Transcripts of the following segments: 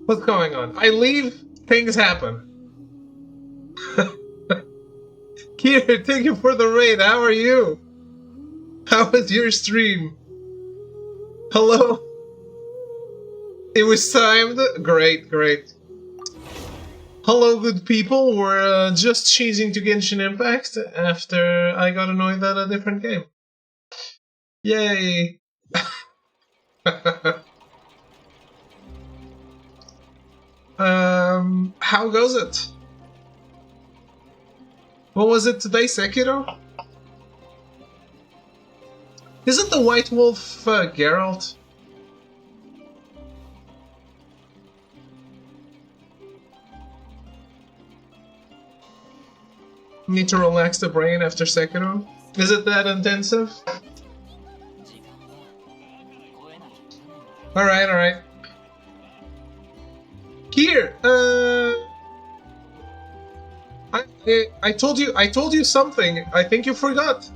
What's going on? I leave, things happen. Kier, thank you for the raid. How are you? How was your stream? Hello? It was timed? Great, great. Hello, good people. We're just changing to Genshin Impact after I got annoyed at a different game. Yay! How goes it? What was it today, Sekiro? Isn't the White Wolf Geralt? Need to relax the brain after Sekiro? Is it that intensive? Alright, alright. Here, I told you something. I think you forgot.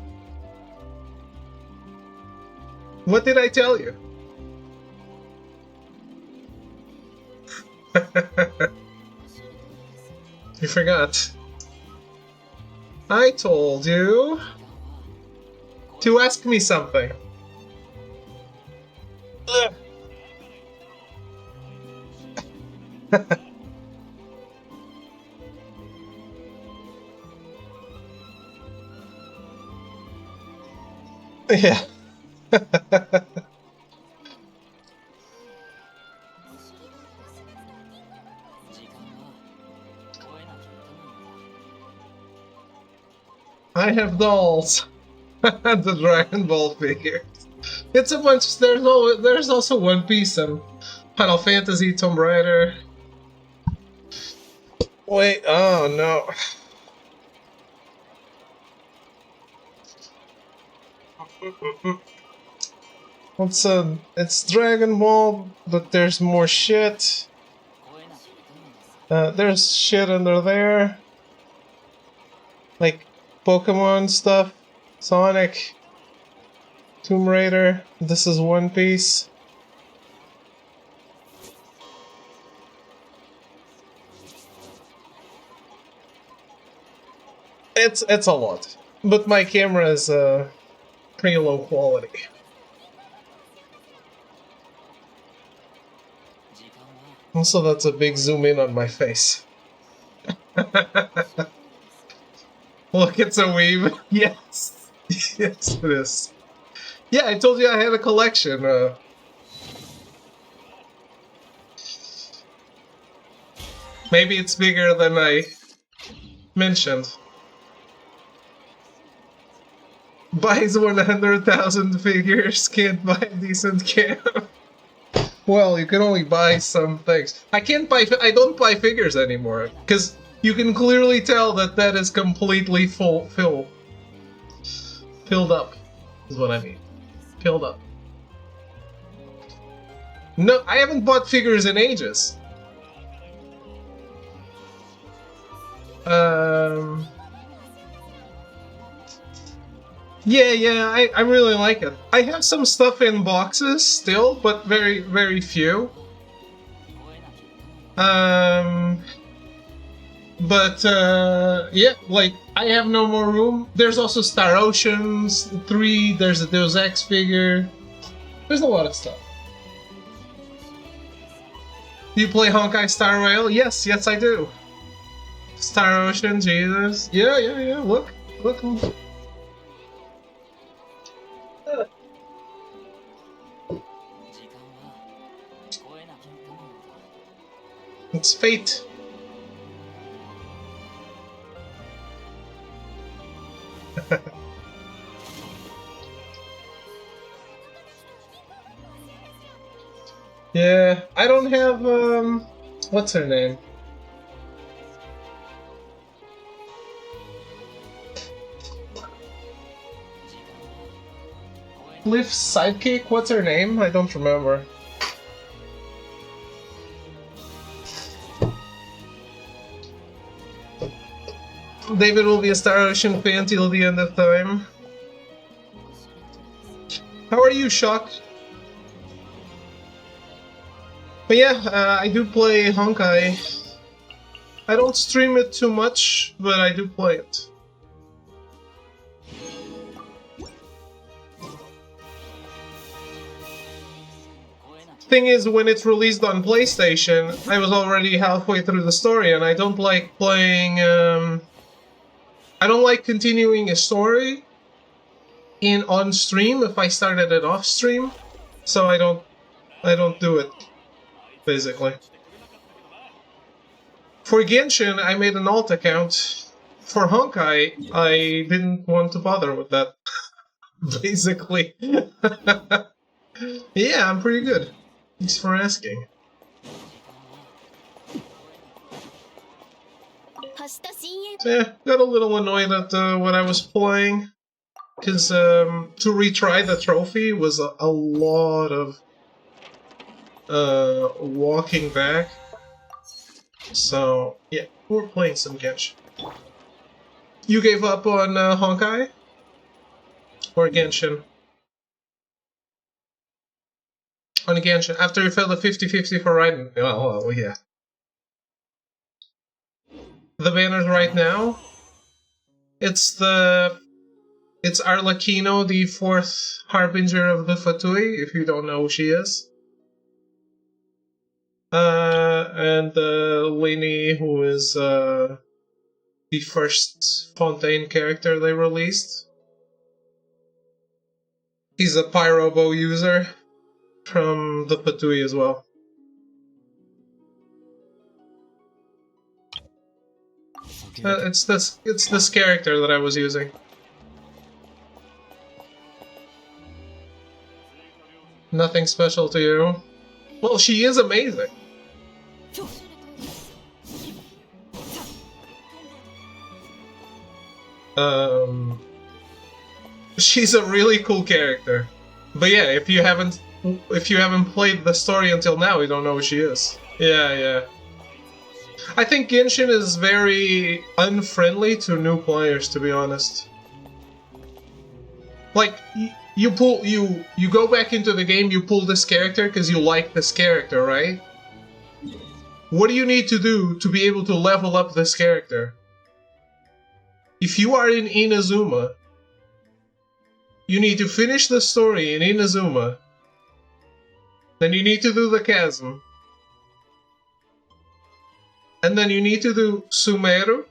What did I tell you? You forgot. I told you to ask me something. Yeah. I have dolls. The Dragon Ball figures. It's a bunch. There's also One Piece and Final Fantasy, Tomb Raider. Wait. Oh no. It's Dragon Ball, but there's more shit. There's shit under there. Like Pokemon stuff, Sonic, Tomb Raider. This is One Piece. It's a lot, but my camera is pretty low quality. Also, that's a big zoom in on my face. Look, it's a weave. Yes. Yes, it is. Yeah, I told you I had a collection. Maybe it's bigger than I mentioned. Buys 100,000 figures, can't buy a decent cam. Well, you can only buy some things. I don't buy figures anymore, because you can clearly tell that that is completely filled up, is what I mean. Filled up. No, I haven't bought figures in ages. Yeah, I really like it. I have some stuff in boxes still, but very, very few. Yeah, like, I have no more room. There's also Star Oceans 3, there's a Deus Ex figure. There's a lot of stuff. Do you play Honkai Star Rail? Yes, I do. Star Ocean, Jesus. Yeah, look. It's fate. Yeah, I don't have, what's her name? Cliff's sidekick? What's her name? I don't remember. David will be a Star Ocean fan till the end of time. How are you, Shock? But yeah, I do play Honkai. I don't stream it too much, but I do play it. Thing is, when it's released on PlayStation, I was already halfway through the story, and I don't like playing. I don't like continuing a story on stream if I started it off stream, so I don't do it basically. For Genshin, I made an alt account. For Honkai, I didn't want to bother with that. Basically. Yeah, I'm pretty good. Thanks for asking. Yeah, got a little annoyed at what I was playing. Because to retry the trophy was a lot of walking back. So, yeah, we're playing some Genshin. You gave up on Honkai? Or Genshin? On Genshin, after you failed a 50-50 for Raiden. Oh, yeah. The banners right now? It's Arlecchino, the fourth Harbinger of the Fatui, if you don't know who she is. And Lainey, who is the first Fontaine character they released. He's a Pyrobo user from the Fatui as well. It's this character that I was using. Nothing special to you. Well, she is amazing. She's a really cool character. But yeah, if you haven't played the story until now, you don't know who she is. Yeah. I think Genshin is very unfriendly to new players, to be honest. Like, you go back into the game, you pull this character because you like this character, right? What do you need to do to be able to level up this character? If you are in Inazuma, you need to finish the story in Inazuma. Then you need to do the chasm. And then you need to do Sumeru.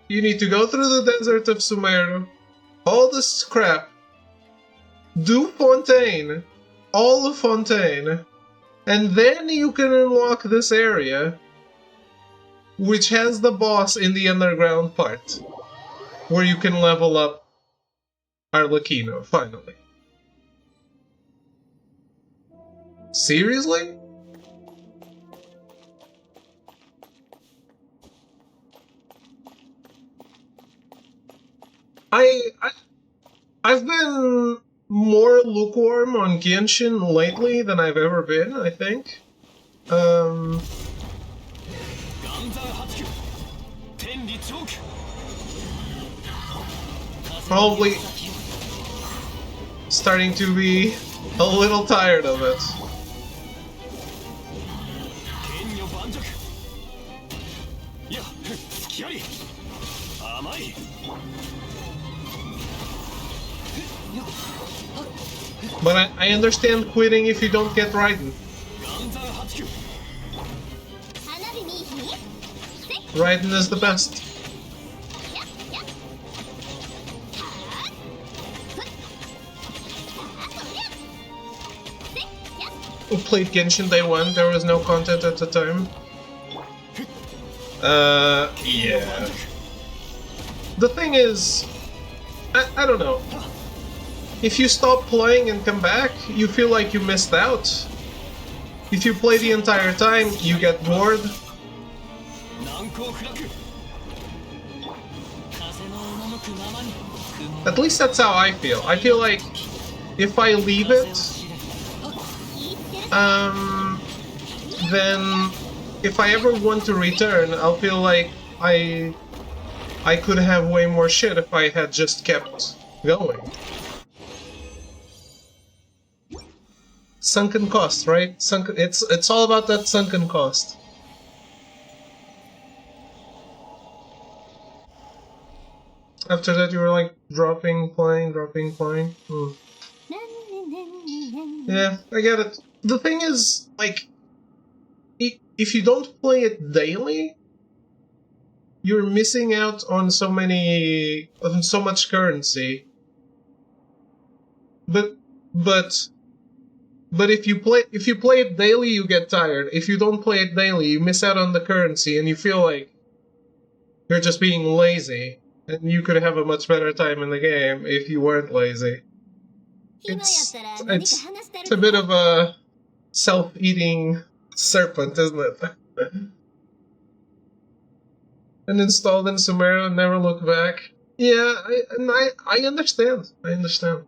You need to go through the desert of Sumeru. All this crap. Do Fontaine. All of Fontaine. And then you can unlock this area, which has the boss in the underground part, where you can level up Arlecchino, finally. Seriously? I've been more lukewarm on Genshin lately than I've ever been, I think. Probably starting to be a little tired of it. But I understand quitting if you don't get Raiden. Raiden is the best. Who played Genshin Day 1? There was no content at the time. Yeah. The thing is, I don't know. If you stop playing and come back, you feel like you missed out. If you play the entire time, you get bored. At least that's how I feel. I feel like if I leave it, then if I ever want to return, I'll feel like I could have way more shit if I had just kept going. sunken cost, right? It's all about that sunken cost. After that, you were like dropping, playing, dropping, playing. Yeah, I get it. The thing is, like, if you don't play it daily, you're missing out on so much currency. But if you play it daily, you get tired. If you don't play it daily, you miss out on the currency, and you feel like you're just being lazy. And you could have a much better time in the game if you weren't lazy. It's a bit of a self-eating serpent, isn't it? And installed in Sumeru and never look back. Yeah, I understand. I understand.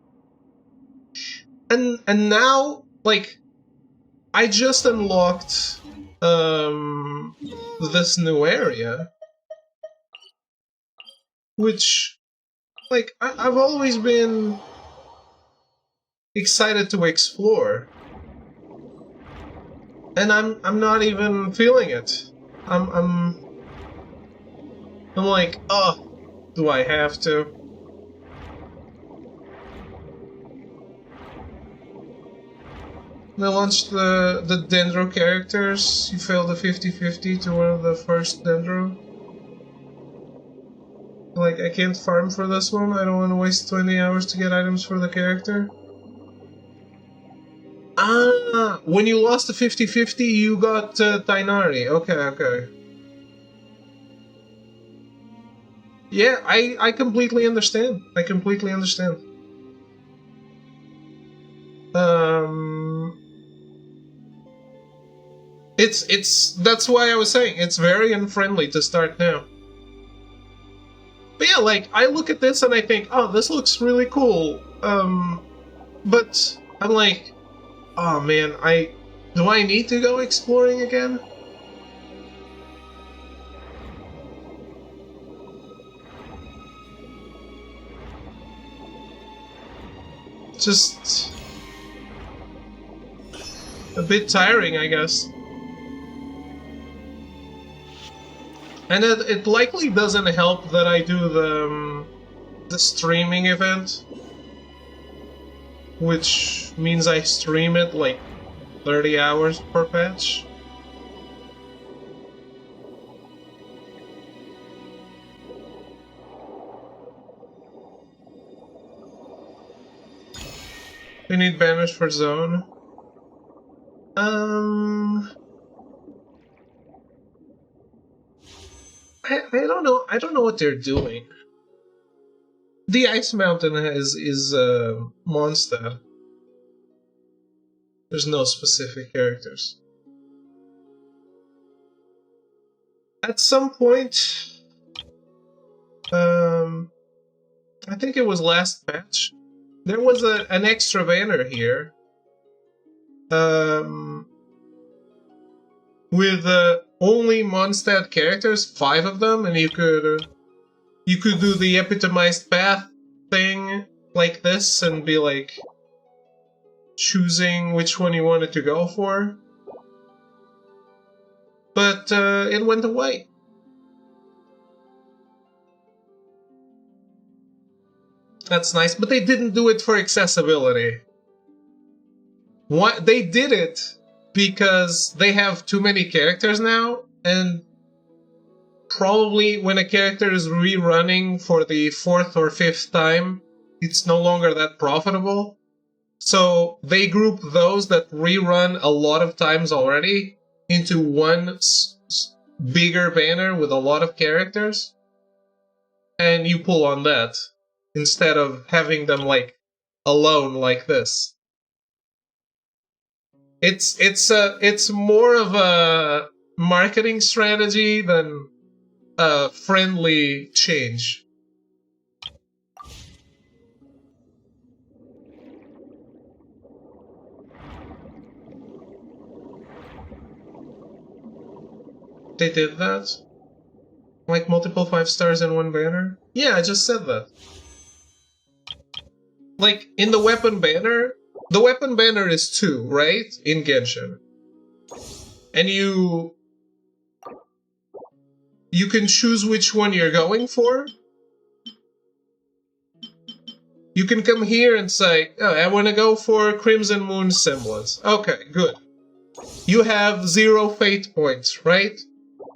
And now, like, I just unlocked this new area, which, like, I've always been excited to explore, and I'm not even feeling it. I'm like, oh, do I have to? They launched the Dendro characters. You failed the 50-50 to one of the first Dendro. Like, I can't farm for this one. I don't want to waste 20 hours to get items for the character. Ah, when you lost the 50-50, you got Tainari. Okay. Yeah, I completely understand. I completely understand. That's why I was saying it's very unfriendly to start now. But yeah, like, I look at this and I think, oh, this looks really cool. But I'm like, oh man, do I need to go exploring again? Just a bit tiring, I guess. And it likely doesn't help that I do the streaming event, which means I stream it like 30 hours per patch. We need banners for zone. I don't know. I don't know what they're doing. The Ice Mountain is Mondstadt. There's no specific characters. At some point, I think it was last patch, there was an extra banner here. With only Mondstadt characters, 5 of them, and you could do the epitomized path thing like this and be like choosing which one you wanted to go for. But it went away. That's nice, but they didn't do it for accessibility. They did it because they have too many characters now, and probably when a character is rerunning for the 4th or 5th time, it's no longer that profitable. So they group those that rerun a lot of times already into one bigger banner with a lot of characters, and you pull on that instead of having them like alone like this. It's more of a marketing strategy than a friendly change. They did that? Like multiple 5 stars in one banner? Yeah, I just said that. Like, in the weapon banner, the weapon banner is 2, right? In Genshin. And you can choose which one you're going for. You can come here and say, oh, I want to go for Crimson Moon Semblance. Okay, good. You have 0 fate points, right?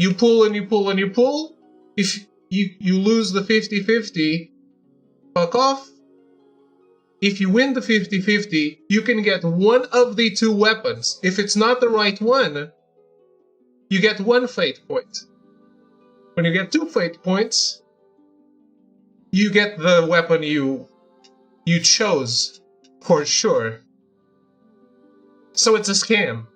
You pull and you pull and you pull. If you lose the 50-50, fuck off. If you win the 50-50, you can get one of the 2 weapons. If it's not the right one, you get 1 fate point. When you get 2 fate points, you get the weapon you chose, for sure. So it's a scam.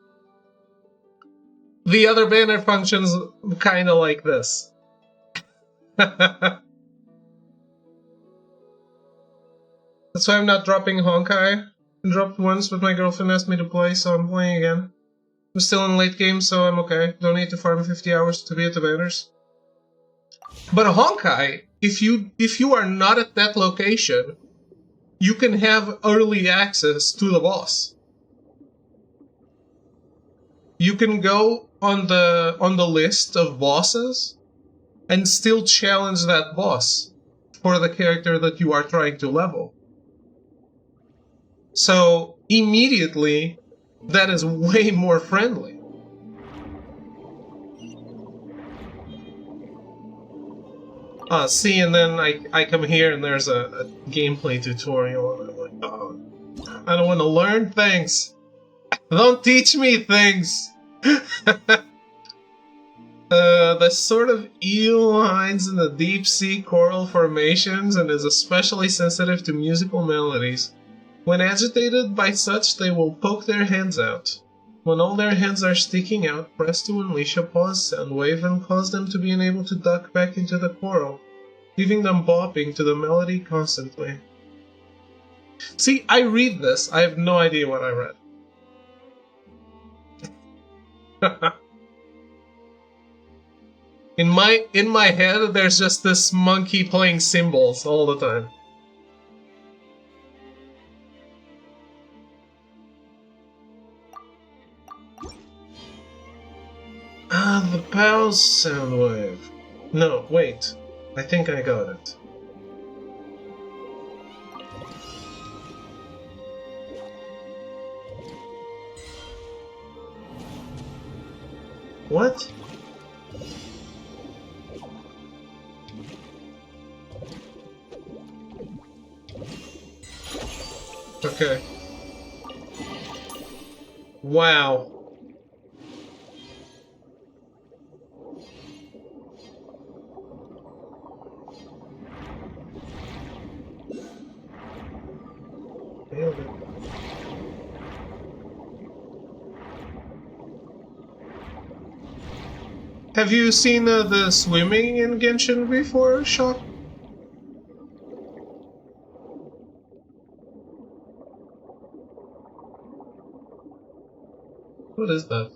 The other banner functions kinda like this. That's why I'm not dropping Honkai. I dropped once, but my girlfriend asked me to play, so I'm playing again. I'm still in late game, so I'm okay. Don't need to farm 50 hours to be at the banners. But a Honkai, if you are not at that location, you can have early access to the boss. You can go on the list of bosses and still challenge that boss for the character that you are trying to level. So immediately, that is way more friendly. See, and then I come here and there's a gameplay tutorial, and I'm like, oh, I don't want to learn things. Don't teach me things. The sort of eel hides in the deep sea coral formations and is especially sensitive to musical melodies. When agitated by such, they will poke their hands out. When all their heads are sticking out, press to unleash a pause sound wave and cause them to be unable to duck back into the coral, leaving them bopping to the melody constantly. See, I read this. I have no idea what I read. In my head, there's just this monkey playing cymbals all the time. The pause sound wave. No, wait. I think I got it. What? Okay. Wow. Nailed it. Have you seen the swimming in Genshin before, Shock? What is that?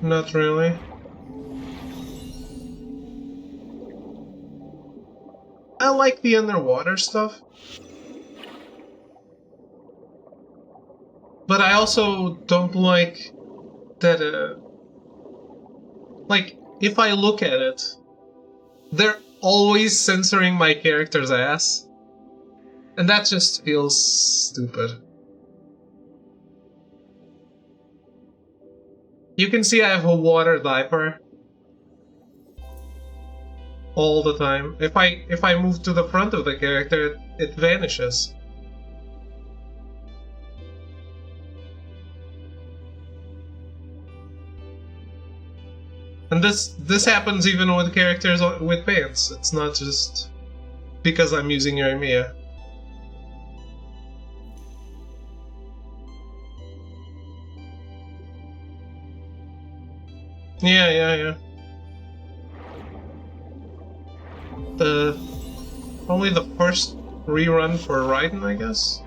Not really. I like the underwater stuff. But I also don't like that, like, if I look at it, they're always censoring my character's ass. And that just feels stupid. You can see I have a water diaper all the time. If I move to the front of the character, it vanishes. And this happens even with characters with pants. It's not just because I'm using Yoimiya. Yeah. Only the first rerun for Raiden, I guess?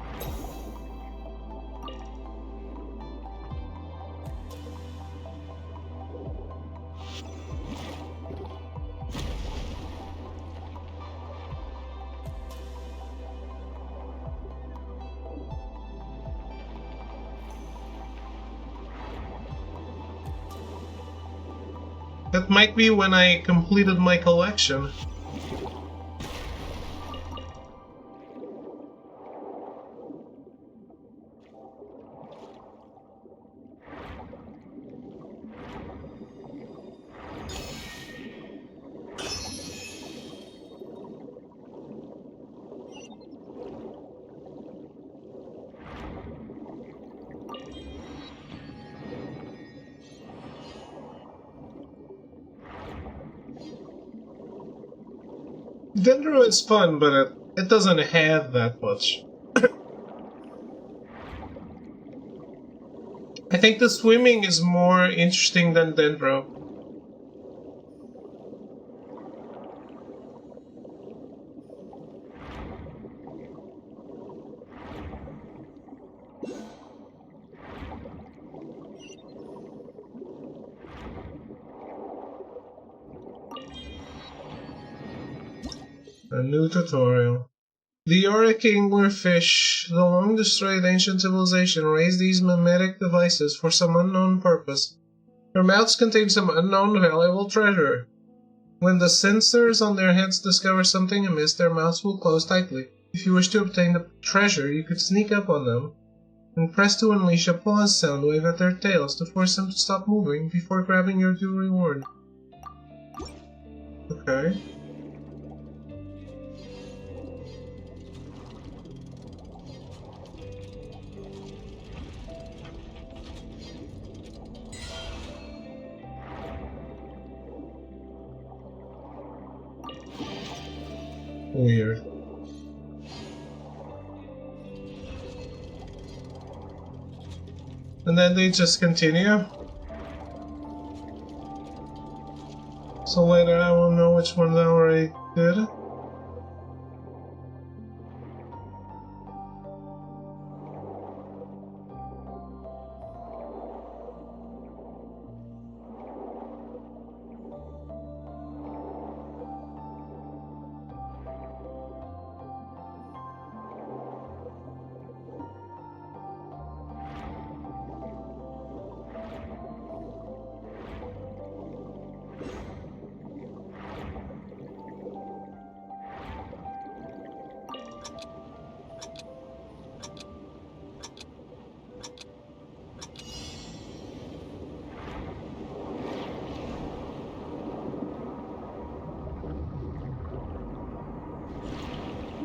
That might be when I completed my collection. Dendro is fun, but it doesn't have that much. I think the swimming is more interesting than Dendro. A new tutorial. The Yorick anglerfish, the long-destroyed ancient civilization, raised these mimetic devices for some unknown purpose. Their mouths contain some unknown valuable treasure. When the sensors on their heads discover something amiss, their mouths will close tightly. If you wish to obtain the treasure, you could sneak up on them and press to unleash a pause sound wave at their tails to force them to stop moving before grabbing your due reward. Okay. Weird. And then they just continue. So later I will know which ones I already did.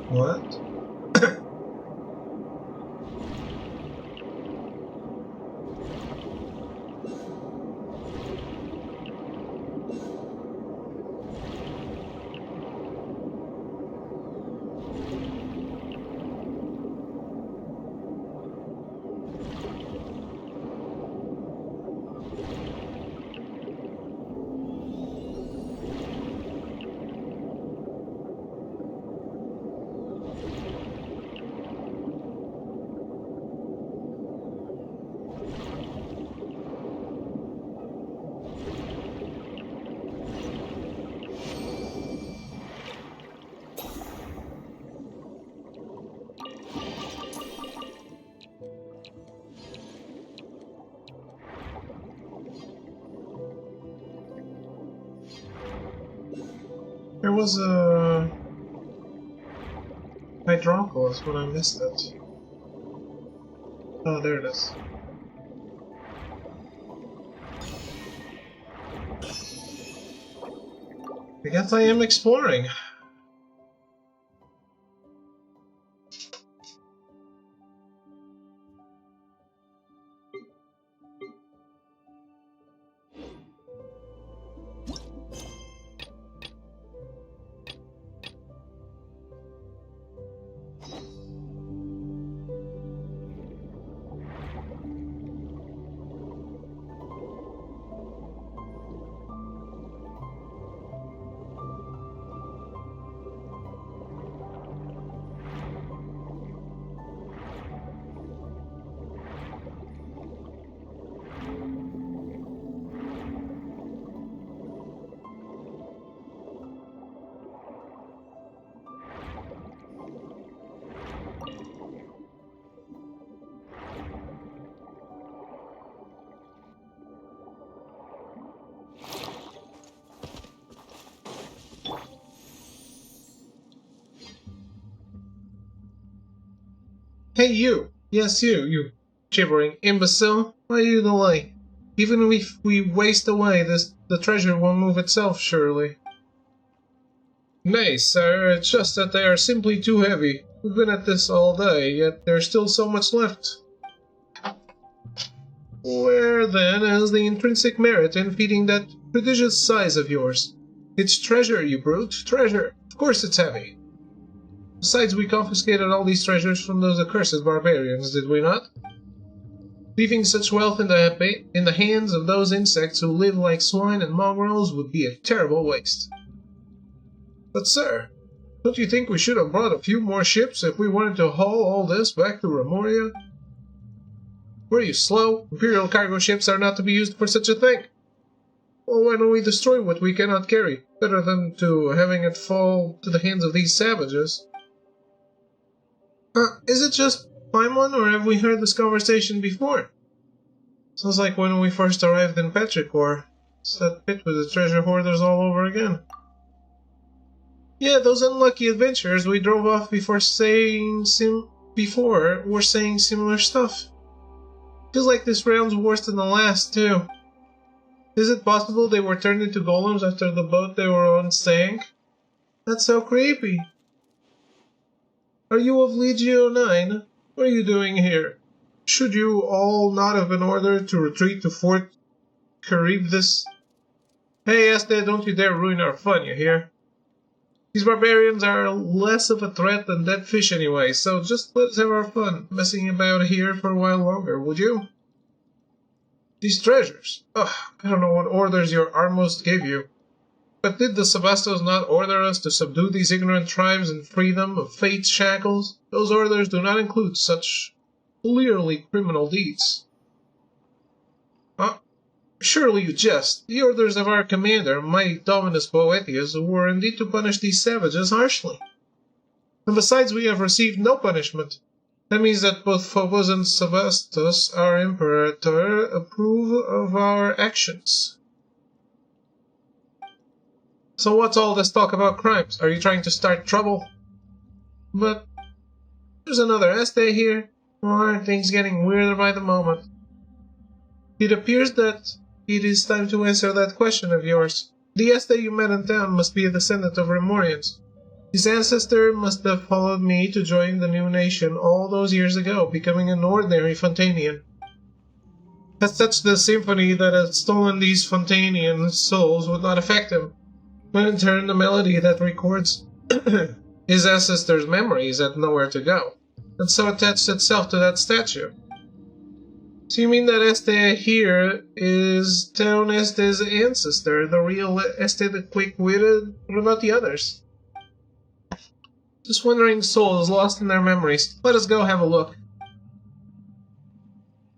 What? There was a Hydronculus, but I missed it. Oh, there it is. I guess I am exploring. Hey you! Yes you shivering imbecile! Why you delay? Even if we waste away, the treasure won't move itself, surely. Nay, sir, it's just that they are simply too heavy. We've been at this all day, yet there's still so much left. Where, then, is the intrinsic merit in feeding that prodigious size of yours? It's treasure, you brute, treasure! Of course it's heavy. Besides, we confiscated all these treasures from those accursed barbarians, did we not? Leaving such wealth in the hands of those insects who live like swine and mongrels would be a terrible waste. But, sir, don't you think we should have brought a few more ships if we wanted to haul all this back to Remoria? Were you slow? Imperial cargo ships are not to be used for such a thing. Well, why don't we destroy what we cannot carry, better than to having it fall to the hands of these savages? Is it just Paimon, or have we heard this conversation before? Sounds like when we first arrived in Petrichor. It's that pit with the treasure hoarders all over again. Yeah, those unlucky adventurers we drove off before were saying similar stuff. Feels like this round's worse than the last, too. Is it possible they were turned into golems after the boat they were on sank? That's so creepy. Are you of Legio 9? What are you doing here? Should you all not have been ordered to retreat to Fort Charybdis? Hey, Este, don't you dare ruin our fun, you hear? These barbarians are less of a threat than dead fish anyway, so just let us have our fun, messing about here for a while longer, would you? These treasures. Ugh, I don't know what orders your Armmost gave you. But did the Sebastos not order us to subdue these ignorant tribes and free them of fate's shackles? Those orders do not include such clearly criminal deeds. Surely you jest. The orders of our commander, mighty Dominus Boethius, were indeed to punish these savages harshly. And besides, we have received no punishment. That means that both Phobos and Sebastos, our Imperator, approve of our actions. So what's all this talk about crimes? Are you trying to start trouble? But there's another Este here. Or aren't things getting weirder by the moment? It appears that it is time to answer that question of yours. The Este you met in town must be a descendant of Remorians. His ancestor must have followed me to join the new nation all those years ago, becoming an ordinary Fontanian. Has touched the symphony that had stolen these Fontanian souls would not affect him, but in turn the melody that records his ancestor's memories had nowhere to go, and so attached itself to that statue. So you mean that Este here is Town Este's ancestor, the real Este the quick-witted? What about the others? Just wandering souls lost in their memories. Let us go have a look.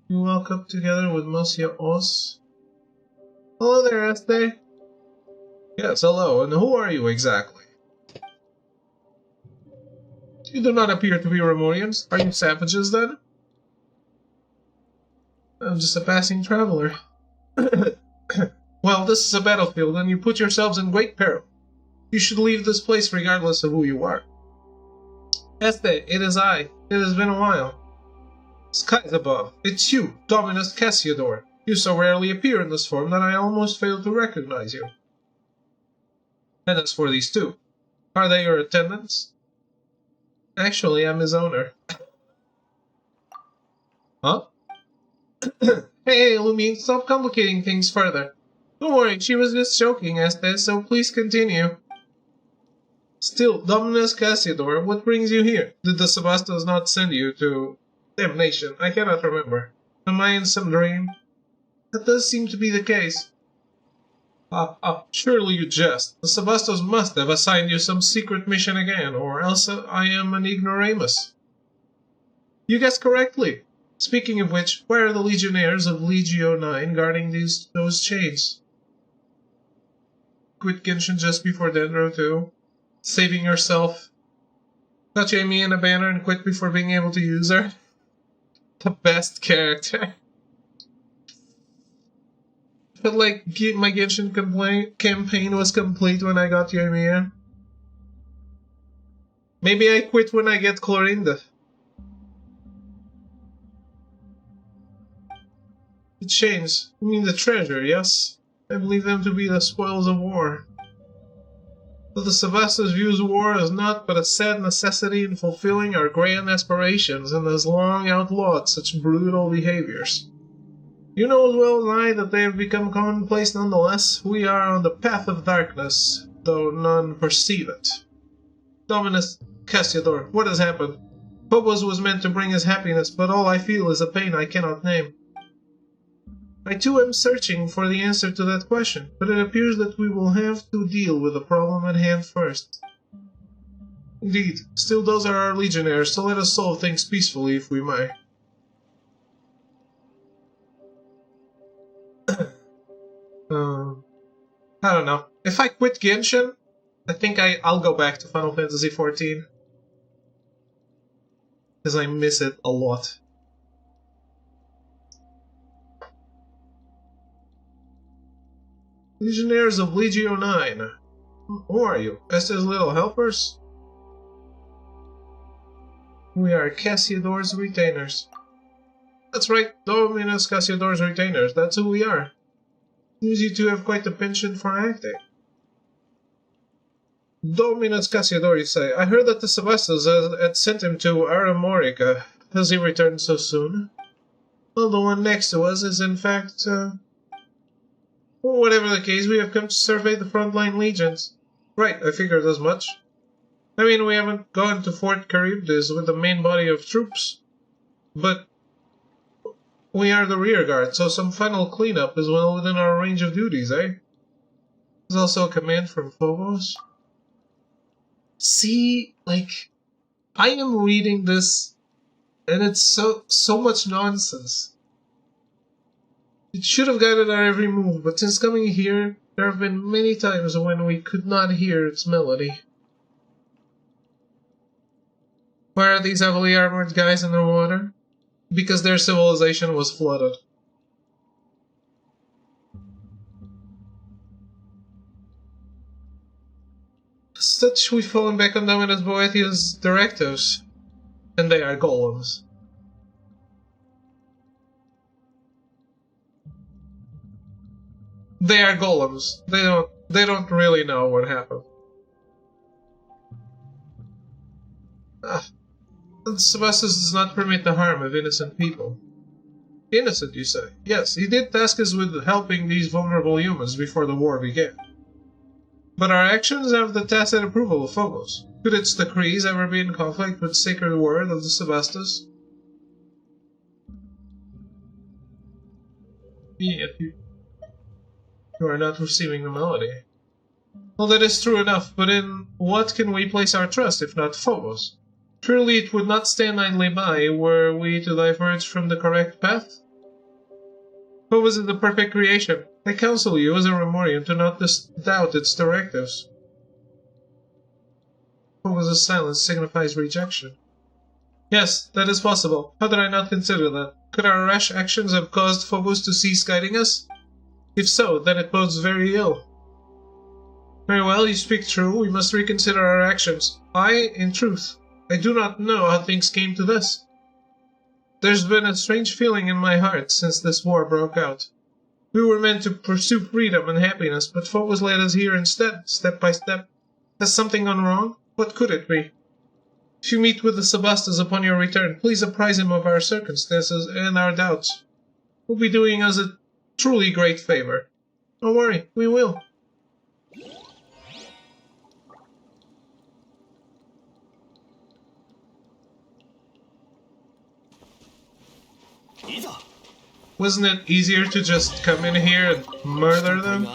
You walk up together with Monsieur Os. Hello there, Este. Yes, hello, and who are you exactly? You do not appear to be Remorians. Are you savages, then? I'm just a passing traveler. Well, this is a battlefield, and you put yourselves in great peril. You should leave this place regardless of who you are. Este, it is I. It has been a while. Skies above. It's you, Dominus Cassiodor. You so rarely appear in this form that I almost failed to recognize you. And as for these two, are they your attendants? Actually, I'm his owner. Huh? Hey, Lumine, stop complicating things further. Don't worry, she was just joking, Este, so please continue. Still, Dominus Cassiodor, what brings you here? Did the Sebastos not send you to... Damnation, I cannot remember. Am I in some dream? That does seem to be the case. Surely you jest. The Sebastos must have assigned you some secret mission again, or else I am an ignoramus. You guessed correctly. Speaking of which, why are the legionnaires of Legio 9 guarding those chains? Quit Genshin just before Dendro too? Saving yourself? Got Jamie in a banner and quit before being able to use her? The best character. Felt like my Genshin campaign was complete when I got Yoimiya. Maybe I quit when I get Clorinda. The chains. You mean the treasure, yes? I believe them to be the spoils of war. But the Sebastos views war as naught but a sad necessity in fulfilling our grand aspirations, and has long outlawed such brutal behaviors. You know as well as I that they have become commonplace nonetheless. We are on the path of darkness, though none perceive it. Dominus Cassiodor, what has happened? Phobos was meant to bring us happiness, but all I feel is a pain I cannot name. I too am searching for the answer to that question, but it appears that we will have to deal with the problem at hand first. Indeed, still those are our legionnaires, so let us solve things peacefully if we may. I don't know. If I quit Genshin, I think I'll go back to Final Fantasy XIV. Because I miss it a lot. Legionnaires of Legio 9. Who are you? Estes little helpers? We are Cassiodor's retainers. That's right, Dominus Cassiodor's retainers. That's who we are. Seems you two have quite a penchant for acting. Dominus Cassiodor, you say. I heard that the Sebastos had sent him to Aramorica. Has he returned so soon? Well, the one next to us is in fact, whatever the case, we have come to survey the frontline legions. Right, I figured as much. I mean, we haven't gone to Fort Charybdis with the main body of troops, but we are the rear guard, so some final cleanup is well within our range of duties, eh? There's also a command from Phobos. See, like, I am reading this, and it's so much nonsense. It should have guided our every move, but since coming here, there have been many times when we could not hear its melody. Why are these heavily armored guys in the water? Because their civilization was flooded. As such, we've fallen back on Dominus Boethius' directives, and they are golems. They are golems. They don't really know what happened. Sebastos does not permit the harm of innocent people. Innocent, you say? Yes, he did task us with helping these vulnerable humans before the war began. But our actions have the tacit approval of Phobos. Could its decrees ever be in conflict with the sacred word of the Sebastos? Yet you are not receiving the melody. Well, that is true enough, but in what can we place our trust if not Phobos? Surely it would not stand idly by were we to diverge from the correct path? Phobos is the perfect creation. I counsel you as a Remorian to not doubt its directives. Phobos' silence signifies rejection. Yes, that is possible. How did I not consider that? Could our rash actions have caused Phobos to cease guiding us? If so, then it bodes very ill. Very well, you speak true. We must reconsider our actions. In truth, I do not know how things came to this. There's been a strange feeling in my heart since this war broke out. We were meant to pursue freedom and happiness, but Phobos led us here instead, step by step. Has something gone wrong? What could it be? If you meet with the Sebastos upon your return, please apprise him of our circumstances and our doubts. We'll be doing us a truly great favor. Don't worry, we will. Wasn't it easier to just come in here and murder them?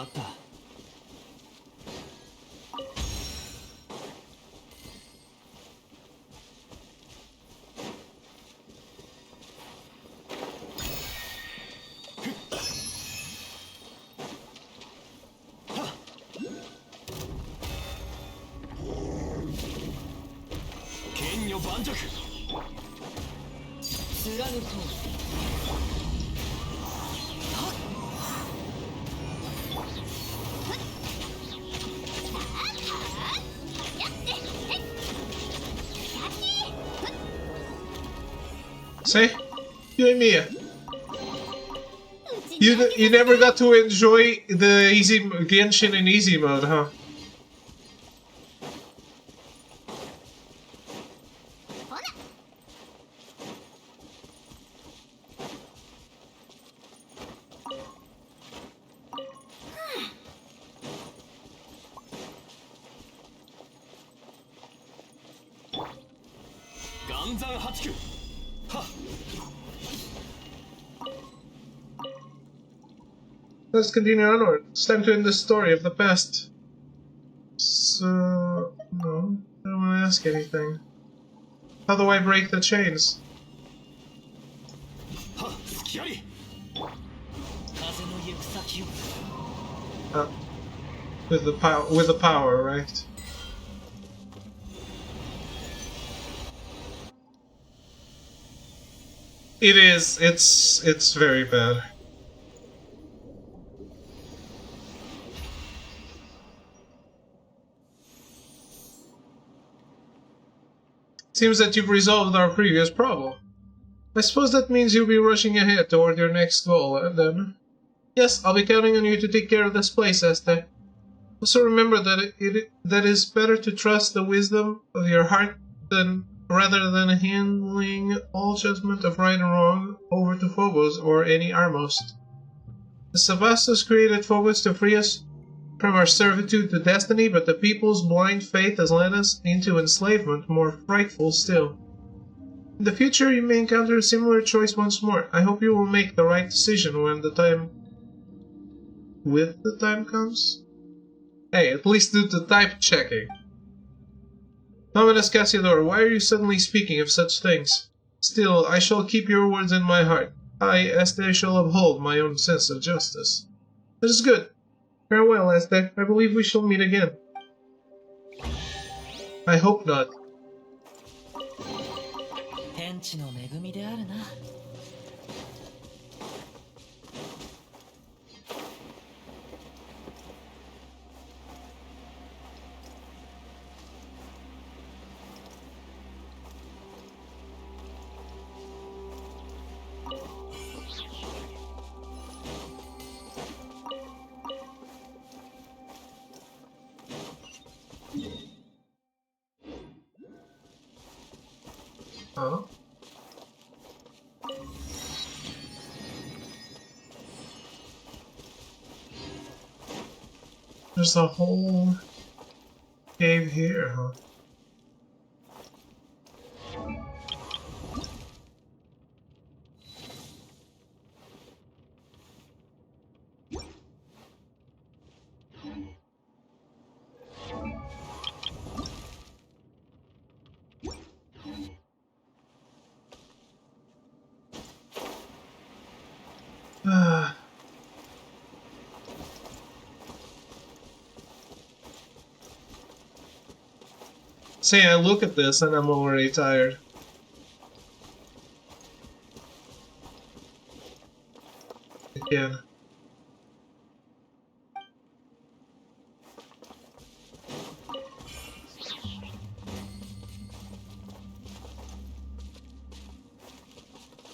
Say, you and Mia. You never got to enjoy the easy Genshin in easy mode, huh? Let's continue onward. It's time to end the story of the past. So... no, I don't want to ask anything. How do I break the chains? With the power, right? It is. It's very bad. Seems that you've resolved our previous problem. I suppose that means you'll be rushing ahead toward your next goal, then? Yes, I'll be counting on you to take care of this place, Esther. Also remember that that is better to trust the wisdom of your heart rather than handling all judgment of right and wrong over to Phobos or any Armost. The Savastos created Phobos to free us from our servitude to destiny, but the people's blind faith has led us into enslavement more frightful still. In the future, you may encounter a similar choice once more. I hope you will make the right decision when the time comes. Hey, at least do the type checking. Nominus Cassiodor, why are you suddenly speaking of such things? Still, I shall keep your words in my heart. I, Esther, shall uphold my own sense of justice. That is good. Farewell, Esther. I believe we shall meet again. I hope not. Huh? There's a whole cave here, huh? See, I look at this and I'm already tired. Again.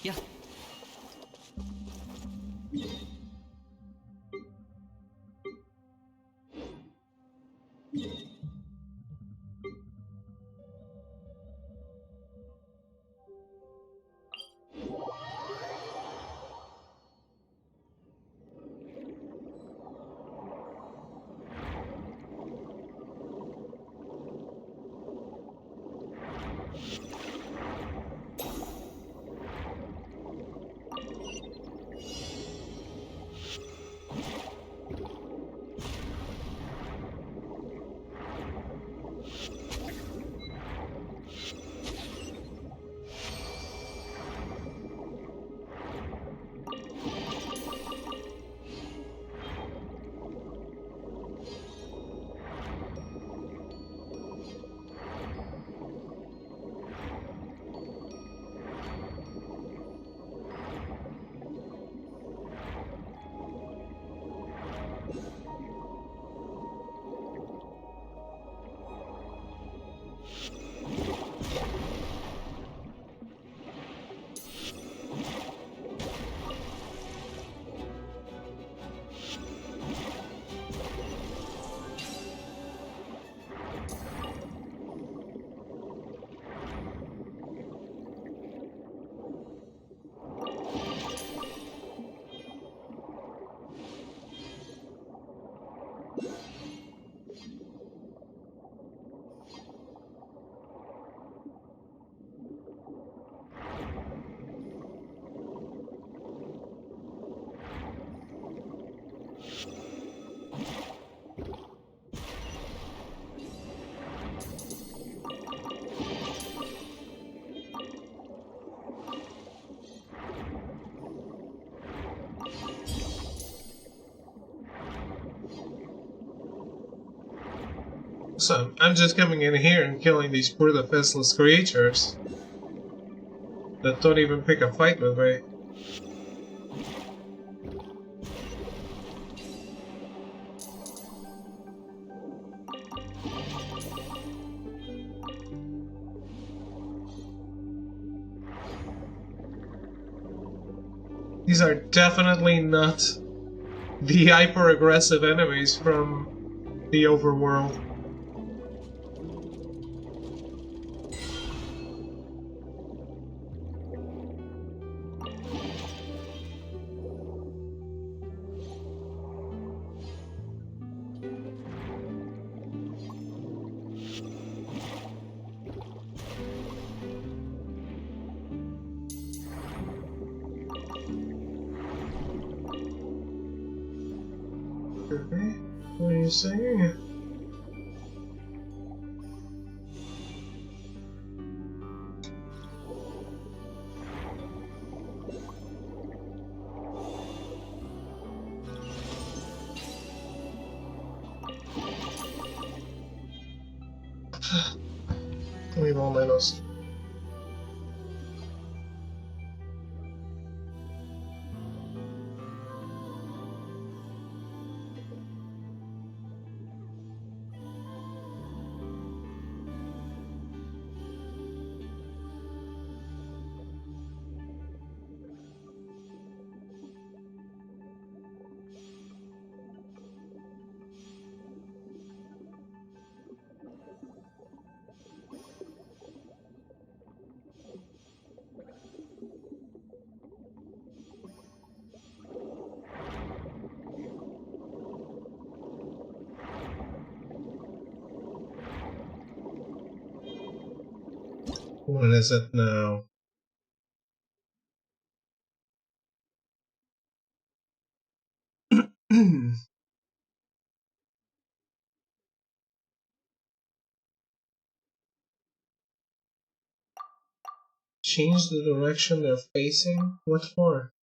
Yeah. So I'm just coming in here and killing these poor defenseless creatures that don't even pick a fight with me. These are definitely not the hyper-aggressive enemies from the overworld. Okay, what are you saying? Leave all my notes. What is it now? Change the direction they're facing? What for?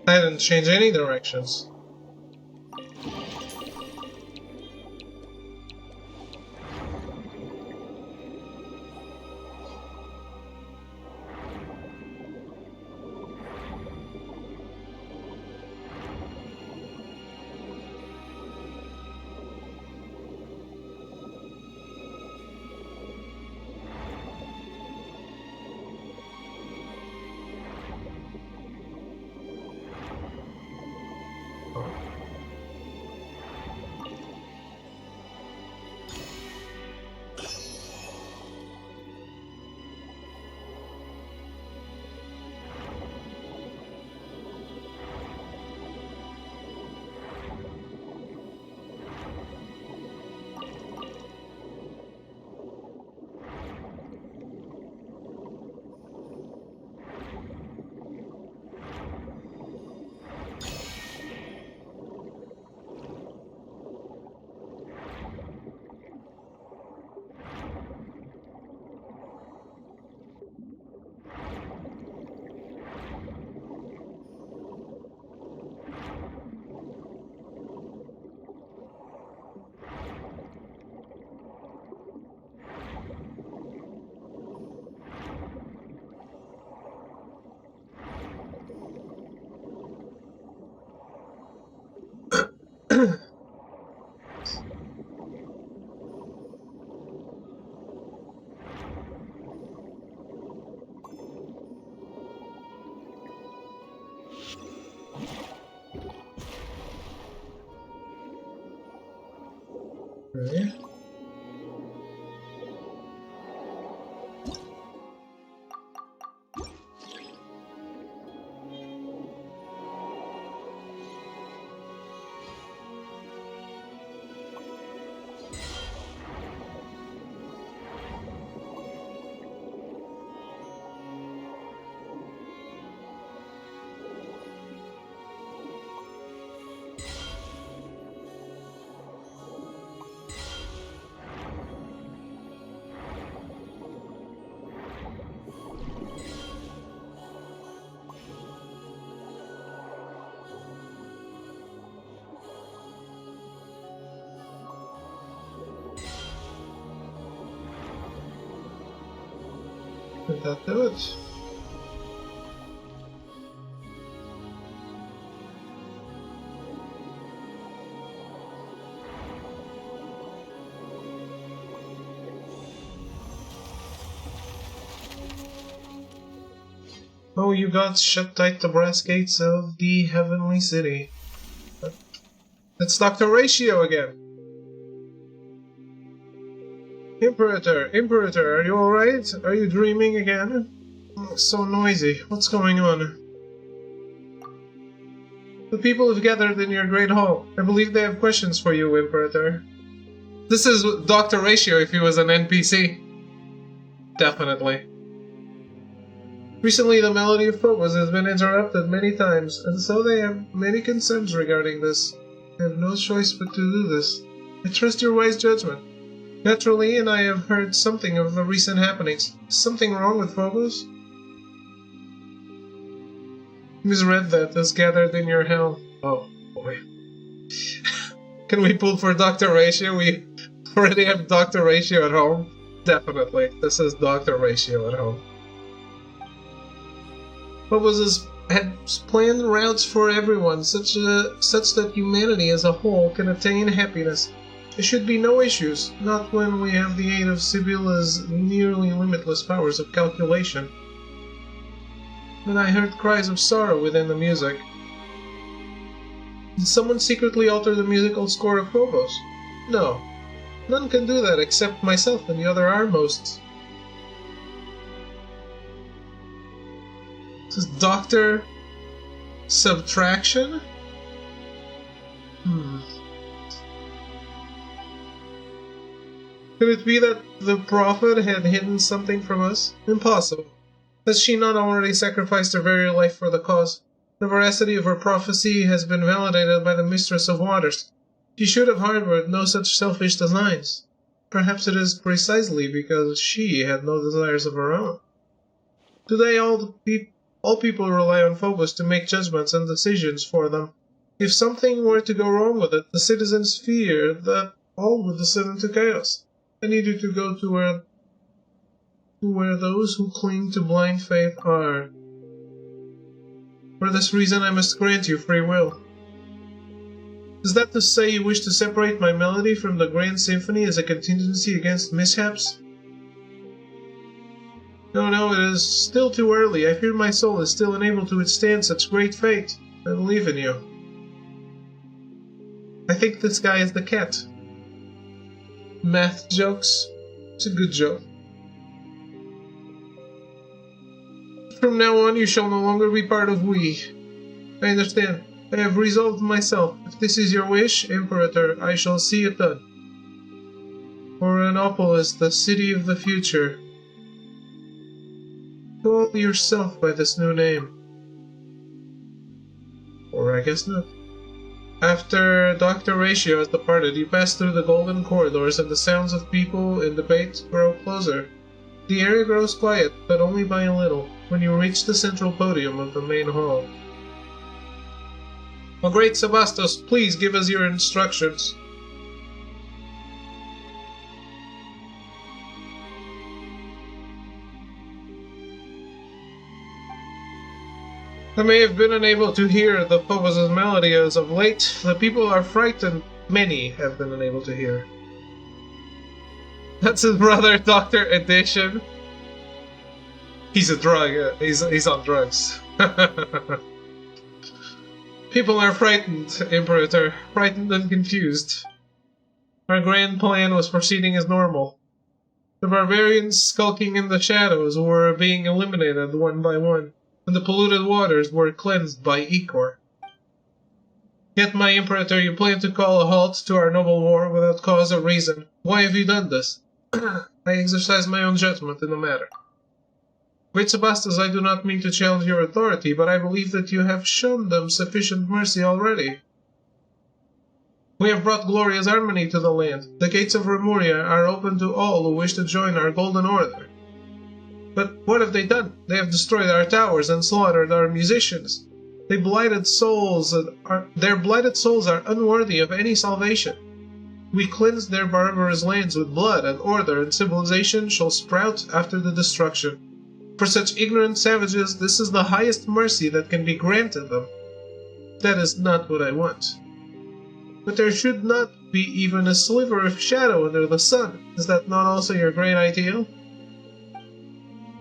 I didn't change any directions. Okay. Did that do it? Oh, you gods shut tight the brass gates of the heavenly city. It's Dr. Ratio again. Imperator, are you alright? Are you dreaming again? So noisy. What's going on? The people have gathered in your great hall. I believe they have questions for you, Imperator. This is Dr. Ratio if he was an NPC. Definitely. Recently, the melody of Phobos has been interrupted many times, and so they have many concerns regarding this. I have no choice but to do this. I trust your wise judgment. Naturally, and I have heard something of the recent happenings. Is something wrong with Phobos? Misread that as gathered in your hell. Oh, boy. Can we pull for Dr. Ratio? We already have Dr. Ratio at home. Definitely. This is Dr. Ratio at home. Phobos had planned routes for everyone, such that humanity as a whole can attain happiness. There should be no issues, not when we have the aid of Sibylla's nearly limitless powers of calculation. Then I heard cries of sorrow within the music. Did someone secretly alter the musical score of Phobos? No. None can do that except myself and the other Armosts. This is Dr. Subtraction? Could it be that the prophet had hidden something from us? Impossible. Has she not already sacrificed her very life for the cause? The veracity of her prophecy has been validated by the Mistress of Waters. She should have harbored no such selfish designs. Perhaps it is precisely because she had no desires of her own. Today all people rely on Phobos to make judgments and decisions for them. If something were to go wrong with it, the citizens fear that all would descend into chaos. I need you to go to where those who cling to blind faith are. For this reason I must grant you free will. Is that to say you wish to separate my melody from the grand symphony as a contingency against mishaps? No, it is still too early. I fear my soul is still unable to withstand such great fate. I believe in you. I think this guy is the cat. Math jokes. It's a good joke. From now on, you shall no longer be part of we. I understand. I have resolved myself. If this is your wish, Imperator, I shall see it done. Oranopolis, the city of the future. Call yourself by this new name. Or I guess not. After Dr. Ratio has departed, you pass through the golden corridors and the sounds of people and debate grow closer. The area grows quiet, but only by a little, when you reach the central podium of the main hall. Oh, great Sebastos, please give us your instructions. I may have been unable to hear the Phobos' melody as of late. The people are frightened. Many have been unable to hear. That's his brother, Dr. Edition. He's a drug. He's on drugs. People are frightened, Imperator. Frightened and confused. Our grand plan was proceeding as normal. The barbarians skulking in the shadows were being eliminated one by one, and the polluted waters were cleansed by Ichor. Yet, my Imperator, you plan to call a halt to our noble war without cause or reason. Why have you done this? I exercise my own judgment in the matter. Great Sebastos, I do not mean to challenge your authority, but I believe that you have shown them sufficient mercy already. We have brought glorious harmony to the land. The gates of Remuria are open to all who wish to join our golden order. But what have they done? They have destroyed our towers and slaughtered our musicians. Their blighted souls are unworthy of any salvation. We cleanse their barbarous lands with blood, and order and civilization shall sprout after the destruction. For such ignorant savages, this is the highest mercy that can be granted them. That is not what I want. But there should not be even a sliver of shadow under the sun. Is that not also your great ideal?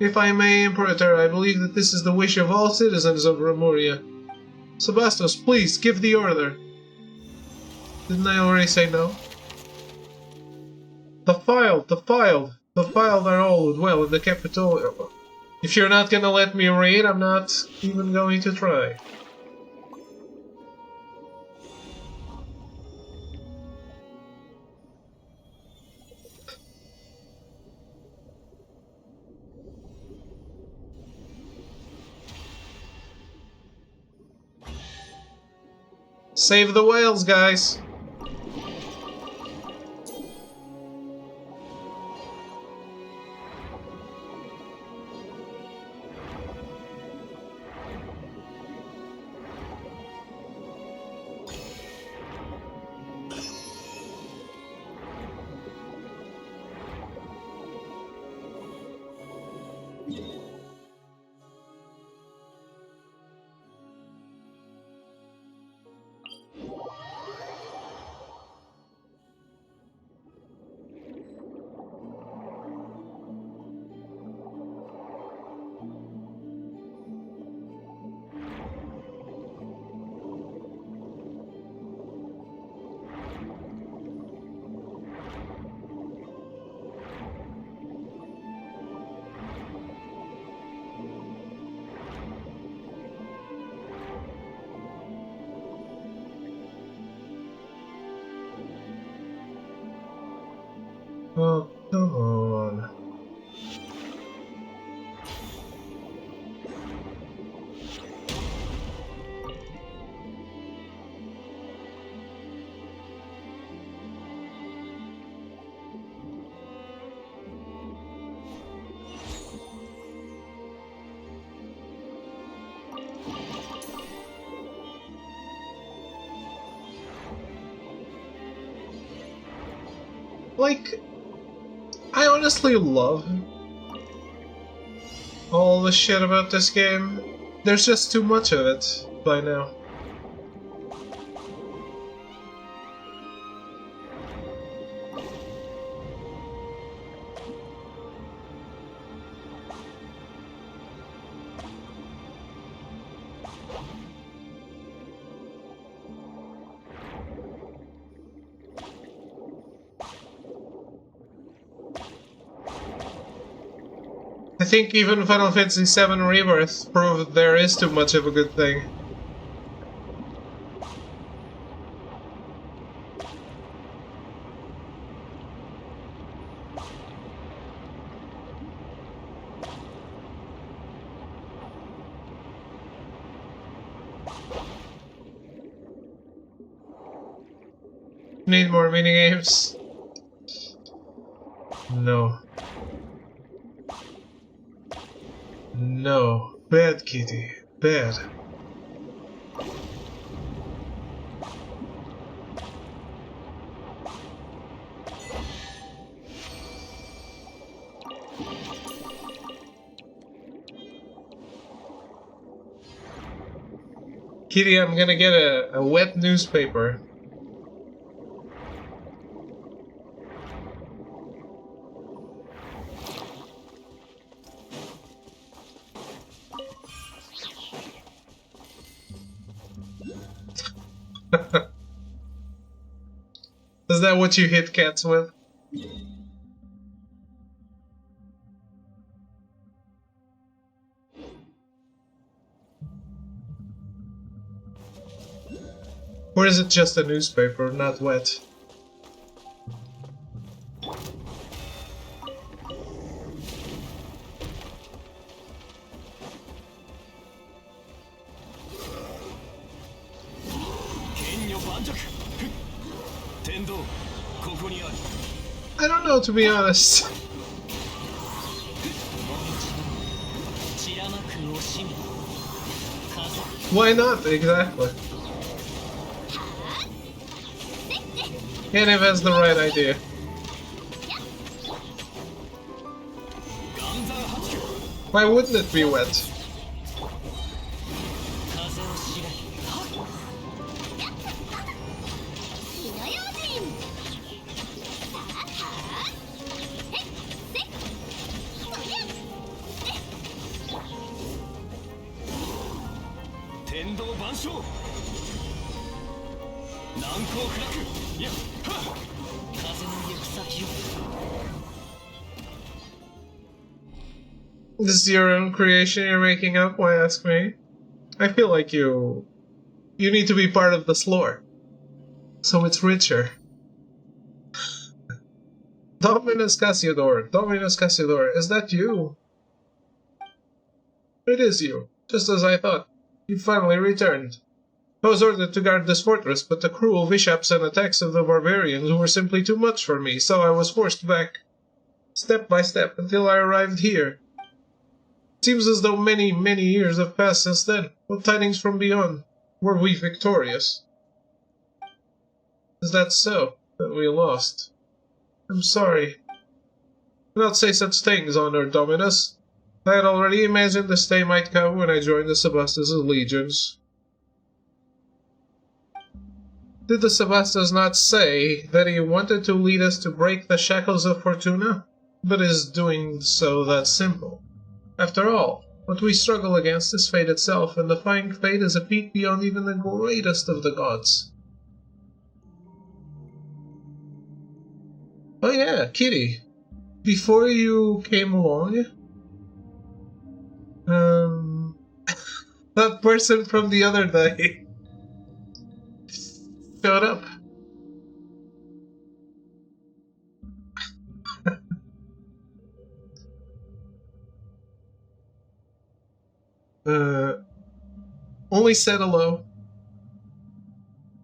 If I may, Imperator, I believe that this is the wish of all citizens of Remuria. Sebastos, please, give the order. Didn't I already say no? The filed are all who dwell in the Capitol. If you're not gonna let me read, I'm not even going to try. Save the whales, guys! Oh, come on. Like, I honestly love all the shit about this game. There's just too much of it by now. I think even Final Fantasy VII Rebirth proved there is too much of a good thing. Need more minigames? No. No. Bad, kitty. Bad. Kitty, I'm gonna get a wet newspaper. Is that what you hit cats with? Or is it just a newspaper, not wet? I don't know, to be honest. Why not, exactly? Yennev has the right idea. Why wouldn't it be wet? This is your own creation you're making up, why ask me? I feel like you need to be part of this lore. So it's richer. Dominus Cassiodor, is that you? It is you, just as I thought. You finally returned. I was ordered to guard this fortress, but the cruel vishaps and attacks of the barbarians were simply too much for me, so I was forced back, step by step, until I arrived here. It seems as though many, many years have passed since then. What tidings from beyond? Were we victorious? Is that so? That we lost? I'm sorry. Do not say such things, Honored Dominus. I had already imagined this day might come when I joined the Sebastus' legions. Did the Sebastus not say that he wanted to lead us to break the shackles of Fortuna? But is doing so that simple? After all, what we struggle against is fate itself, and defying fate is a feat beyond even the greatest of the gods. Oh yeah, Kitty. Before you came along, that person from the other day showed up. Only said hello.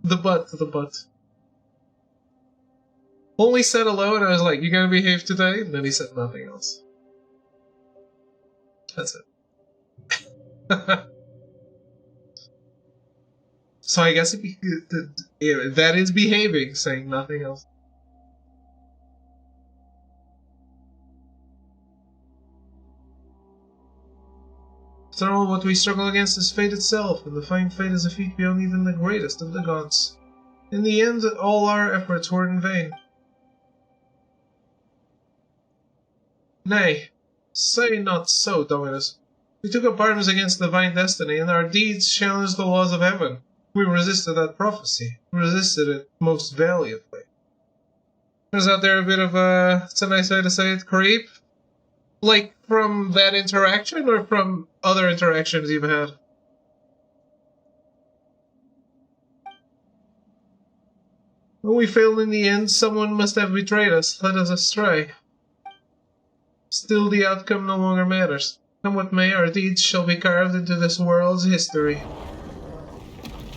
The butt. Only said hello, and I was like, "You gonna behave today?" And then he said nothing else. That's it. So I guess that is behaving, saying nothing else. After all, what we struggle against is fate itself, and defying fate is a feat beyond even the greatest of the gods. In the end, all our efforts were in vain. Nay, say not so, Dominus. We took up arms against divine destiny, and our deeds challenged the laws of heaven. We resisted that prophecy. We resisted it most valiantly. Turns out they're a bit of a, it's a nice way to say it, creep. Like, from that interaction, or from other interactions you've had? When we failed in the end, someone must have betrayed us, led us astray. Still, the outcome no longer matters. Come what may, our deeds shall be carved into this world's history.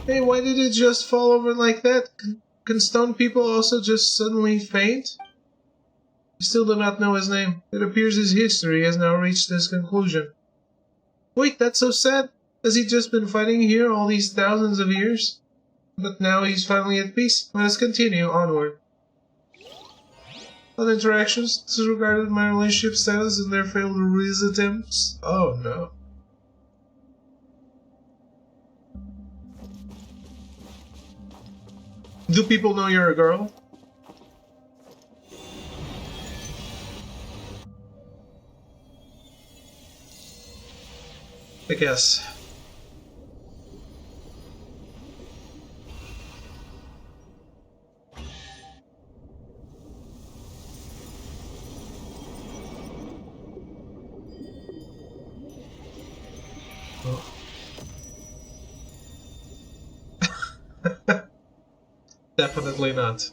Hey, why did it just fall over like that? Can stone people also just suddenly faint? We still do not know his name. It appears his history has now reached this conclusion. Wait, that's so sad. Has he just been fighting here all these thousands of years? But now he's finally at peace. Let us continue onward. Other interactions disregarded my relationship status and their failed ruse attempts. Oh no. Do people know you're a girl? I guess. Definitely not.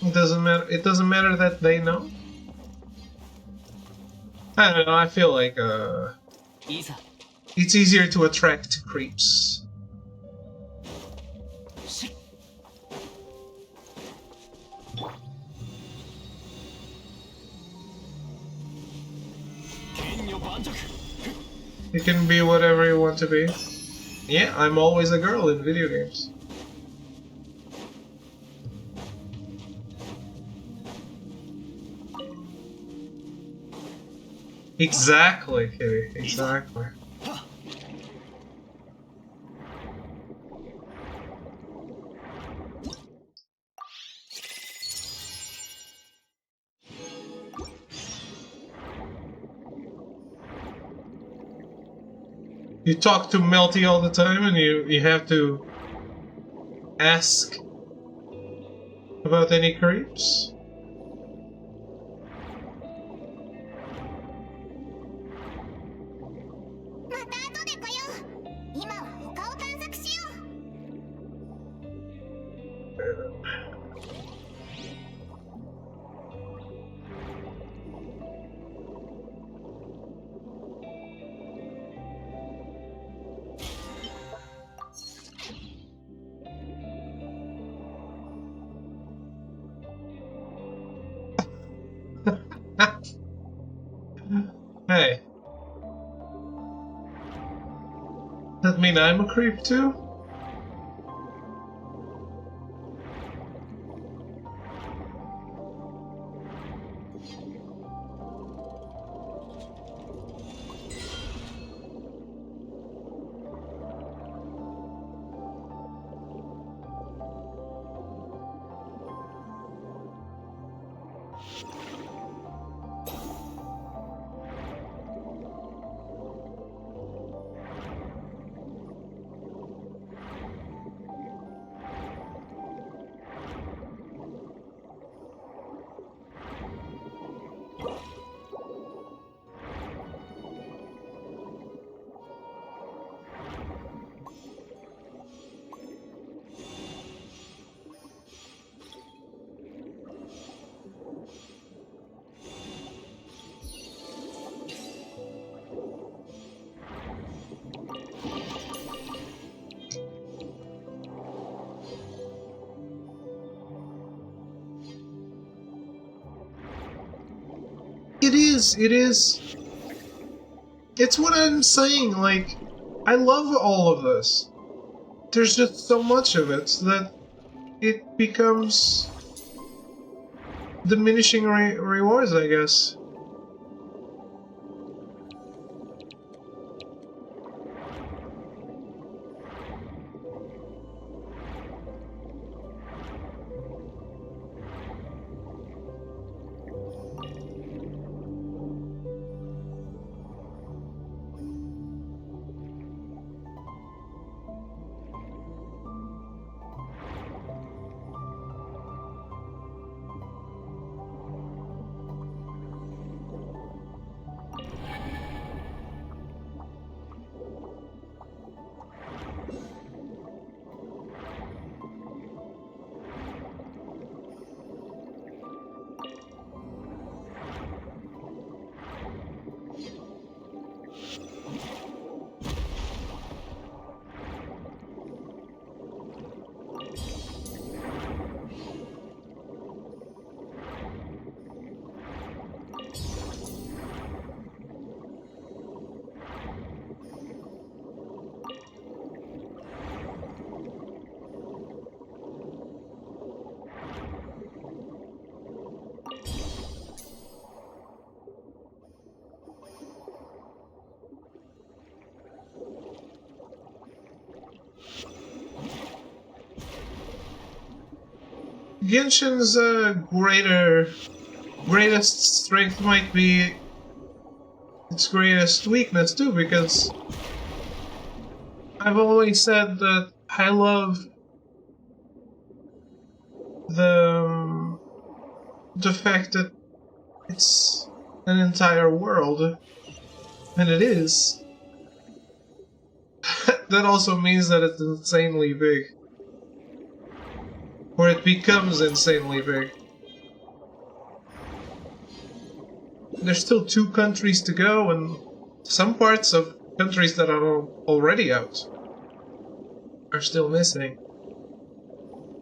It doesn't matter. It doesn't matter that they know. I don't know. I feel like it's easier to attract creeps. You can be whatever you want to be. Yeah, I'm always a girl in video games. Exactly, Kitty. Exactly. You talk to Melty all the time, and you have to ask about any creeps. Hey, that mean I'm a creep too? It is. It's what I'm saying, like, I love all of this. There's just so much of it that it becomes diminishing rewards, I guess. Genshin's greatest strength might be its greatest weakness too, because I've always said that I love the fact that it's an entire world, and it is, that also means that it's insanely big. Or it becomes insanely big. There's still 2 countries to go, and some parts of countries that are already out are still missing.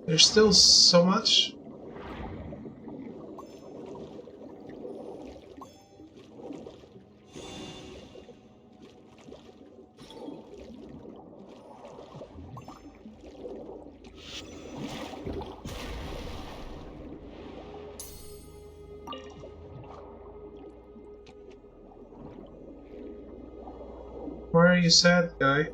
There's still so much. Why are you sad, guy?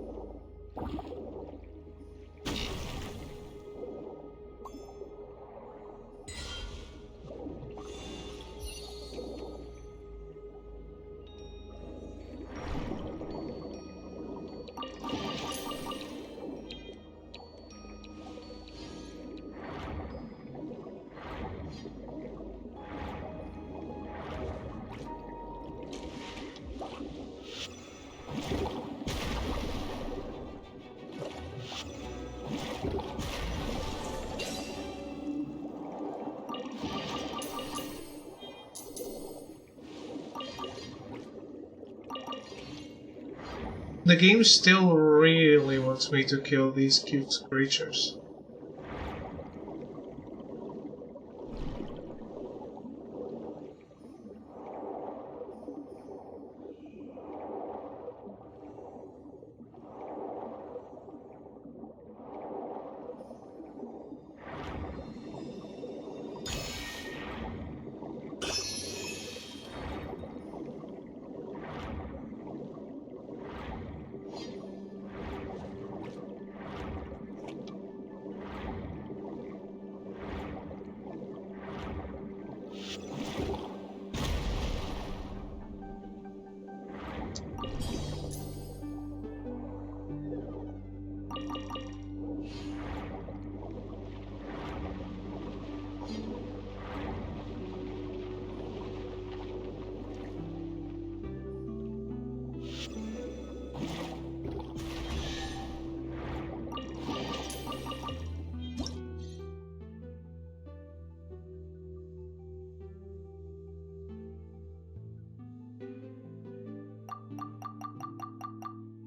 The game still really wants me to kill these cute creatures.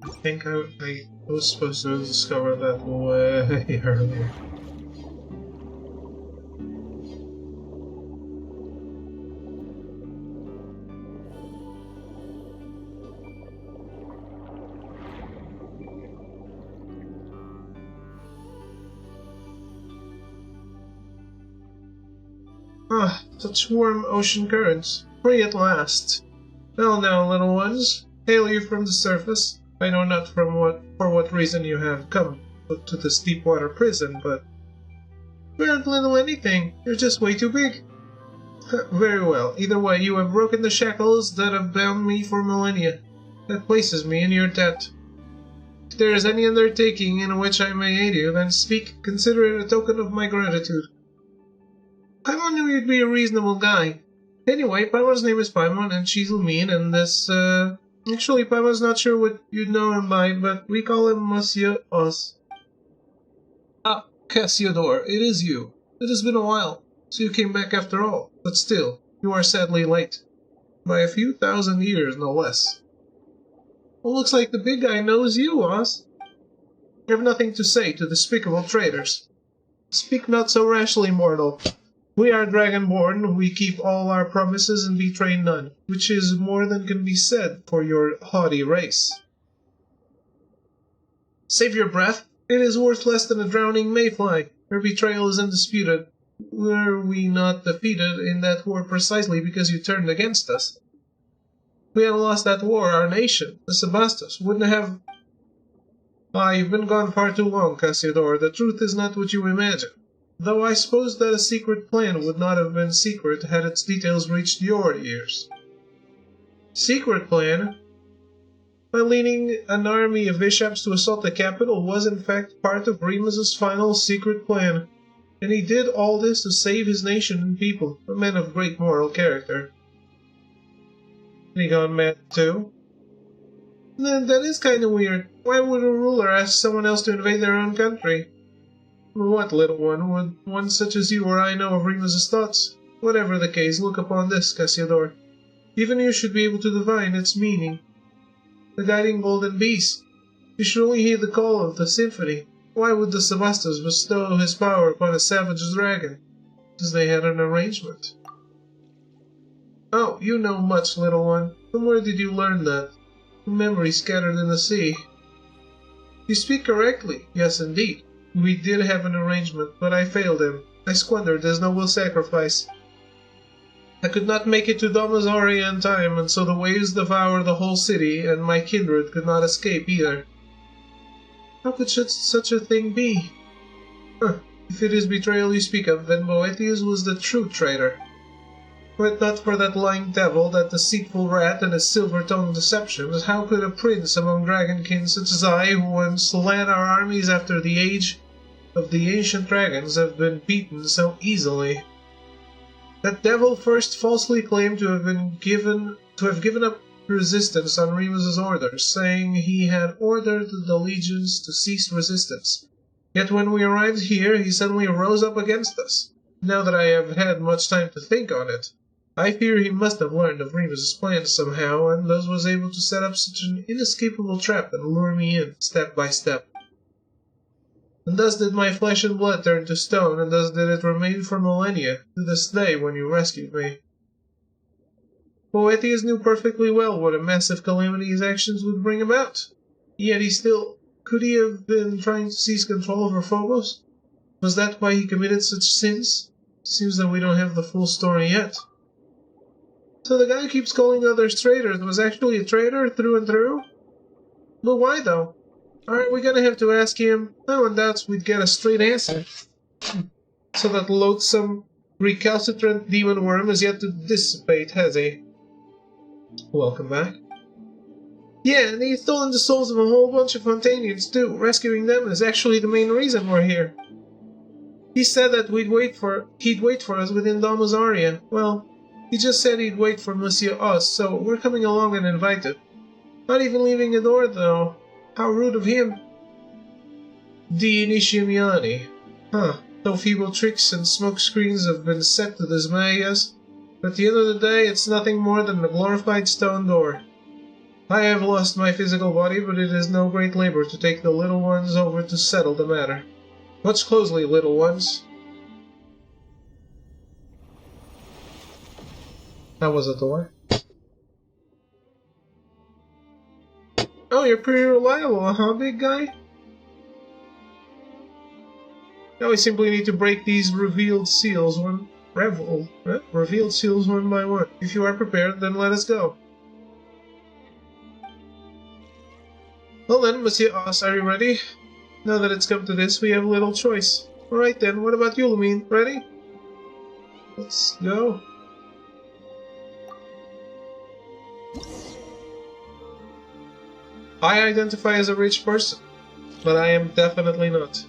I think I was supposed to discover that way earlier. Ah, such warm ocean currents, free at last. Well now, little ones, hail you from the surface. I know not for what reason you have come to this deep water prison, but we aren't little anything. You're just way too big. Very well. Either way, you have broken the shackles that have bound me for millennia. That places me in your debt. If there is any undertaking in which I may aid you, then speak. Consider it a token of my gratitude. Paimon knew you'd be a reasonable guy. Anyway, Paimon's name is Paimon, and she's Lumine, and this, Actually, Paimon's not sure what you'd know him by, but we call him Monsieur Os. Ah, Cassiodor, it is you. It has been a while, so you came back after all. But still, you are sadly late. By a few thousand years, no less. Well, looks like the big guy knows you, Os. You have nothing to say to despicable traitors. Speak not so rashly, mortal. We are dragonborn, we keep all our promises and betray none, which is more than can be said for your haughty race. Save your breath. It is worth less than a drowning mayfly. Your betrayal is undisputed. Were we not defeated in that war precisely because you turned against us? If we had lost that war, our nation, the Sebastos, wouldn't have... Ah, you've been gone far too long, Cassiodor. The truth is not what you imagine. Though I suppose that a secret plan would not have been secret had its details reached your ears. Secret plan? My leading an army of bishops to assault the capital was in fact part of Remus's final secret plan, and he did all this to save his nation and people, a man of great moral character. He gone mad too? That is kinda weird. Why would a ruler ask someone else to invade their own country? What, little one, would one such as you or I know of Remus's thoughts? Whatever the case, look upon this, Cassiodor. Even you should be able to divine its meaning. The guiding golden beast. You should only heed the call of the symphony. Why would the Sebastos bestow his power upon a savage dragon? Because they had an arrangement. Oh, you know much, little one. From where did you learn that? From memory scattered in the sea. You speak correctly. Yes, indeed. We did have an arrangement, but I failed him. I squandered his noble sacrifice. I could not make it to Domazoria in time, and so the waves devoured the whole city, and my kindred could not escape either. How could such a thing be? If it is betrayal you speak of, then Boethius was the true traitor. Were it not for that lying devil, that deceitful rat, and his silver-tongued deceptions, how could a prince among dragonkin such as I, who once led our armies after the age of the ancient dragons, have been beaten so easily? That devil first falsely claimed to have given up resistance on Remus's orders, saying he had ordered the legions to cease resistance. Yet when we arrived here, he suddenly rose up against us. Now that I have had much time to think on it, I fear he must have learned of Remus's plans somehow, and thus was able to set up such an inescapable trap and lure me in, step by step. And thus did my flesh and blood turn to stone, and thus did it remain for millennia, to this day when you rescued me. Boethius knew perfectly well what a massive calamity his actions would bring about. Yet could he have been trying to seize control over Phobos? Was that why he committed such sins? Seems that we don't have the full story yet. So the guy who keeps calling others traitors was actually a traitor through and through? But why though? Aren't we gonna have to ask him? No one doubts we'd get a straight answer. So that loathsome, recalcitrant demon worm is yet to dissipate, has he? Welcome back. Yeah, and he's stolen the souls of a whole bunch of Fontanians too. Rescuing them is actually the main reason we're here. He said that he'd wait for us within Domazoria. Well, he just said he'd wait for Monsieur Us, so we're coming along uninvited. Not even leaving a door, though. How rude of him. The Initiamiani. No feeble tricks and smoke screens have been set to dismay us, but at the end of the day, it's nothing more than a glorified stone door. I have lost my physical body, but it is no great labor to take the little ones over to settle the matter. Watch closely, little ones. That was a door. Oh, you're pretty reliable, huh, big guy? Now we simply need to break these revealed seals one by one. If you are prepared, then let us go. Well then, Monsieur Os, are you ready? Now that it's come to this, we have little choice. Alright then, what about you, Lumine? Ready? Let's go. I identify as a rich person, but I am definitely not.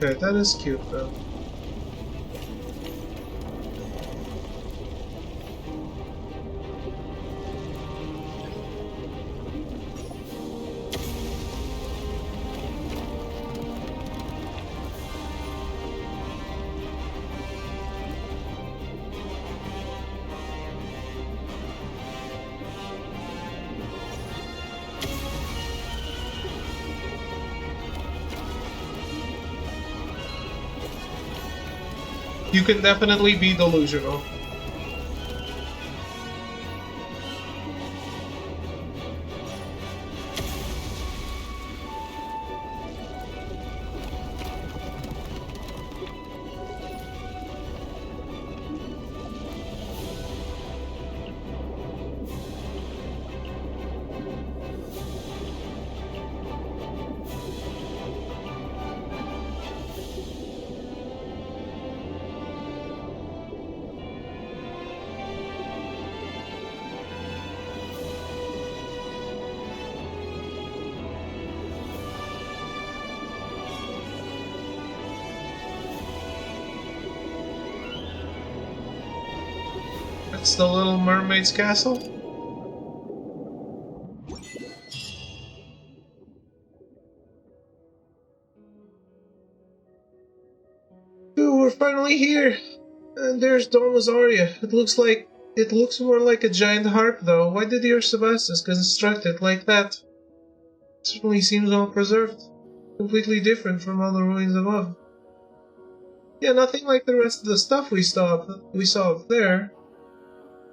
Okay, that is cute though. You can definitely be delusional. That's the Little Mermaid's castle? Ooh, we're finally here! And there's Don Lazaria. It looks more like a giant harp, though. Why did your Sebastus construct it like that? It certainly seems well preserved. Completely different from all the ruins above. Yeah, nothing like the rest of the stuff we saw up there.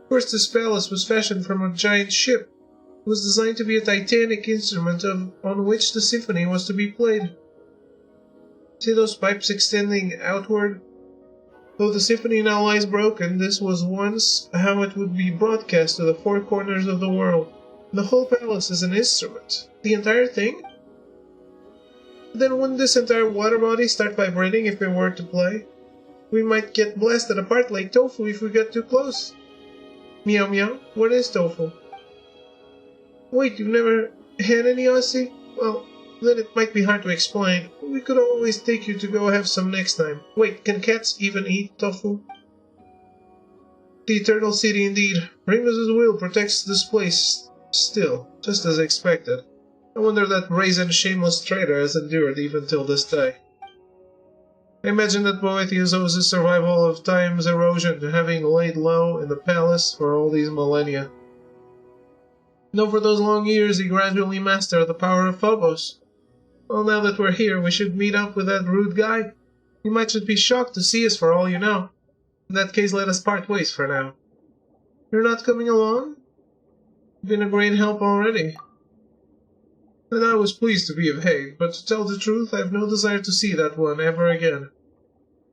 Of course, this palace was fashioned from a giant ship. It was designed to be a titanic instrument on which the symphony was to be played. See those pipes extending outward? Though the symphony now lies broken, this was once how it would be broadcast to the four corners of the world. The whole palace is an instrument. The entire thing? Then wouldn't this entire water body start vibrating if it were to play? We might get blasted apart like tofu if we get too close. Meow meow, what is tofu? Wait, you've never had any Aussie? Well, then it might be hard to explain. We could always take you to go have some next time. Wait, can cats even eat tofu? The Eternal City indeed. Remus's will protects this place still, just as expected. I wonder that brazen, shameless traitor has endured even till this day. I imagine that Boethius owes his survival of time's erosion to having laid low in the palace for all these millennia. And over those long years he gradually mastered the power of Phobos. Well, now that we're here, we should meet up with that rude guy. He might just be shocked to see us for all you know. In that case, let us part ways for now. You're not coming along? You've been a great help already. And I was pleased to be of aid, but to tell the truth, I have no desire to see that one ever again.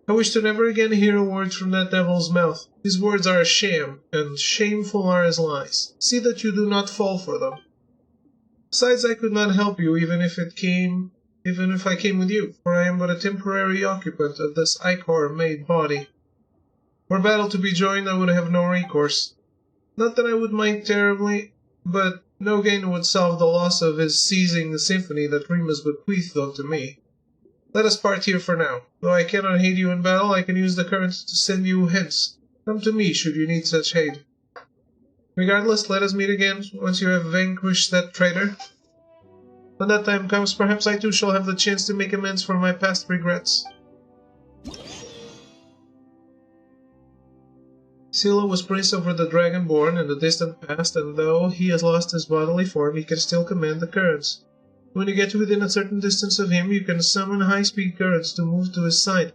I wish to never again hear a word from that devil's mouth. His words are a sham, and shameful are his lies. See that you do not fall for them. Besides, I could not help you even if I came with you, for I am but a temporary occupant of this ichor-made body. Were battle to be joined, I would have no recourse. Not that I would mind terribly, but no gain would solve the loss of his seizing the symphony that Remus bequeathed unto me. Let us part here for now. Though I cannot aid you in battle, I can use the current to send you hence. Come to me should you need such aid. Regardless, let us meet again once you have vanquished that traitor. When that time comes, perhaps I too shall have the chance to make amends for my past regrets. Scylla was prince over the Dragonborn in the distant past, and though he has lost his bodily form, he can still command the currents. When you get within a certain distance of him, you can summon high-speed currents to move to his side.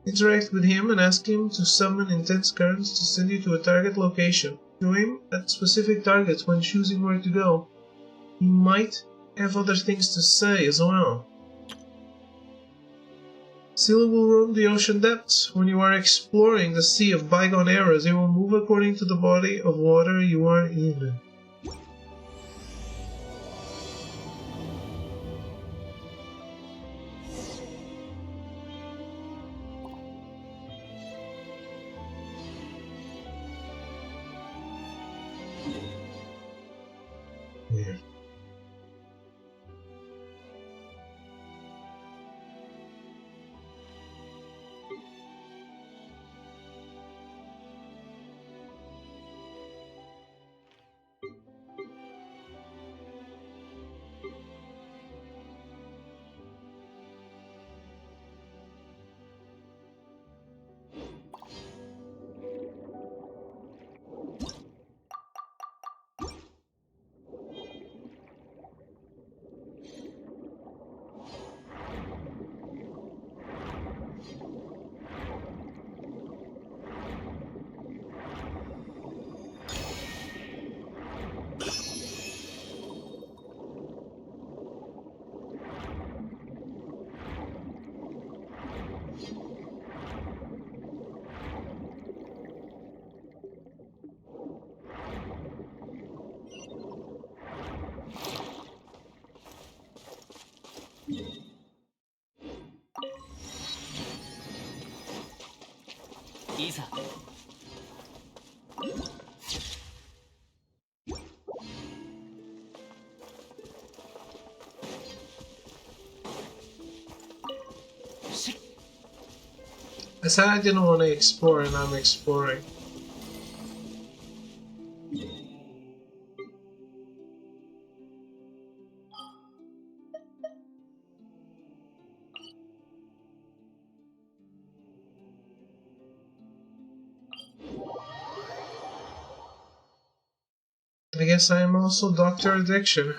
Interact with him and ask him to summon intense currents to send you to a target location. Show him at specific targets when choosing where to go. He might have other things to say as well. Scylla will roam the ocean depths. When you are exploring the sea of bygone eras, it will move according to the body of water you are in. Yeah. Isa. I said I didn't want to explore, and I'm exploring. I guess I am also Dr. Addiction.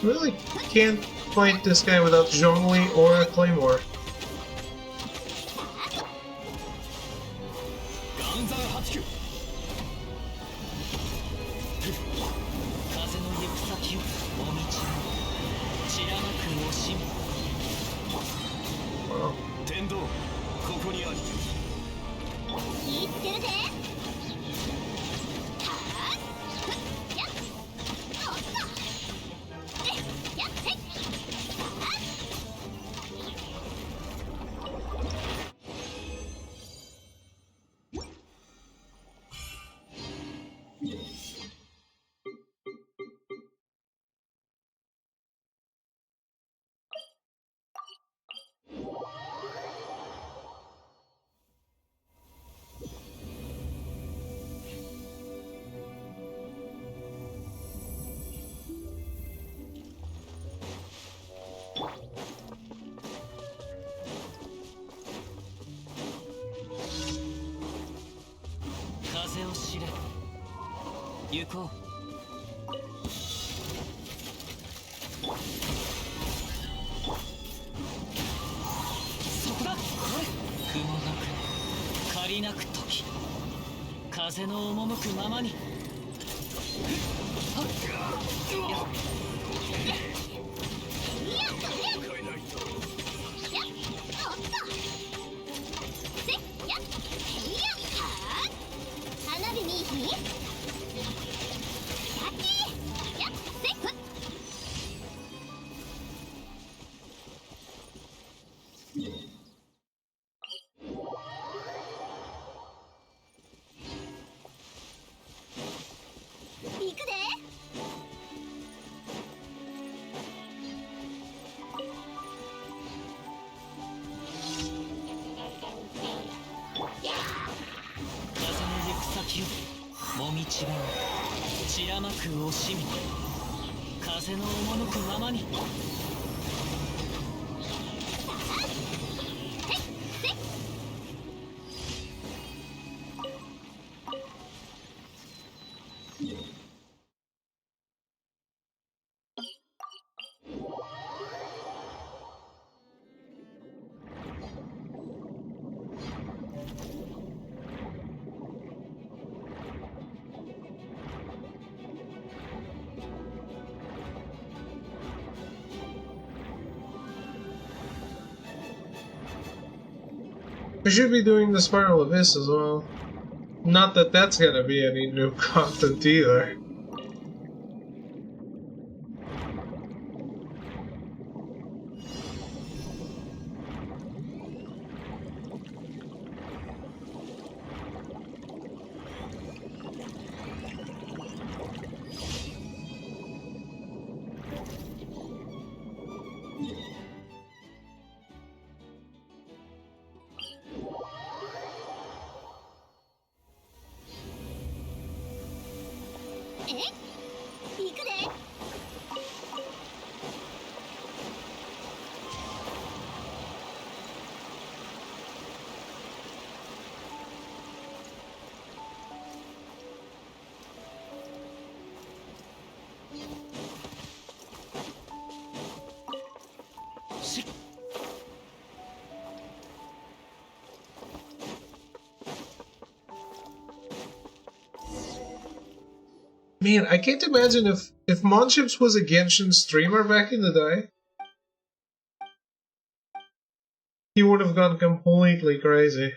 Really can't fight this guy without Zhongli or a Claymore. Wow. We should be doing the Spiral Abyss as well. Not that that's gonna be any new content either. Man, I can't imagine if Monships was a Genshin streamer back in the day. He would have gone completely crazy.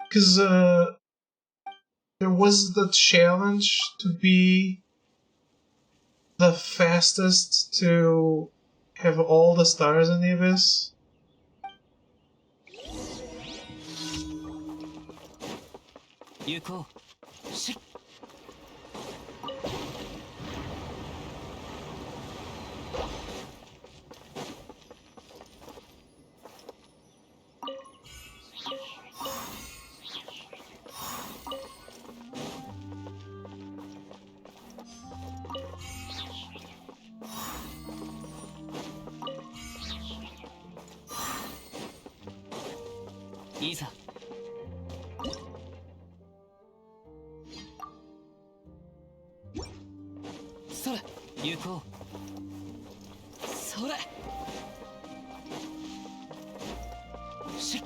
Because was the challenge to be the fastest to have all the stars in the abyss? Yuko. Shit.いざ。それ、有効。それ。しっ。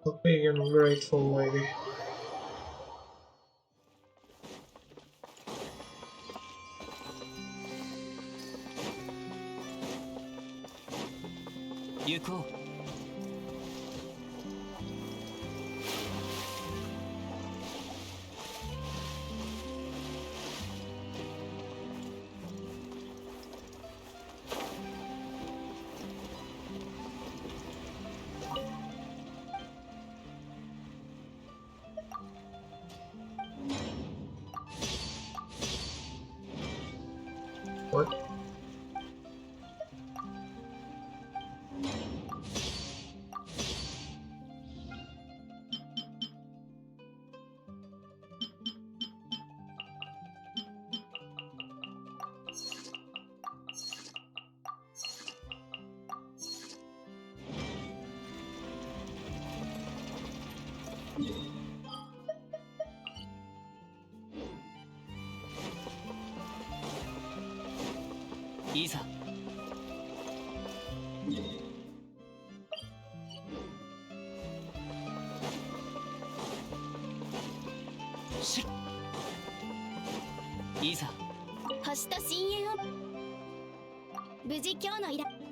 The big and grateful lady. Yuko. ？What?いざ。しっ。いざ。星と深淵を無事今日の依頼。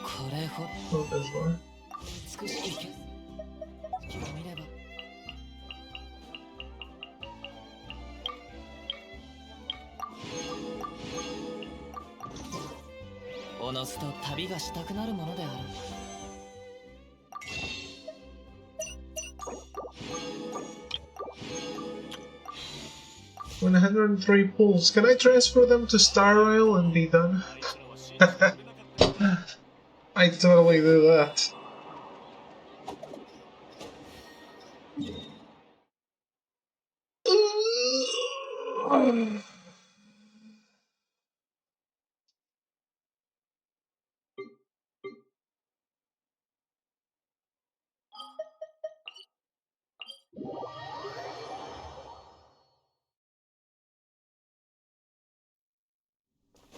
これほ Oh, there's one. 美しい景色を見れば。おのずと旅がしたくなるものである。$103 pools. Can I transfer them to Star Rail and be done? I totally do that.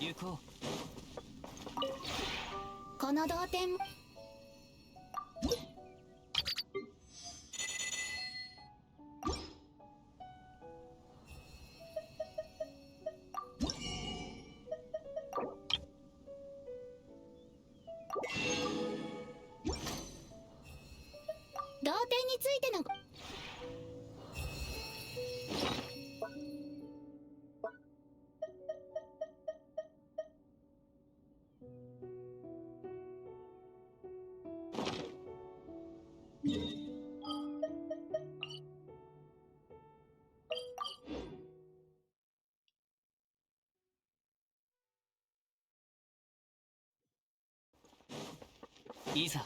Yuko. この同点同点についてのいざ。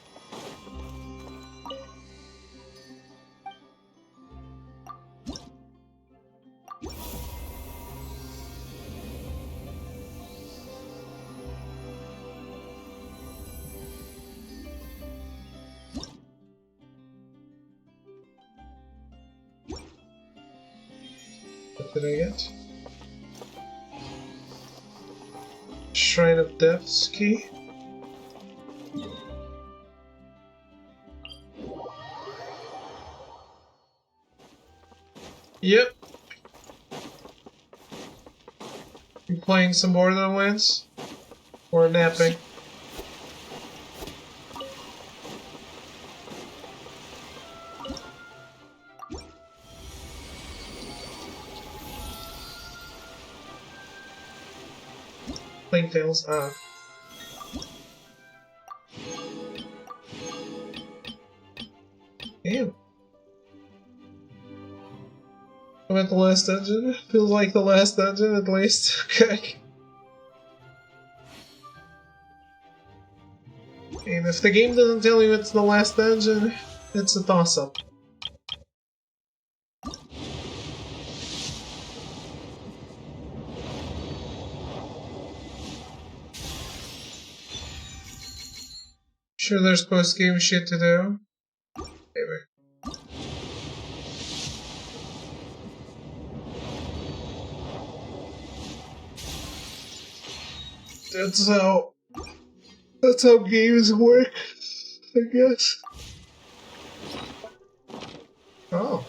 What did I get? Shrine of Depths key. Yep. You playing some Borderlands? Or napping? Plaintails, Damn. I'm at the last dungeon. Feels like the last dungeon at least. Okay. And if the game doesn't tell you it's the last dungeon, it's a toss-up. Sure there's post-game shit to do. Maybe. That's how games work, I guess. Oh.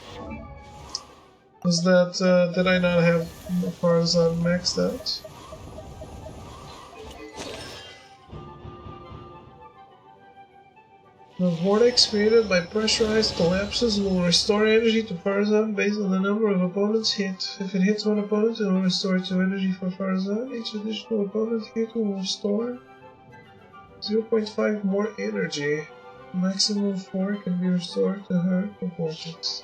Was that, did I not have Farzan maxed out? The vortex created by pressurized collapses will restore energy to Farzan based on the number of opponents hit. If it hits one opponent, it will restore 2 energy for Farzan. Each additional opponent hit will restore 0.5 more energy. Maximum of 4 can be restored to her opponents.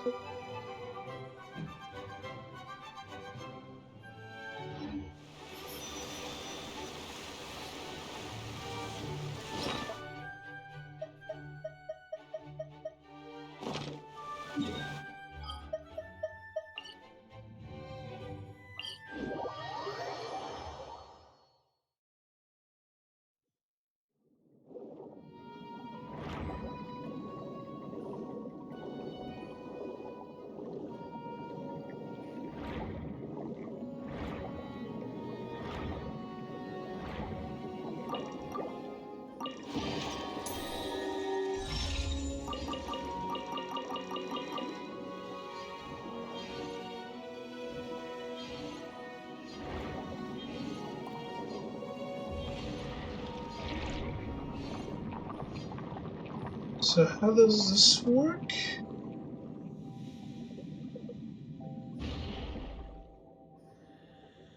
So how does this work?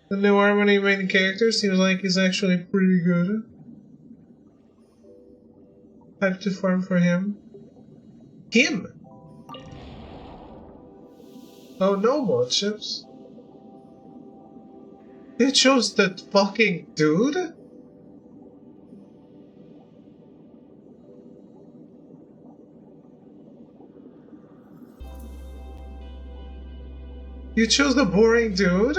The new Harmony main character seems like he's actually pretty good. Hype to farm for him. Him! Oh no, mod chips. You chose that fucking dude? You chose the boring dude?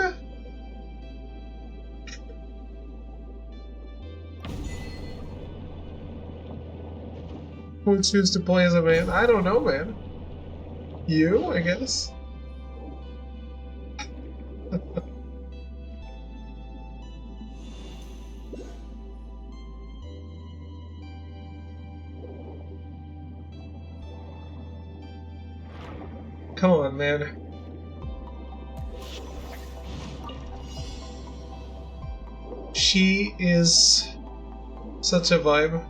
Who would choose to play as a man? I don't know, man. You, I guess? Come on, man. She is such a vibe.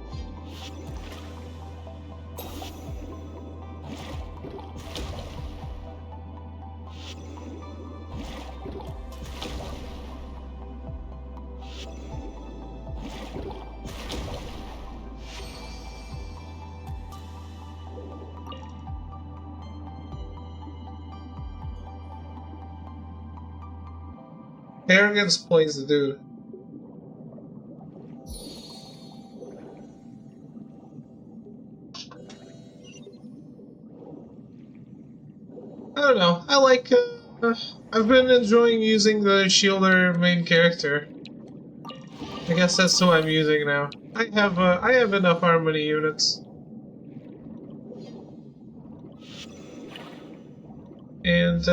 Arrogance plays the dude. I don't know. I like. I've been enjoying using the Shielder main character. I guess that's who I'm using now. I have enough harmony units. And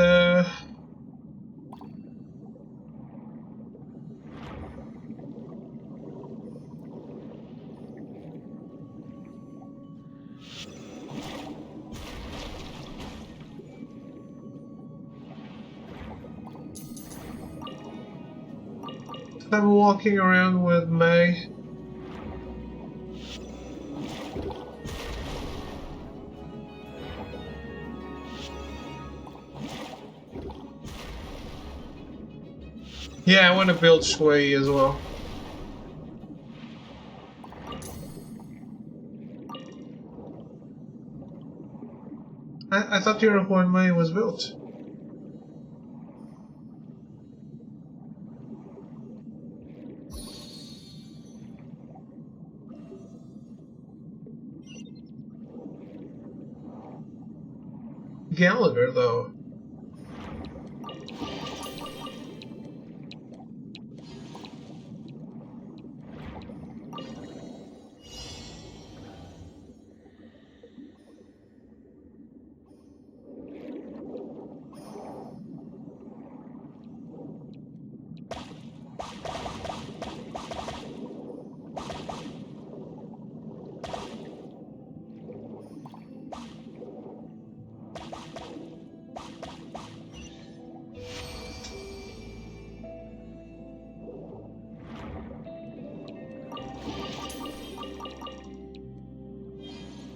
I'm walking around with my yeah, I want to build Shui as well. I thought your one Mai was built. Gallagher, though.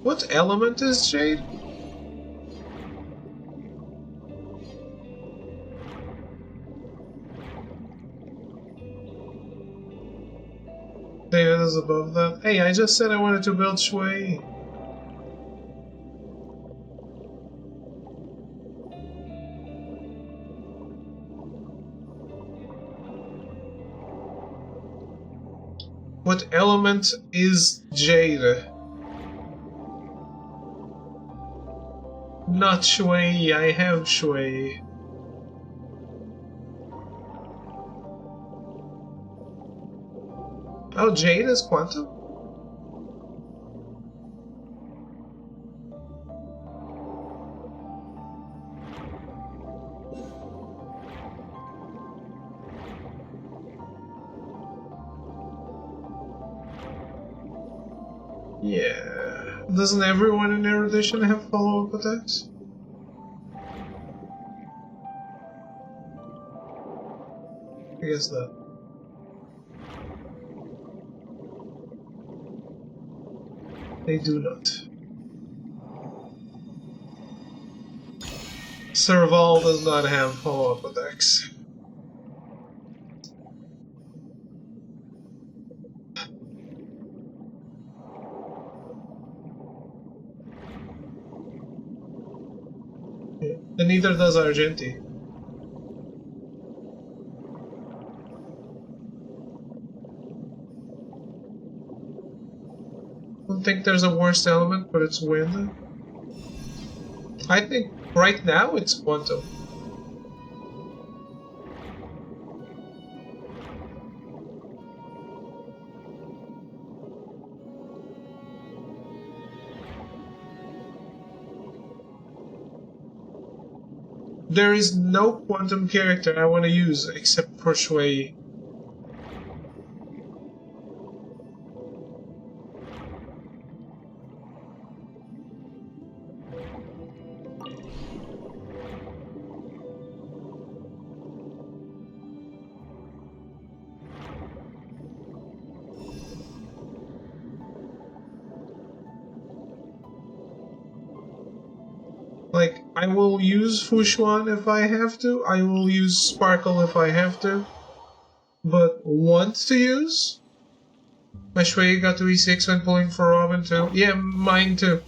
What element is Jade? David is above that. Hey, I just said I wanted to build Shui. What element is Jade? Not Shui, I have Shui. Oh, Jade is quantum? Yeah. Doesn't everyone in Erudition have follow-up attacks? I guess that. They do not. Serval does not have follow-up attacks. Yeah. And neither does Argenti. I don't think there's a worst element, but it's wind. I think right now it's quantum. There is no quantum character I want to use except for Shui. Like, I will use Fushuan if I have to, I will use Sparkle if I have to, but want to use? My Shui got to E6 when pulling for Robin too. Yeah, mine too.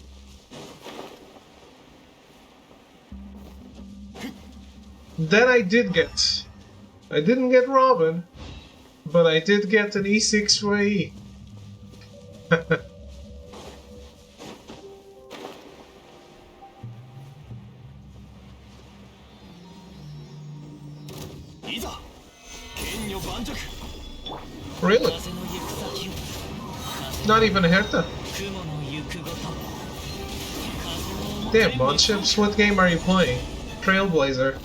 That I did get. I didn't get Robin, but I did get an E6 Shui. Really? Not even Herta. Damn, Monships, what game are you playing? Trailblazer.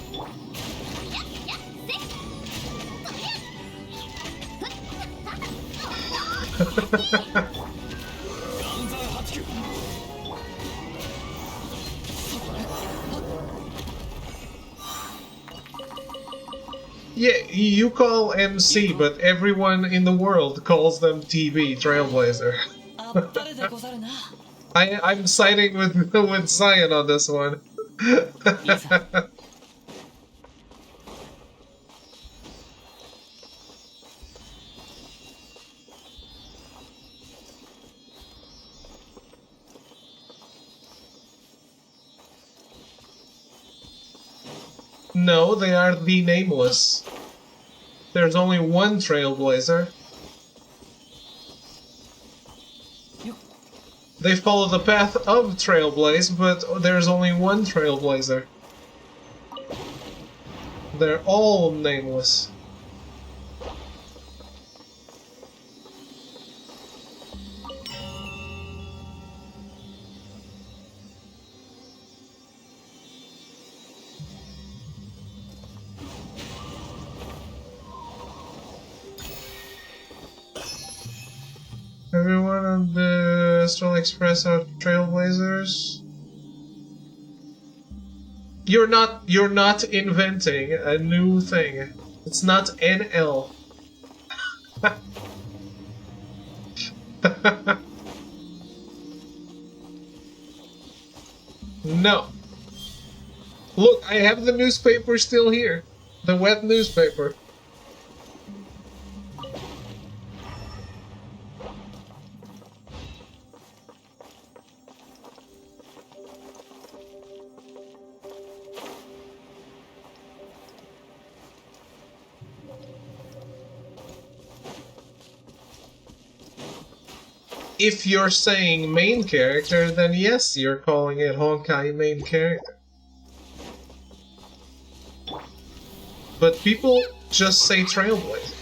Yeah, you call MC, but everyone in the world calls them TB, Trailblazer. I'm siding with Cyan on this one. No, they are the nameless. There's only one Trailblazer. They follow the path of Trailblaze, but there's only one Trailblazer. They're all nameless. Everyone on the Astral Express are Trailblazers. You're not inventing a new thing. It's not NL. No. Look, I have the newspaper still here. The wet newspaper. If you're saying main character, then yes, you're calling it Honkai main character. But people just say Trailblazer.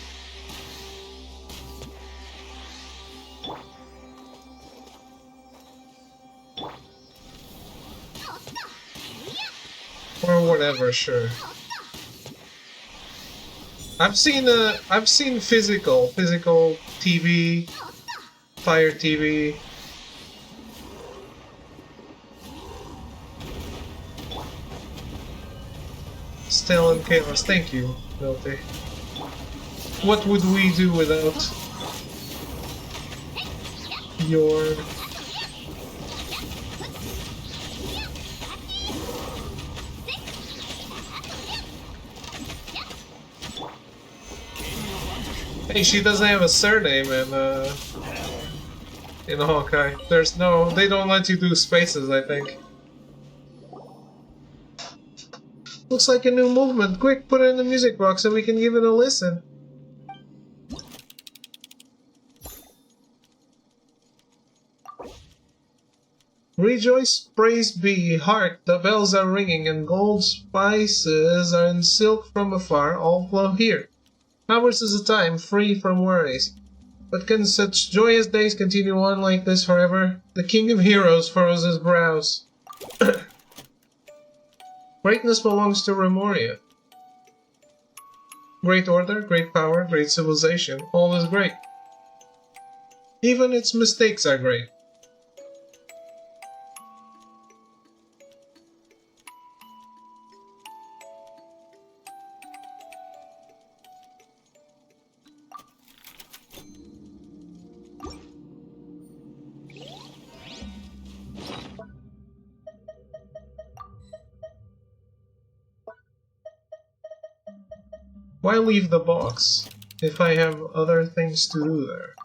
Or whatever, sure. I've seen physical TV, Fire TV. Stellan Chaos, thank you, Milty. What would we do without your... Hey, she doesn't have a surname in Hawkeye. There's no... They don't let you do spaces, I think. Looks like a new movement. Quick, put it in the music box so we can give it a listen. Rejoice, praise be, hark, the bells are ringing, and gold spices and silk from afar all flow here. Ours is a time free from worries. But can such joyous days continue on like this forever? The King of Heroes furrows his brows. Greatness belongs to Remoria. Great order, great power, great civilization, all is great. Even its mistakes are great. Why leave the box if I have other things to do there?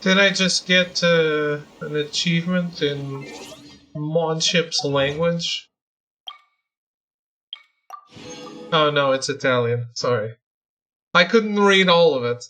Did I just get an achievement in Monship's language? Oh no, it's Italian. Sorry. I couldn't read all of it.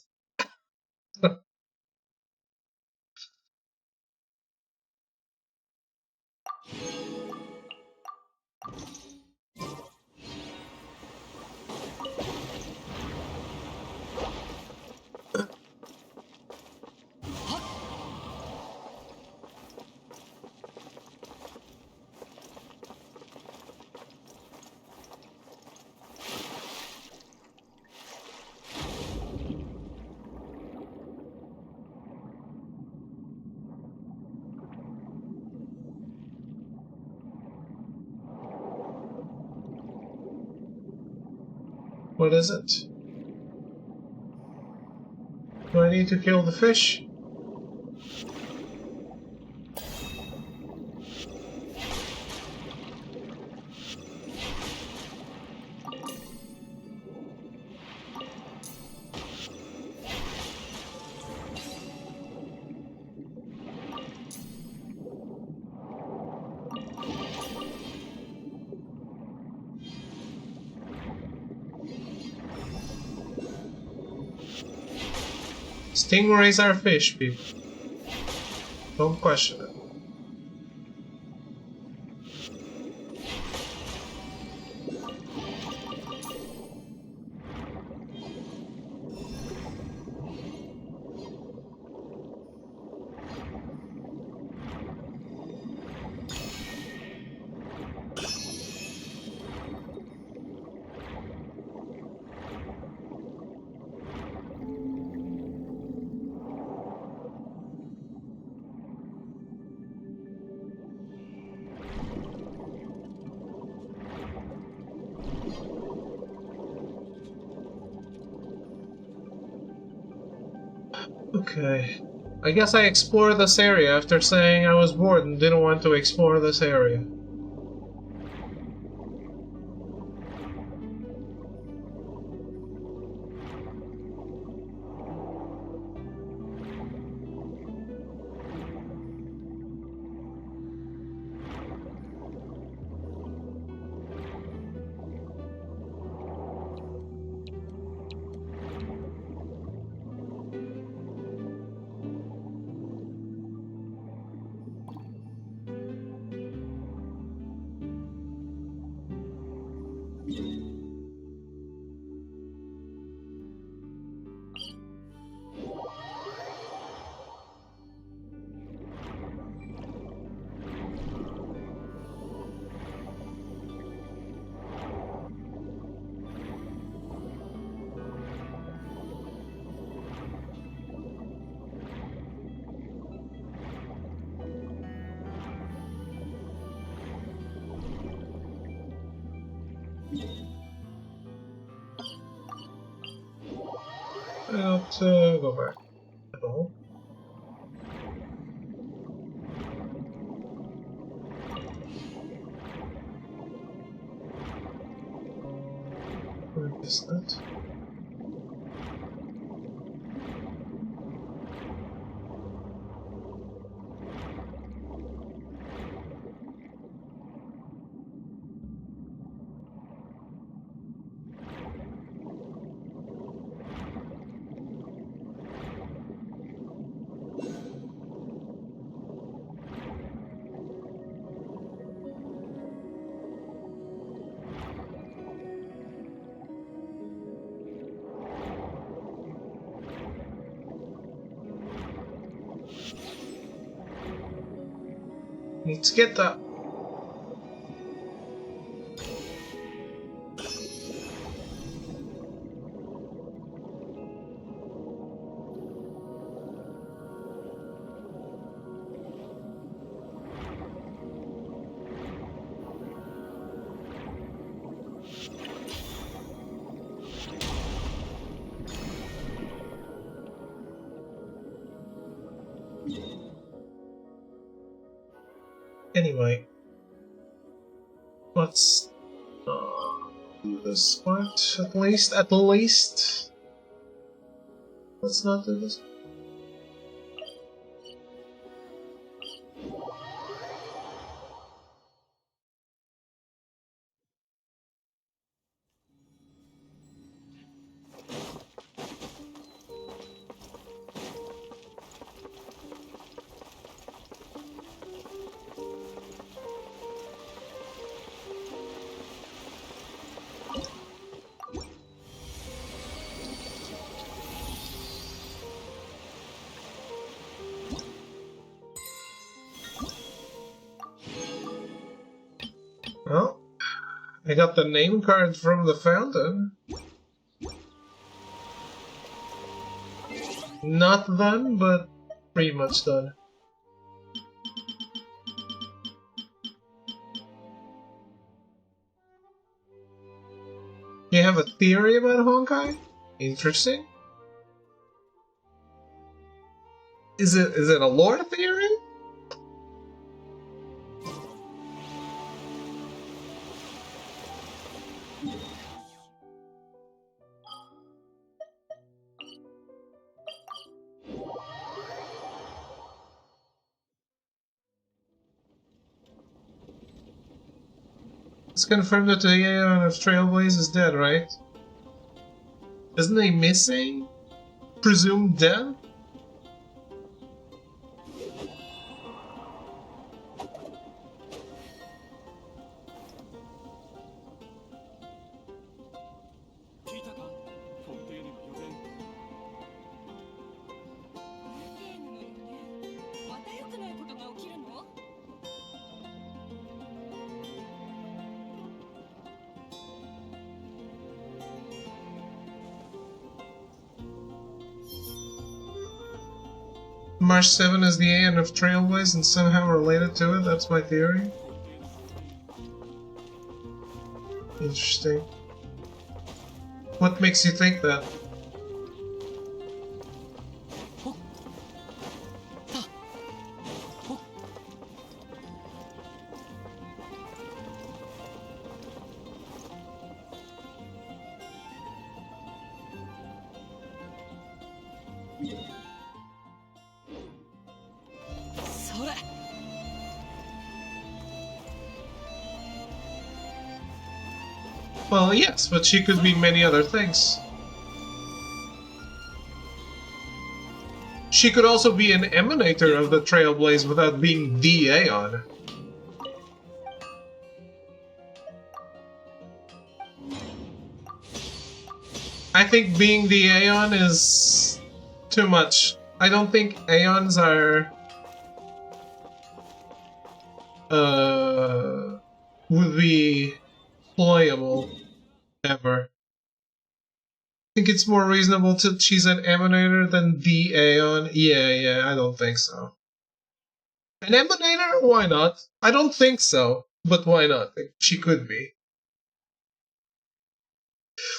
What is it? Do I need to kill the fish? Stingrays are fish, people. Don't question it. Okay. I guess I explored this area after saying I was bored and didn't want to explore this area. Let's go back. No. Where is that? Let's get that. Anyway, let's do this part at least. At least, let's not do this. Oh, I got the name card from the fountain. Not done, but pretty much done. You have a theory about Honkai? Interesting. Is it a lore theory? It's confirmed that the Aeon of Trailblaze is dead, right? Isn't he missing? Presumed dead? March 7 is the Aeon of Trailblaze and somehow related to it, that's my theory. Interesting. What makes you think that? Well, yes, but she could be many other things. She could also be an emanator of the Trailblaze without being the Aeon. I think being the Aeon is too much. I don't think Aeons are... would be playable ever. I think it's more reasonable to she's an emanator than the Aeon. Yeah, I don't think so. An emanator? Why not? I don't think so, but why not? She could be.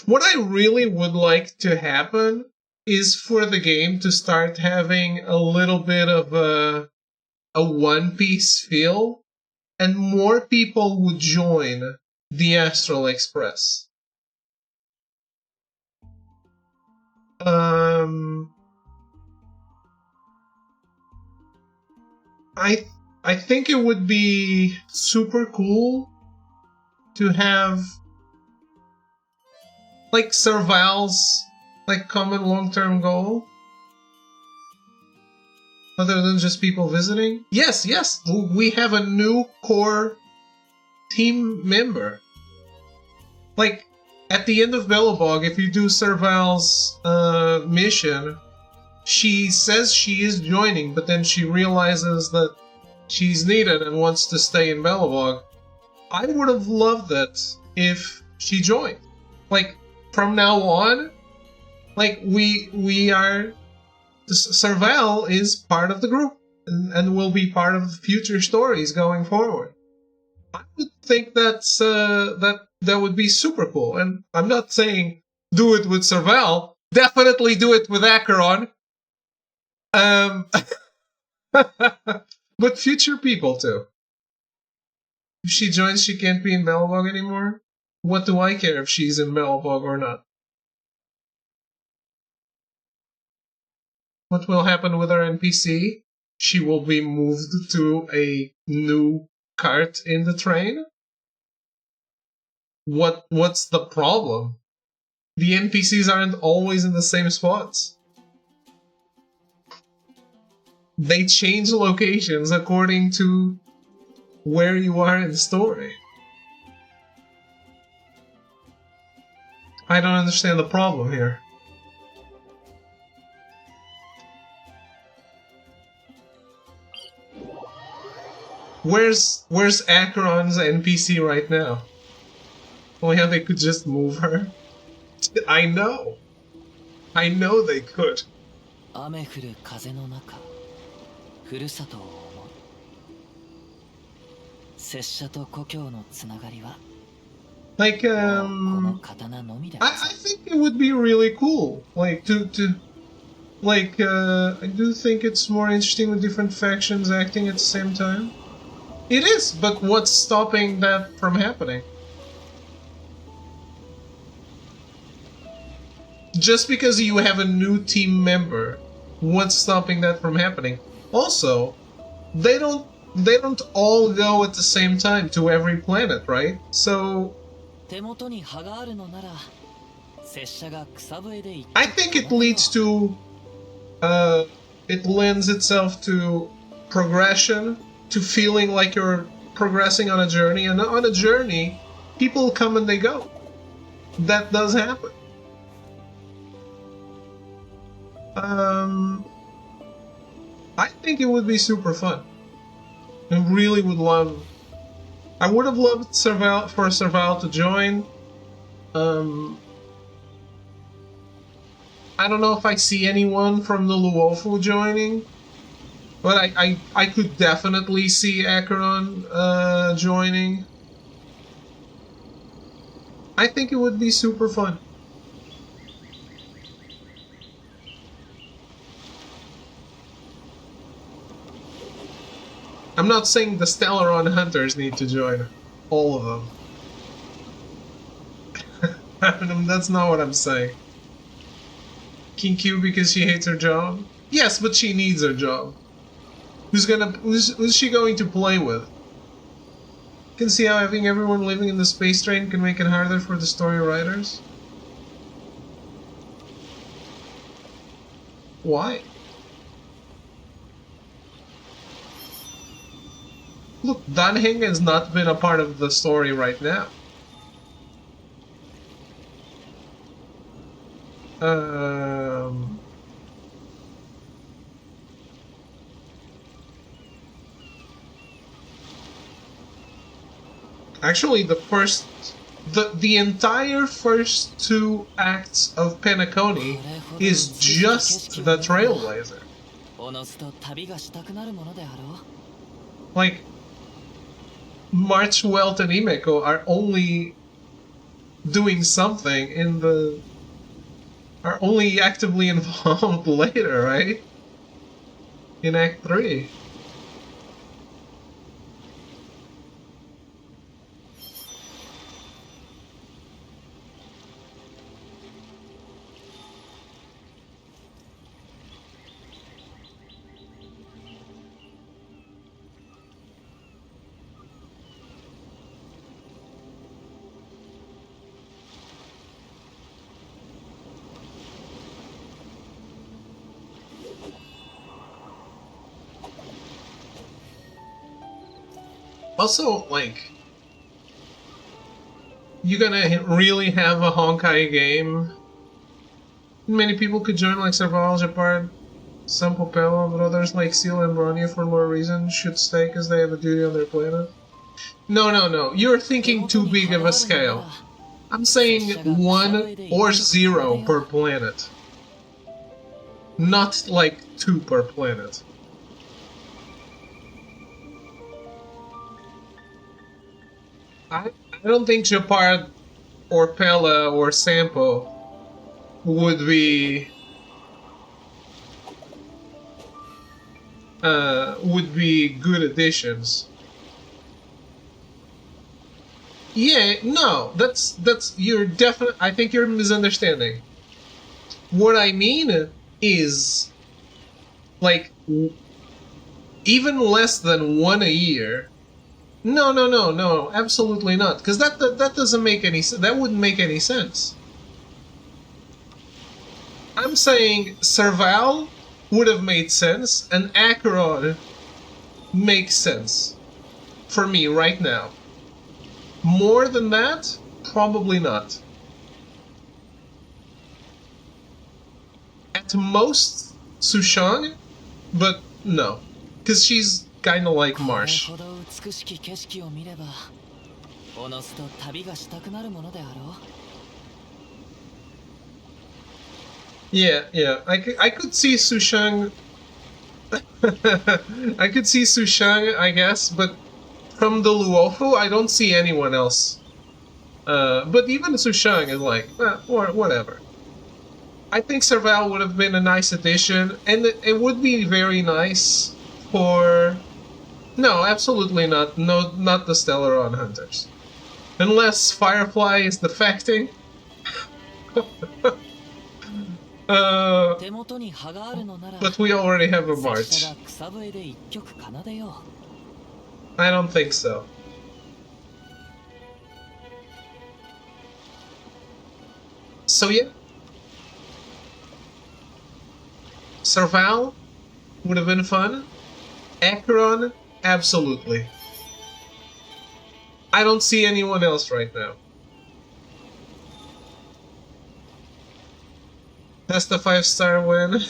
What I really would like to happen is for the game to start having a little bit of a One Piece feel, and more people would join the Astral Express. I think it would be super cool to have like Serval's like common long-term goal, other than just people visiting. Yes, we have a new core team member. Like at the end of Belobog, if you do Serval's mission, she says she is joining, but then she realizes that she's needed and wants to stay in Belobog. I would have loved it if she joined. Like, from now on, like, we are... Serval is part of the group, and will be part of future stories going forward. I would think that's, that would be super cool. And I'm not saying do it with Serval. Definitely do it with Acheron. But future people too. If she joins, she can't be in Belobog anymore. What do I care if she's in Belobog or not? What will happen with our NPC? She will be moved to a new cart in the train? What's the problem? The NPCs aren't always in the same spots. They change locations according to where you are in the story. I don't understand the problem here. Where's Acheron's NPC right now? Oh yeah, they could just move her. I know they could. 雨降る風の中ふるさとを思う拙者と故郷のつながりは Like この刀のみでござ I る think it would be really cool. Like to like I do think it's more interesting with different factions acting at the same time. It is, but what's stopping that from happening? Just because you have a new team member, what's stopping that from happening? Also, they don't all go at the same time to every planet, right? So 手元に葉があるのなら拙者が草笛で言って I think it leads to it lends itself to progression, to feeling like you're progressing on a journey, and on a journey, people come and they go. That does happen. I think it would be super fun. I really would love. I would have loved Serval to join. I don't know if I see anyone from the Luofu joining, but I could definitely see Acheron joining. I think it would be super fun. I'm not saying the Stellaron Hunters need to join. All of them. That's not what I'm saying. King Q because she hates her job? Yes, but she needs her job. Who's she going to play with? You can see how having everyone living in the space train can make it harder for the story writers. Why? Look, Danheng has not been a part of the story right now. Actually, the entire first two acts of Penacony is just the Trailblazer. おのずと旅がしたくなるものであろう Like, March, Welt, and Imeko are only doing something are only actively involved later, right? In Act 3. Also, like, you gonna really have a Honkai game? Many people could join, like Serval, Japard, some Popelo, but others like Seal and Bronya for more reason should stay because they have a duty on their planet. No. You're thinking too big of a scale. I'm saying 1 or 0 per planet. Not like 2 per planet. I don't think Japard or Pella or Sampo would be good additions. Yeah, no, that's you're definitely. I think you're misunderstanding. What I mean is, like, even less than 1 a year. No, absolutely not. Because that doesn't make any sense. That wouldn't make any sense. I'm saying Serval would have made sense, and Acheron makes sense for me right now. More than that, probably not. At most, Sushang, but no. Because she's kind of like これ marsh. ほど美しき景色を見ればおのずと旅がしたくなるものであろう。 Yeah, yeah. I could see Sushang. I could see Sushang, I guess, but from the Luofu, I don't see anyone else. But even Sushang is like, or whatever. I think Serval would have been a nice addition, and it would be very nice for. No, absolutely not. No, not the Stellaron Hunters. Unless Firefly is defecting. 手元に葉があるのなら But we already have a 拙 march. 者が草笛で一曲奏でよ I don't think so. So yeah. Serval would have been fun. Acheron, absolutely. I don't see anyone else right now. That's the 5-star win.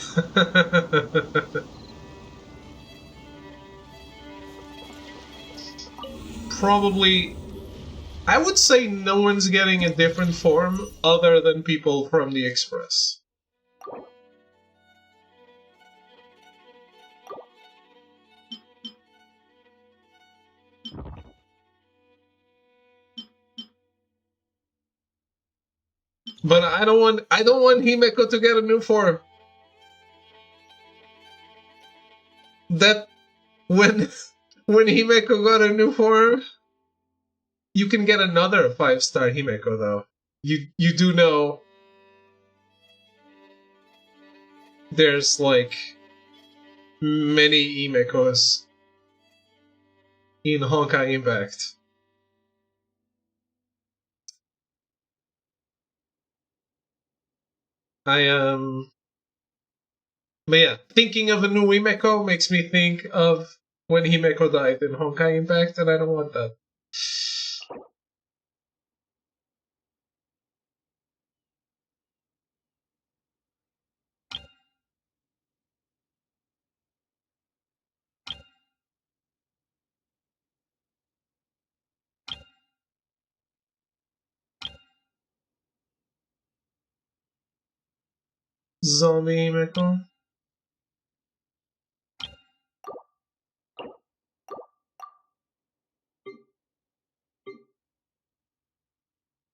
Probably, I would say no one's getting a different form other than people from the Express. But I don't want Himeko to get a new form. That when Himeko got a new form, you can get another 5-star Himeko though. You do know there's like many Himekos in Honkai Impact. But yeah, thinking of a new Himeko makes me think of when Himeko died in Honkai Impact, and I don't want that. Zombie Himeko.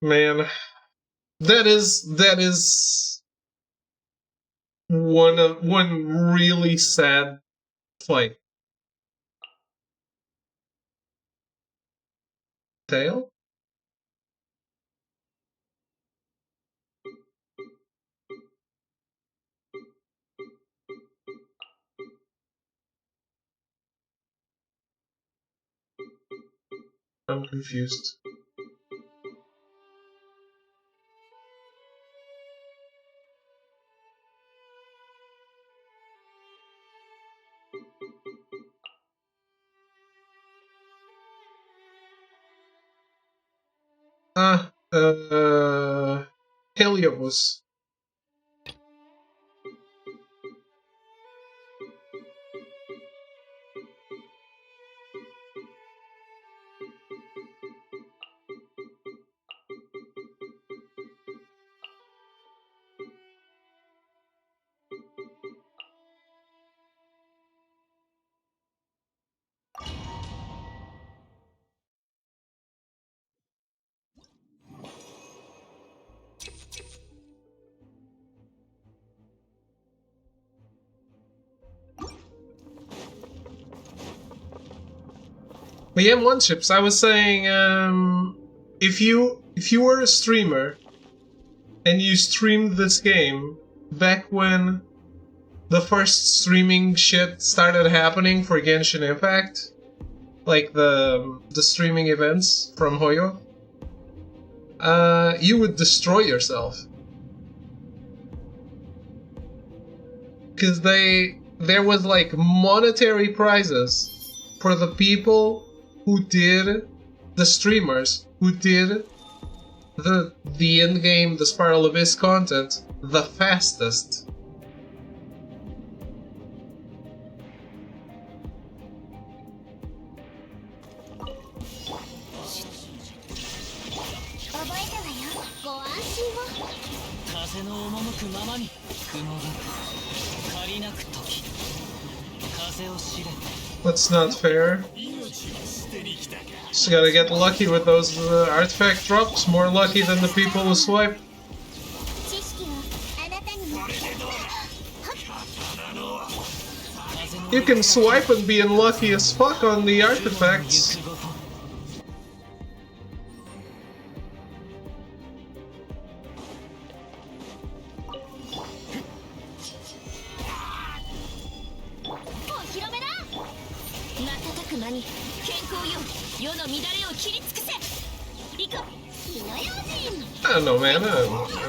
Man, that is one really sad fight. Tail? I'm confused. Heliobus. But yeah, one chips. I was saying, if you were a streamer and you streamed this game back when the first streaming shit started happening for Genshin Impact, like the streaming events from Hoyo, you would destroy yourself. Because there was like monetary prizes for the people who did, the streamers who did the in-game, the Spiral Abyss content the fastest. 風の赴くままに雲がく借りなく時風を知れ That's not fair. Just gotta get lucky with those artifact drops. More lucky than the people who swipe. 知識をあなたにも You can swipe and be unlucky as fuck on the artifacts. お披露目だ瞬く間に健康よ世の乱れを切り尽くせ行く火の用心 I don't know, man. I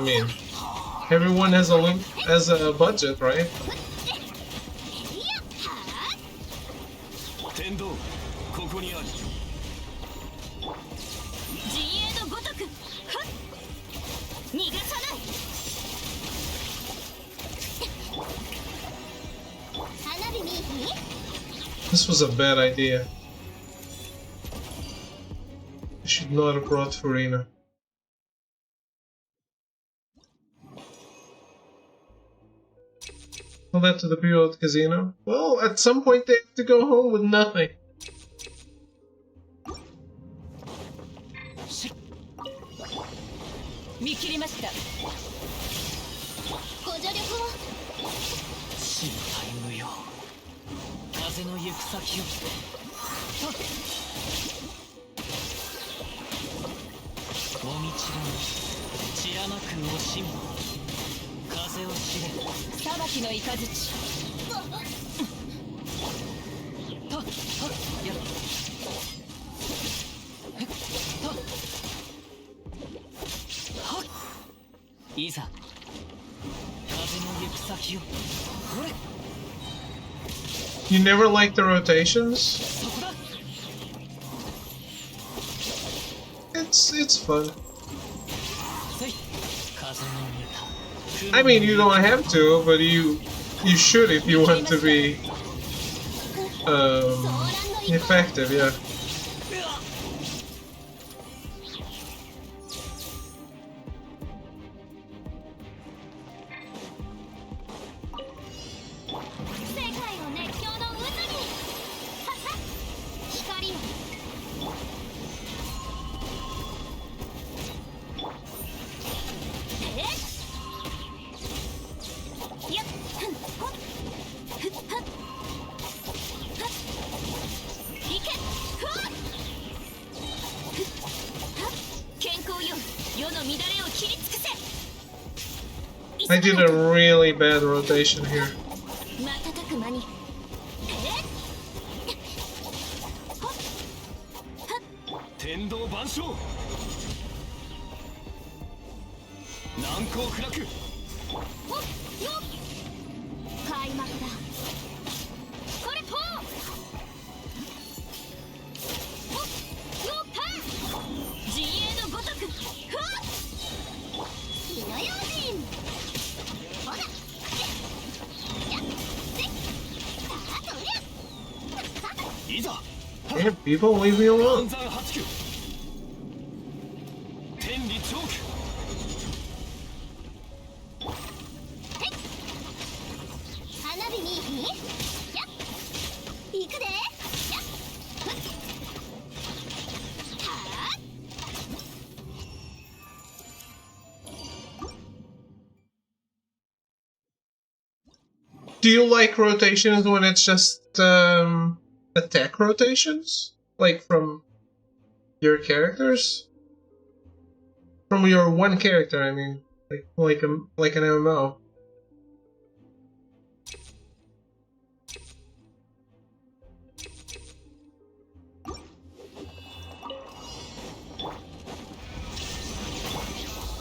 mean, everyone has a budget, right? いやはあ天道ここにある陣営のごとくはっ逃がさない花火見いひ This was a bad idea. I should not have brought Farina. Tell that to the people at the casino. Well, at some point they have to go home with nothing. 見切りましたご助力を心配無用風の行く先をもみちらの散らまく惜しみ風を知れ裁きの雷はっやっいざ風の行く先をほれ You never liked the rotations? そこだ It's fun. せい風の見た I mean, you don't have to, but you should if you want to be effective, yeah. I did a really bad rotation here. 瞬く間に天道万象難攻不落おっよっ開幕だこれポーおっよっパー陣営のごとくふわっ火の用心ほらやっせさあとりゃいざ Damn, people, leave me alone. 暗山八九天理チョーク花火にやっ行くでやっふっはあ Do you like rotations when it's just attack rotations? Like from your characters? From your one character, I mean. Like an MMO.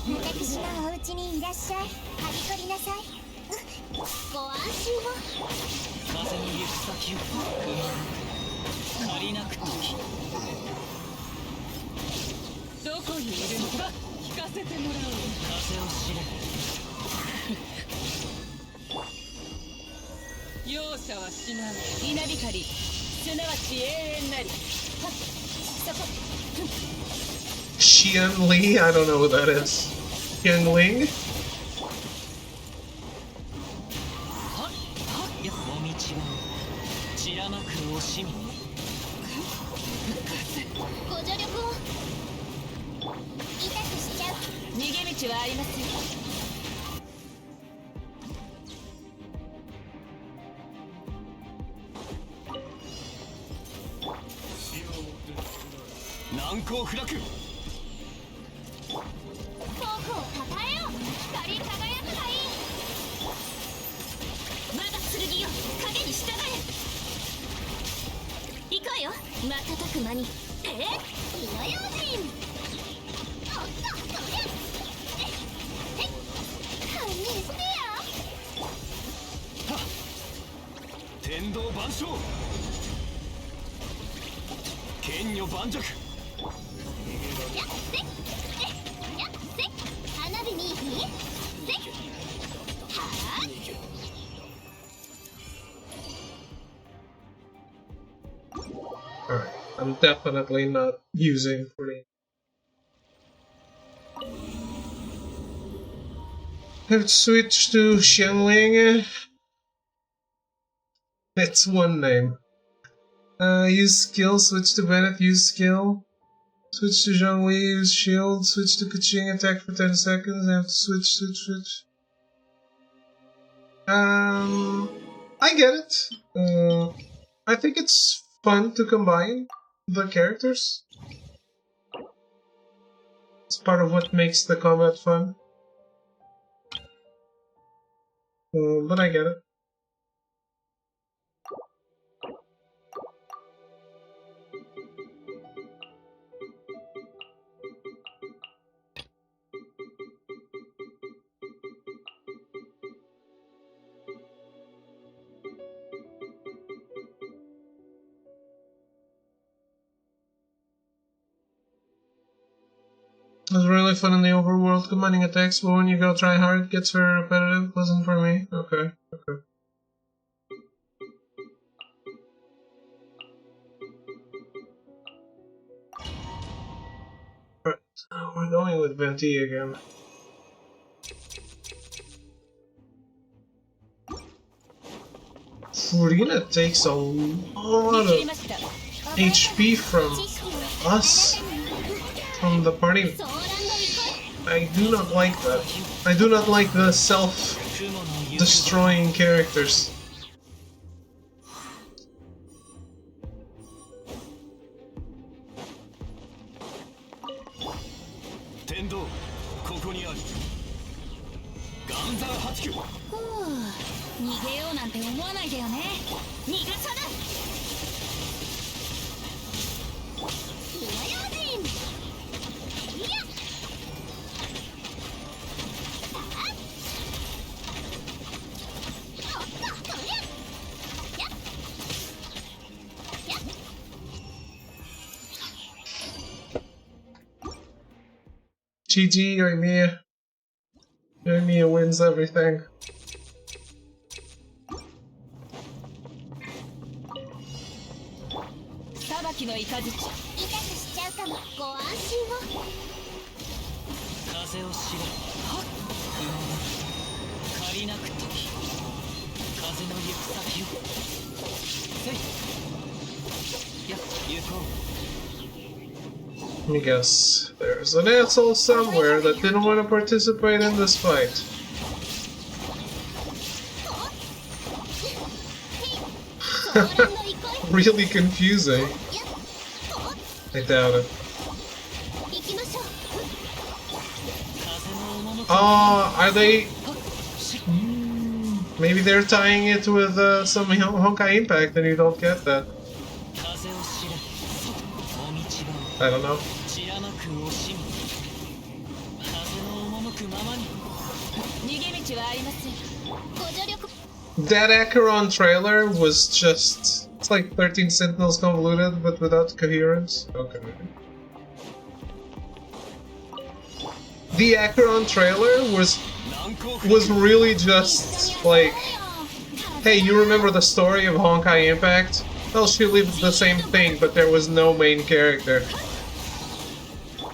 私のお家にいらっしゃいはびこりなさいご安心を風の行く先を借りなく時どこにいるのか聞かせてもらおう風を知れ容赦はしない稲光すなわち永遠なりはっそこ Xian Li? I don't know what that is. Xian Ling? 散らまく惜しみご助力を痛くしちゃう。逃げ道はありません。難攻不落。フォークをたたえよ。光り輝くがいい。我が剣よ、影に従え。行くわよ、瞬く間に。火の用心。おっと、そりゃ。堪忍してや。天道万象。剣女盤石。やっせやっせ花火にせはあ。Alright, I'm definitely not using 40. Have to switch to Xiangling. It's one name. Use skill, switch to Bennett, use skill. Switch to Zhongli, use shield. Switch to Kaching, attack for 10 seconds. I have to switch. I get it. I think it's fun to combine the characters. It's part of what makes the combat fun. But I get it. It was really fun in the overworld combining attacks, but when you go try hard, it gets very repetitive. Wasn't for me. Okay. Right, we're going with Venti again. Furina takes a lot of HP from us, from the party. I do not like that. I do not like the self-destroying characters. Tendo, ここにある。ガンザー8球。逃げようなんて思わないでよね。逃がさない。火の用心。いや。おっと、そりゃ。やっ。やっ。GG, Yoimiya. Yoimiya wins everything.痛くしちゃうかも。ご安心を。風を知れ。借りなく時。風の行く先を。せい。や、行こう。Let me guess. There's an asshole somewhere that didn't want to participate in this fight. Really confusing. I doubt it. Are they... Maybe they're tying it with some Honkai Impact and you don't get that. I don't know. That Acheron trailer was just... It's like 13 Sentinels convoluted, but without coherence. Okay. The Acheron trailer was really just like, hey, you remember the story of Honkai Impact? Well, she lived the same thing, but there was no main character.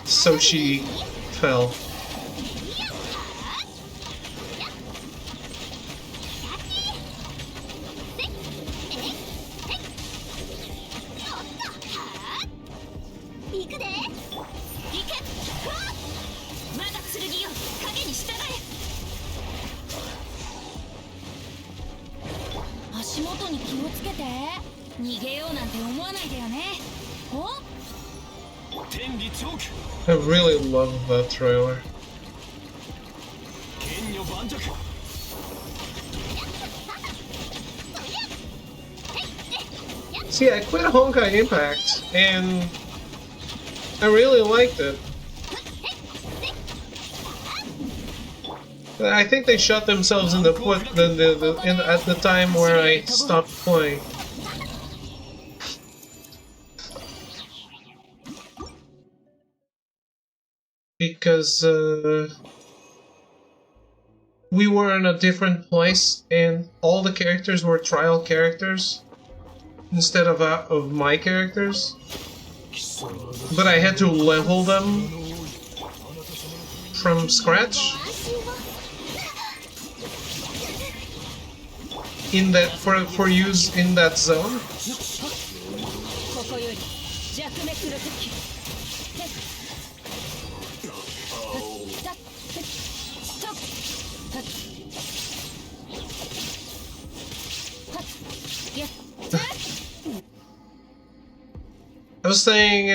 So she fell. 逃げようなんて思わないでよね。お、天理チョーク I really love that trailer. 剣女盤石 See, I quit Honkai Impact, and I really liked it. I think they shot themselves in the foot at the time where I stopped playing. Because we were in a different place, and all the characters were trial characters instead of my characters. But I had to level them from scratch in that for use in that zone. ここより弱滅の時。I was saying,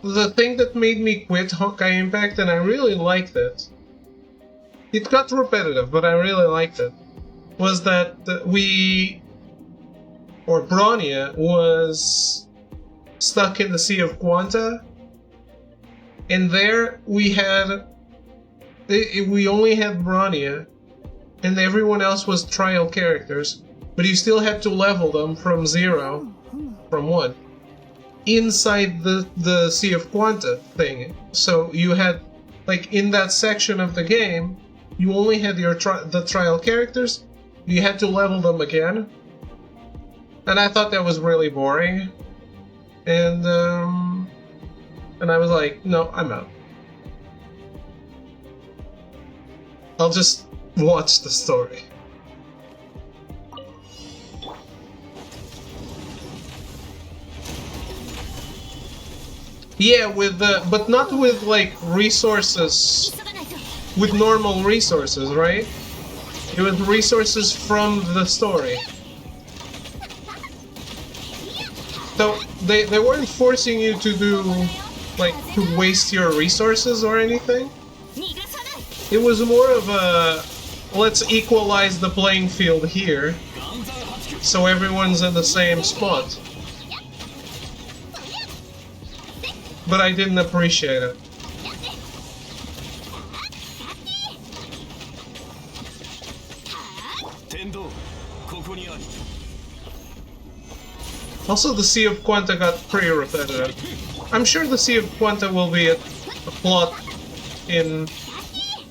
the thing that made me quit Honkai Impact, and I really liked it. It got repetitive, but I really liked it. Was that Bronya was stuck in the Sea of Quanta, and there we only had Bronya, and everyone else was trial characters, but you still had to level them from 1, inside the Sea of Quanta thing. So you had, like, in that section of the game, you only had the trial characters, you had to level them again, and I thought that was really boring, and I was like, no, I'm out. I'll just watch the story. Yeah, but not with, like, resources, with normal resources, right? It was resources from the story. So they weren't forcing you to do, like, to waste your resources or anything. It was more of a, let's equalize the playing field here, so everyone's in the same spot. But I didn't appreciate it. Also, the Sea of Quanta got pretty repetitive. I'm sure the Sea of Quanta will be a plot in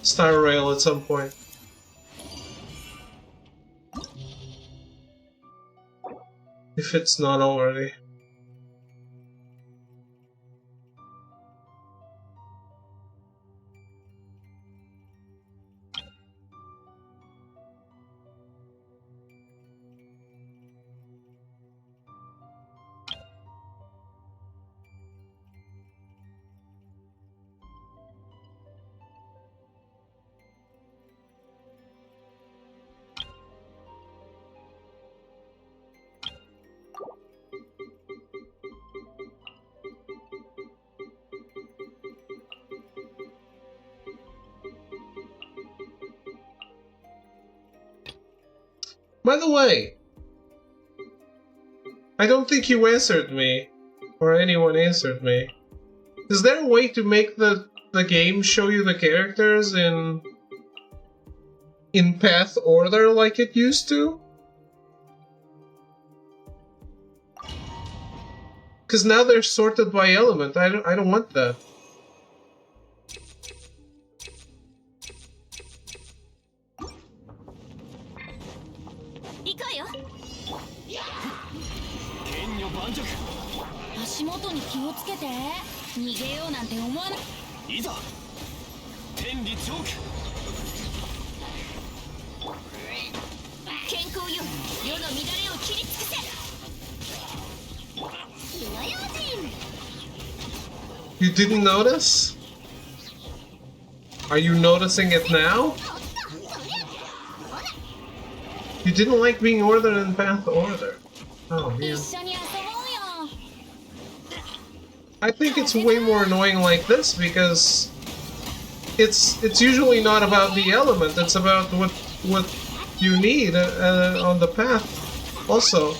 Star Rail at some point. If it's not already. By the way, I don't think you answered me, or anyone answered me. Is there a way to make the game show you the characters in path order like it used to? Because now they're sorted by element. I don't want that. You didn't notice? Are you noticing it now? You didn't like being ordered in path order. Oh 一 man. 緒に遊ぼうよ。 I think it's way more annoying like this because it's usually not about the element, it's about what you need on the path. Also,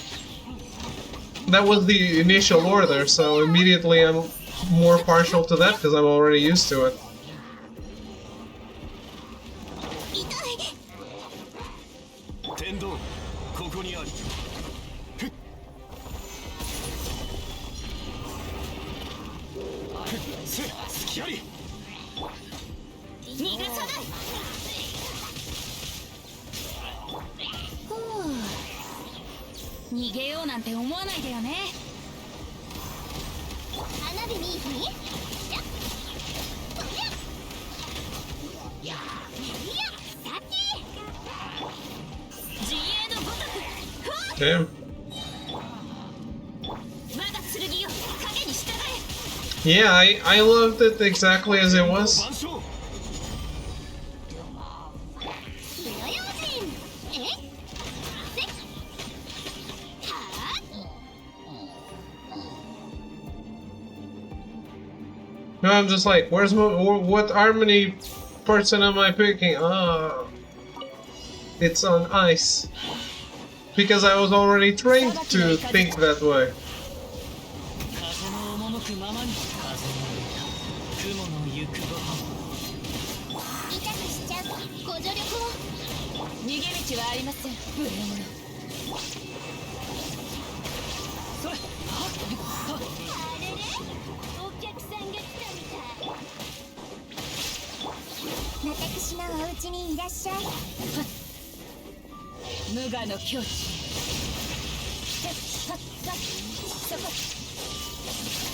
that was the initial order, so immediately I'm more partial to that because I'm already used to it. 痛い。天道ここにあり。ふっせ隙あり。逃がさない。ふう、逃げようなんて思わないでよね。花火にいい日。やっとや。やさっき。自衛のごとく。 Damn. 我が剣よ、影に従え。 Yeah, I loved it exactly as it was. 万象。火の用心。え？せ。はあ。 No, I'm just like, where's my, what harmony person am I picking? Ah, it's on ice. Because I was already trained to think that way. 風の赴くままに風の雲の行くごと痛くしちゃう。ご助力を。逃げ道はありません。無礼者。それはっあれれ？お客さんが来たみたい。私のお家にいらっしゃい。無我の境地そこ。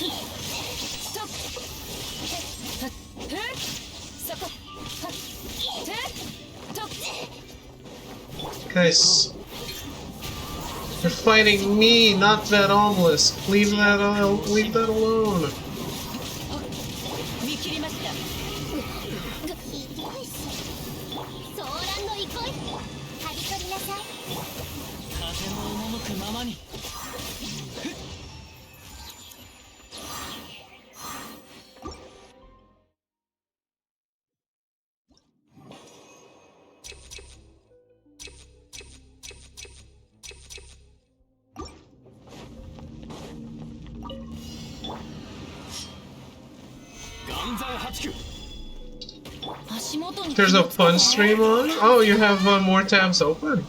ストップ。そこ。Guys, you're fighting me, not that homeless. Leave that alone. 見切りました。痛いし。ソーランの憩い。はび取りなさい。風の赴くままに 岩山八九。 足元に。 There's a fun stream on? Oh, you have more tabs open.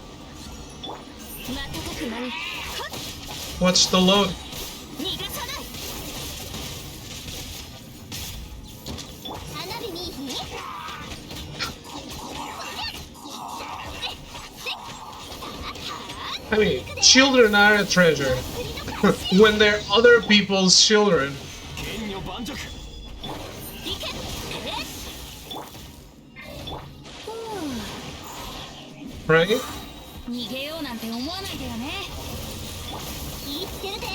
瞬く間に。 What's the load? 逃がさない。花火にいい日。 I mean, children are a treasure. When they're other people's children, 剣女盤石。いけ。right? 逃げようなんて思わないでよね。言いつけるで。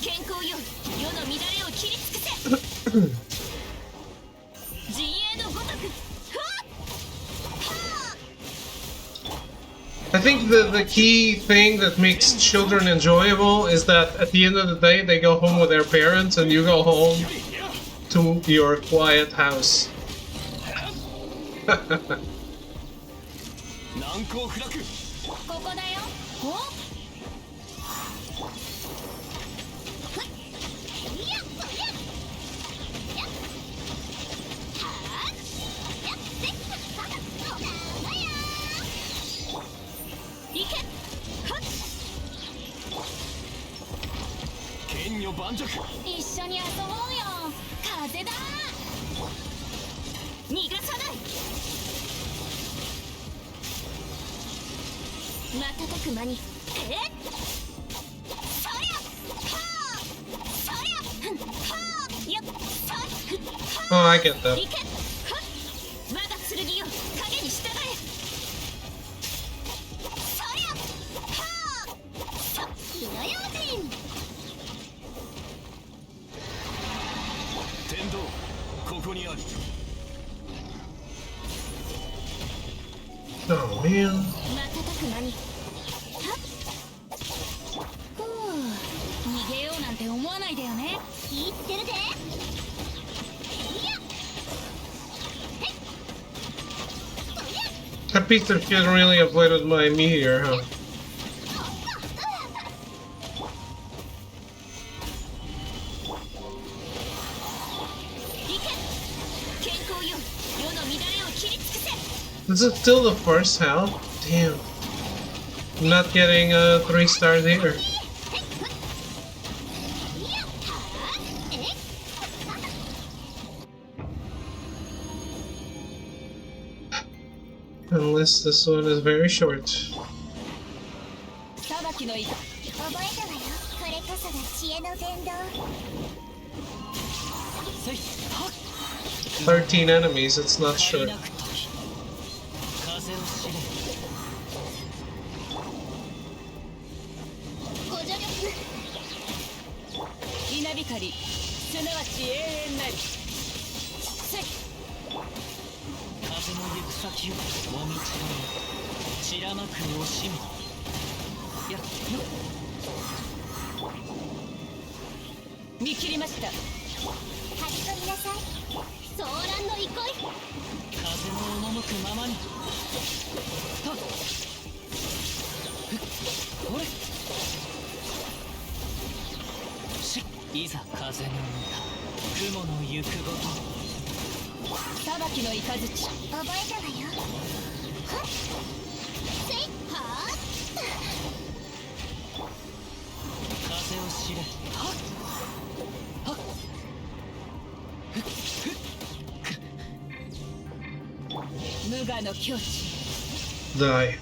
健康よ、世の乱れを切り尽くせ。陣営のごとく。ふわっ。 I think the key thing that makes children enjoyable is that at the end of the day they go home with their parents and you go home to your quiet house. 難攻不落。ここだよ。お。ふっ。いや、そりゃ。やっ。はあ。やっ、せっかくさ。おだや。いけ。ふっ。剣女盤石。一緒に遊ぼうよ。風だ。逃がさない。瞬く間に。えっ。そりゃ。はあ。そりゃ。ふん。はあ。やっ。そり。は Oh, あ。 I get that. いけ。ふっ。我が剣よ、影に従え。そりゃ。はあ。そ。火の用心。天道ここにあり。Oh man. 瞬く間にはっふう逃げようなんて思わないでよね。言ってるで。いや That Peter kid really avoided my meteor, huh? 行け健康よ世の乱れを切り尽くせ。 Is it still the first hell? Damn. I'm not getting a 3-star there. Unless this one is very short. 裁きのい覚えたわよ。これこそが知恵の伝道。せいはっ13 enemies, it's not 足り short. なく時風を知れご助力。稲光すなわち永遠なりせい風の行く先をもみちろめ散らまく惜しみやっよ見切りました。張り込みなさい。騒乱の憩い。風の赴くままにはっほれしいざ風の歌雲の行くごと裁きの雷覚えたわよ。はっせいはっ風を知れはっはっふっふっ無我の境地 Die.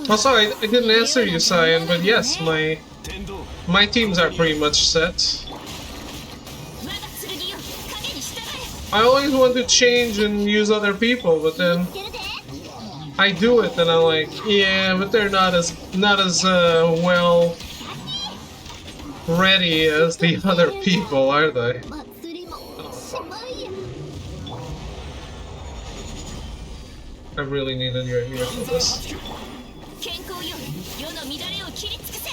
Also, I didn't answer you, Cyan, but yes, my teams are pretty much set. I always want to change and use other people, but then I do it and I'm like, yeah, but they're not as well ready as the other people, are they? I really needed your ear for this. 健康よ世の乱れを切り尽くせ。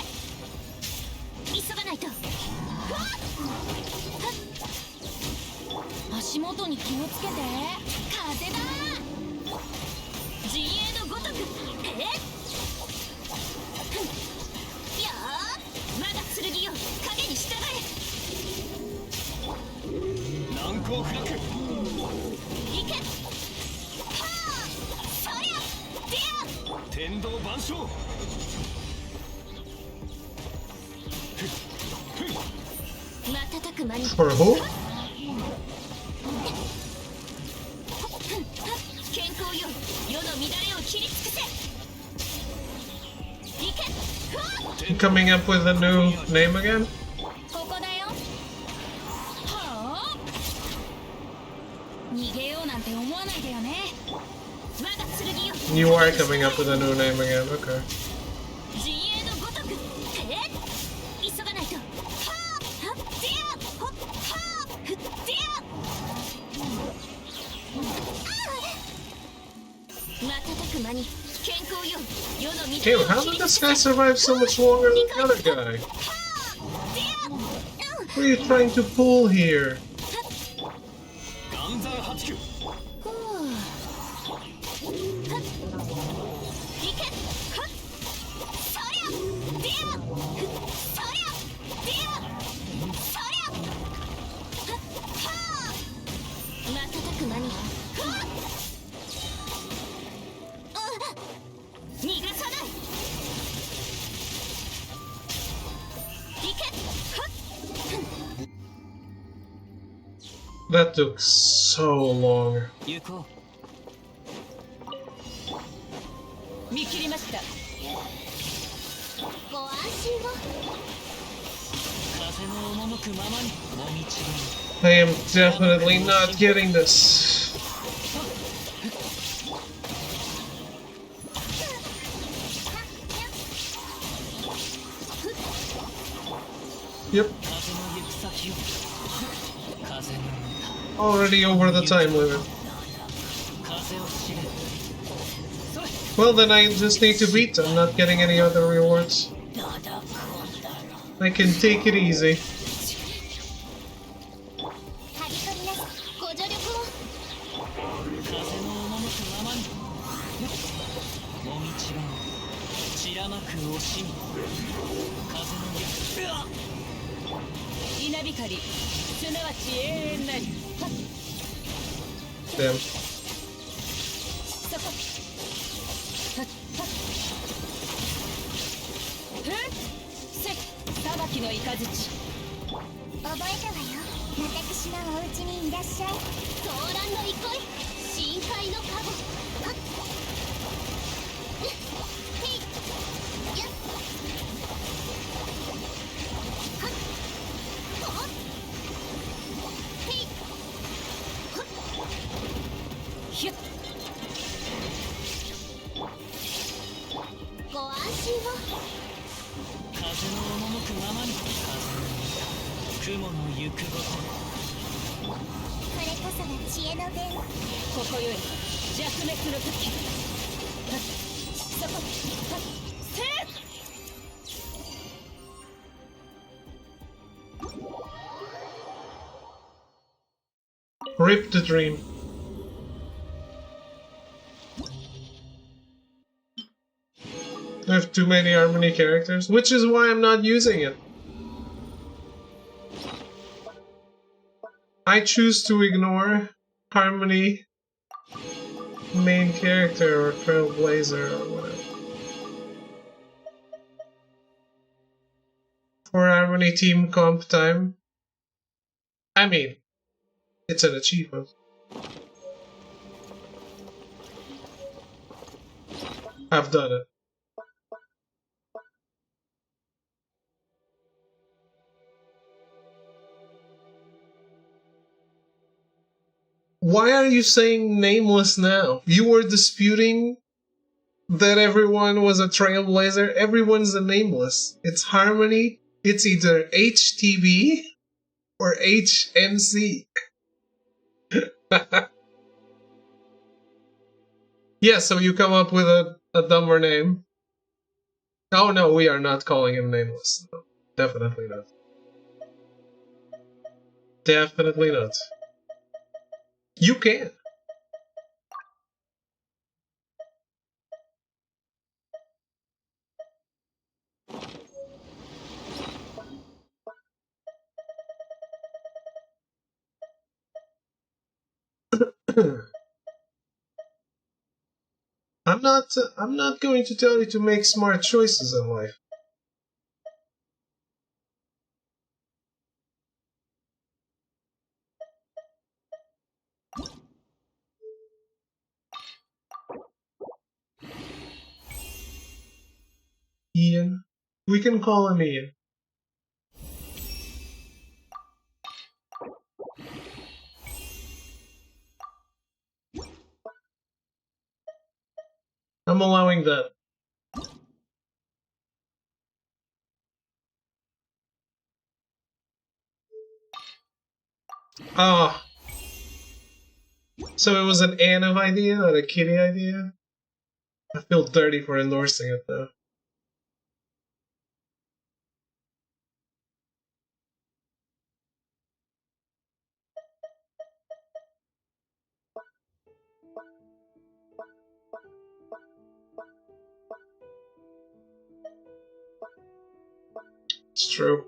急がないと。足元に気をつけて。風だ。陣営のごとく。やあ我が剣よ影に従え。難攻不落。行け。はあそりゃディア。天道万象。瞬く間に For who? 健康よ世の乱れを切り尽くせ。行け。ふわっ You coming up with a new name again? ここだよ。はあ逃げようなんて思わないでよね。我が剣よ You are coming up with a new name again, okay. 陣営のごとく。急がないと。はあはっディアほっはあふっディア。瞬く間に健康よ世の乱れ Damn, を how 切 did り this 尽 guy くせ。 survive so much longer than the other guy? はあディア。 What are you trying to pull here? 岩山八九。逃がさない。That took so long. 行こう。見切りました。ご安心を。風の赴くままにもみちろ I am definitely not getting this. Yep, 風の行く先を。風の already over the time limit. 風を知れ。それ。 Well, then I just need to beat them, not getting any other rewards. I can take it easy. はびこりなすご助力を。風の赴くままにもみちろ散らまく惜しみ風の行く稲光すなわち永遠なりはっ Damn. そこ。はっはっ。ふん。せ。裁きの雷。覚えたわよ。私のお家にいらっしゃい。騒乱の憩い。深海のカゴ。はっ。へい。やっ。はっ。ほっ。へい。はっ。ひゅっ。ご安心を。風の赴くままに風の雲の行くごとこれこそが知恵の伝。ここより弱滅の時はっそこはっせっ Rip the dream. I have too many Harmony characters, which is why I'm not using it. I choose to ignore Harmony main character or Trailblazer or whatever. For Harmony team comp time. I mean, it's an achievement. I've done it. Why are you saying nameless now? You were disputing that everyone was a Trailblazer. Everyone's a nameless. It's Harmony. It's either HTB or HNC. Yeah, so you come up with a dumber name. Oh no, we are not calling him nameless. No, definitely not. Definitely not. You can. I'm not going to tell you to make smart choices in life. Ian. We can call him Ian. I'm allowing that. Ah. So it was an Anna idea, not a Kitty idea? I feel dirty for endorsing it though. It's true.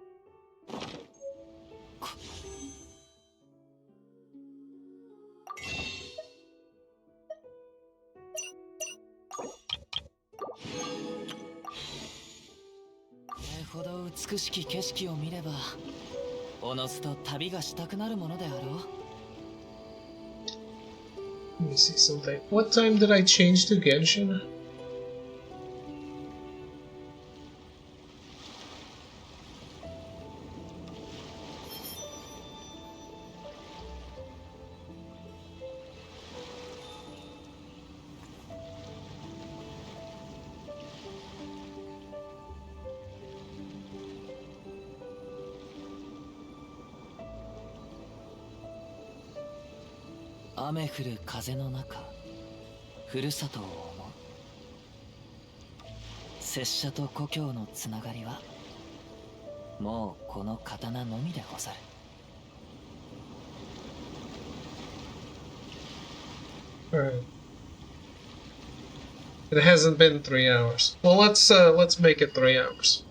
ほど美しき景色を見ればおのずと旅がしたくなるものであろう Let me see something. What time did I change to Genshin?雨降る風の中、ふるさとを思う。拙者と故郷のつながりはもうこの刀のみでござる。Alright. It hasn't been 3 hours. Well, let's make it 3 hours.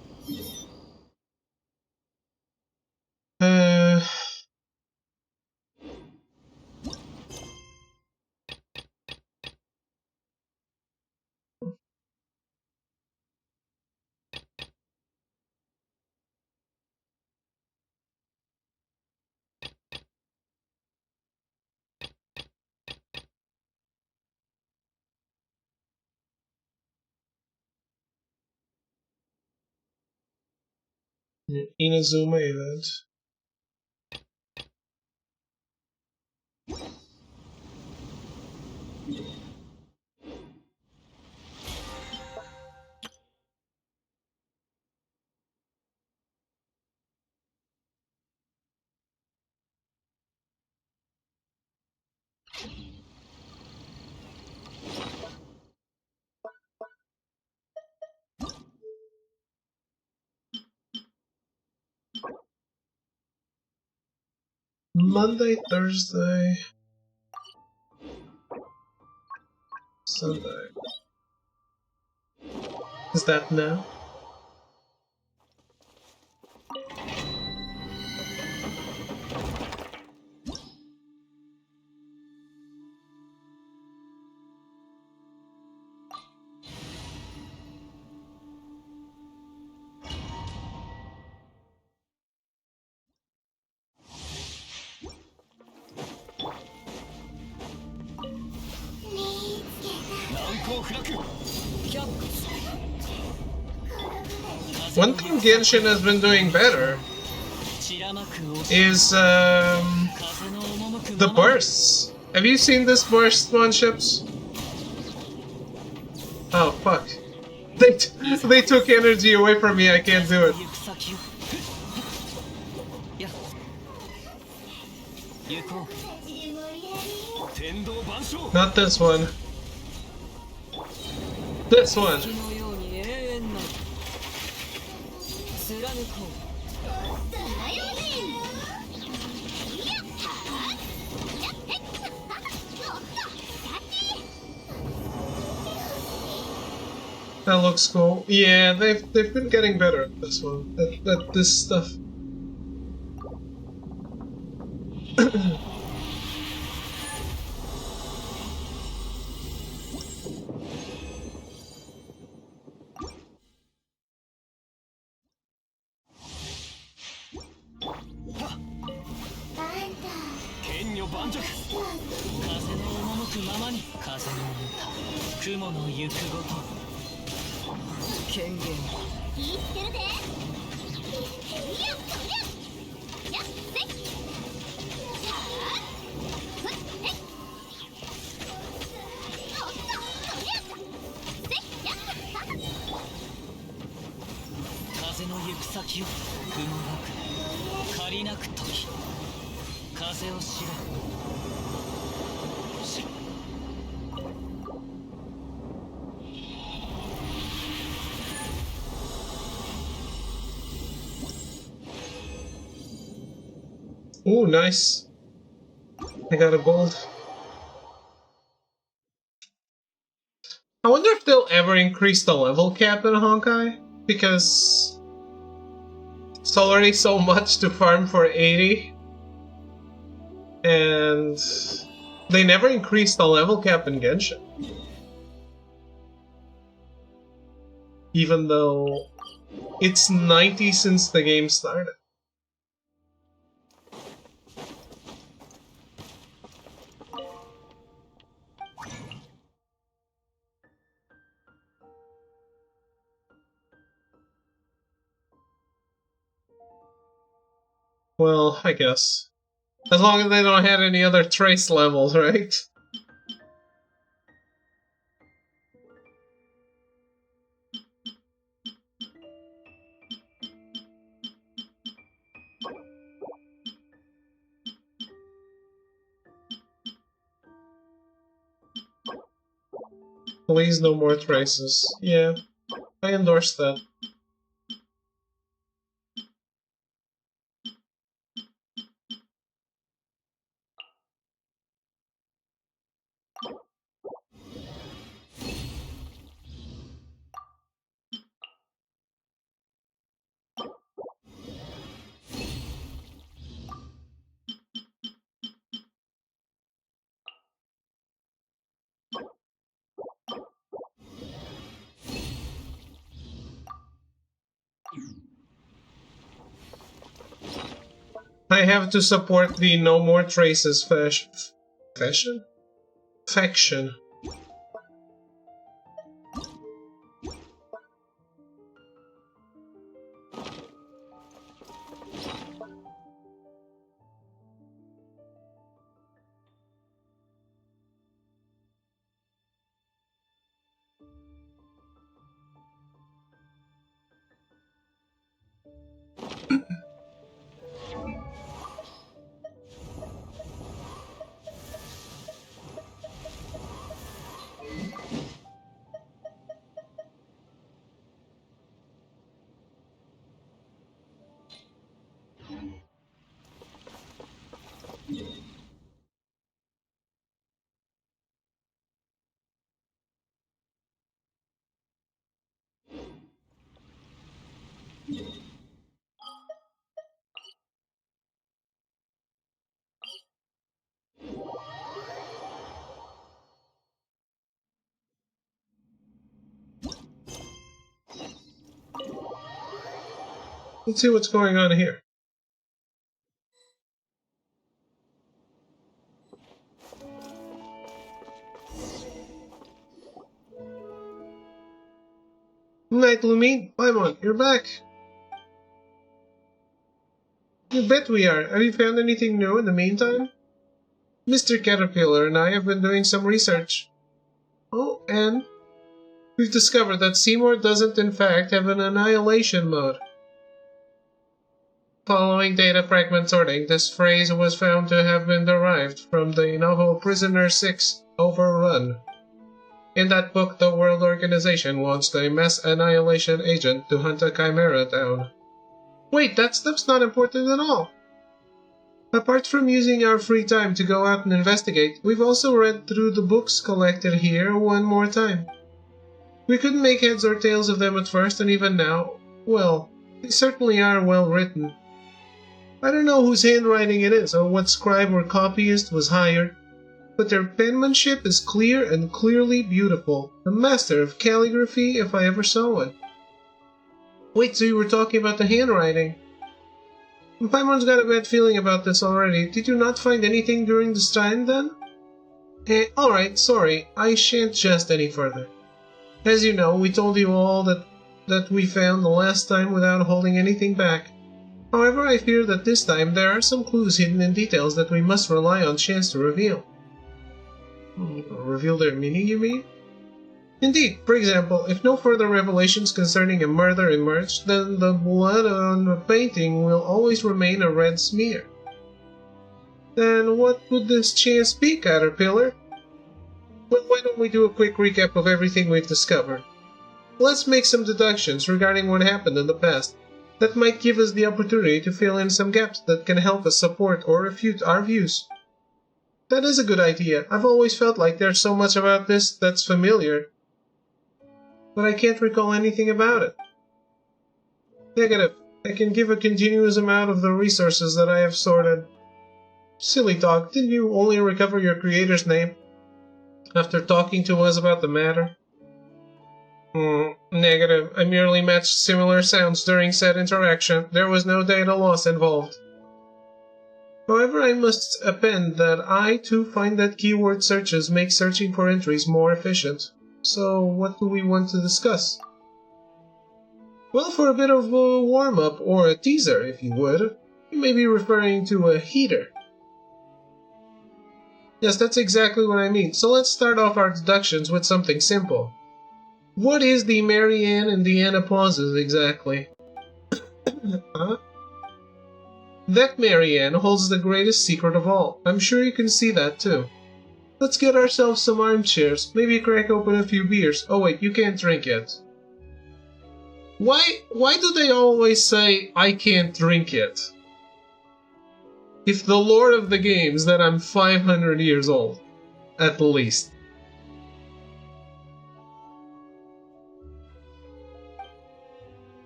Inazuma event. Monday, Thursday, Sunday. Is that now? One thing Genshin has been doing better is the bursts. Have you seen this burst, Ships? Oh fuck! They took energy away from me. I can't do it. Not this one. This one. That looks cool. Yeah, they've been getting better at this one. At this stuff. Ooh, nice. I got a gold. I wonder if they'll ever increase the level cap in Honkai, because it's already so much to farm for 80, and they never increased the level cap in Genshin. Even though it's 90 since the game started. Well, I guess. As long as they don't have any other trace levels, right? Please, no more traces. Yeah, I endorse that. I have to support the no more traces fashion? Faction. Let's see what's going on here. Night, Lumine. Paimon, you're back. You bet we are. Have you found anything new in the meantime? Mr. Caterpillar and I have been doing some research. Oh, and we've discovered that Seymour doesn't in fact have an annihilation mode. Following data fragment sorting, this phrase was found to have been derived from the novel Prisoner 6, Overrun. In that book, the World Organization launched a mass annihilation agent to hunt a chimera down. Wait, that stuff's not important at all. Apart from using our free time to go out and investigate, we've also read through the books collected here one more time. We couldn't make heads or tails of them at first, and even now, well, they certainly are well written. I don't know whose handwriting it is, or what scribe or copyist was hired, but their penmanship is clear and clearly beautiful. A master of calligraphy if I ever saw one. Wait, so you were talking about the handwriting? Paimon's got a bad feeling about this already. Did you not find anything during this time, then? Alright, sorry. I shan't jest any further. As you know, we told you all that we found the last time without holding anything back. However, I fear that this time there are some clues hidden in details that we must rely on chance to reveal. Reveal their meaning, you mean? Indeed. For example, if no further revelations concerning a murder emerge, then the blood on the painting will always remain a red smear. Then what would this chance be, Caterpillar? Well, why don't we do a quick recap of everything we've discovered? Let's make some deductions regarding what happened in the past. That might give us the opportunity to fill in some gaps that can help us support or refute our views. That is a good idea. I've always felt like there's so much about this that's familiar, but I can't recall anything about it. Negative. I can give a continuous amount of the resources that I have sorted. Silly dog, didn't you only recover your creator's name after talking to us about the matter? Negative. I merely matched similar sounds during said interaction. There was no data loss involved. However, I must append that I too find that keyword searches make searching for entries more efficient. So, what do we want to discuss? Well, for a bit of a warm-up, or a teaser, if you would, You may be referring to a heater. Yes, that's exactly what I mean. So let's start off our deductions with something simple. What is the Marianne and Deanna pauses exactly? Huh? That Marianne holds the greatest secret of all. I'm sure you can see that too. Let's get ourselves some armchairs, maybe crack open a few beers. Oh wait, you can't drink yet. Why do they always say, I can't drink yet? If the Lord of the Games that I'm 500 years old, at least.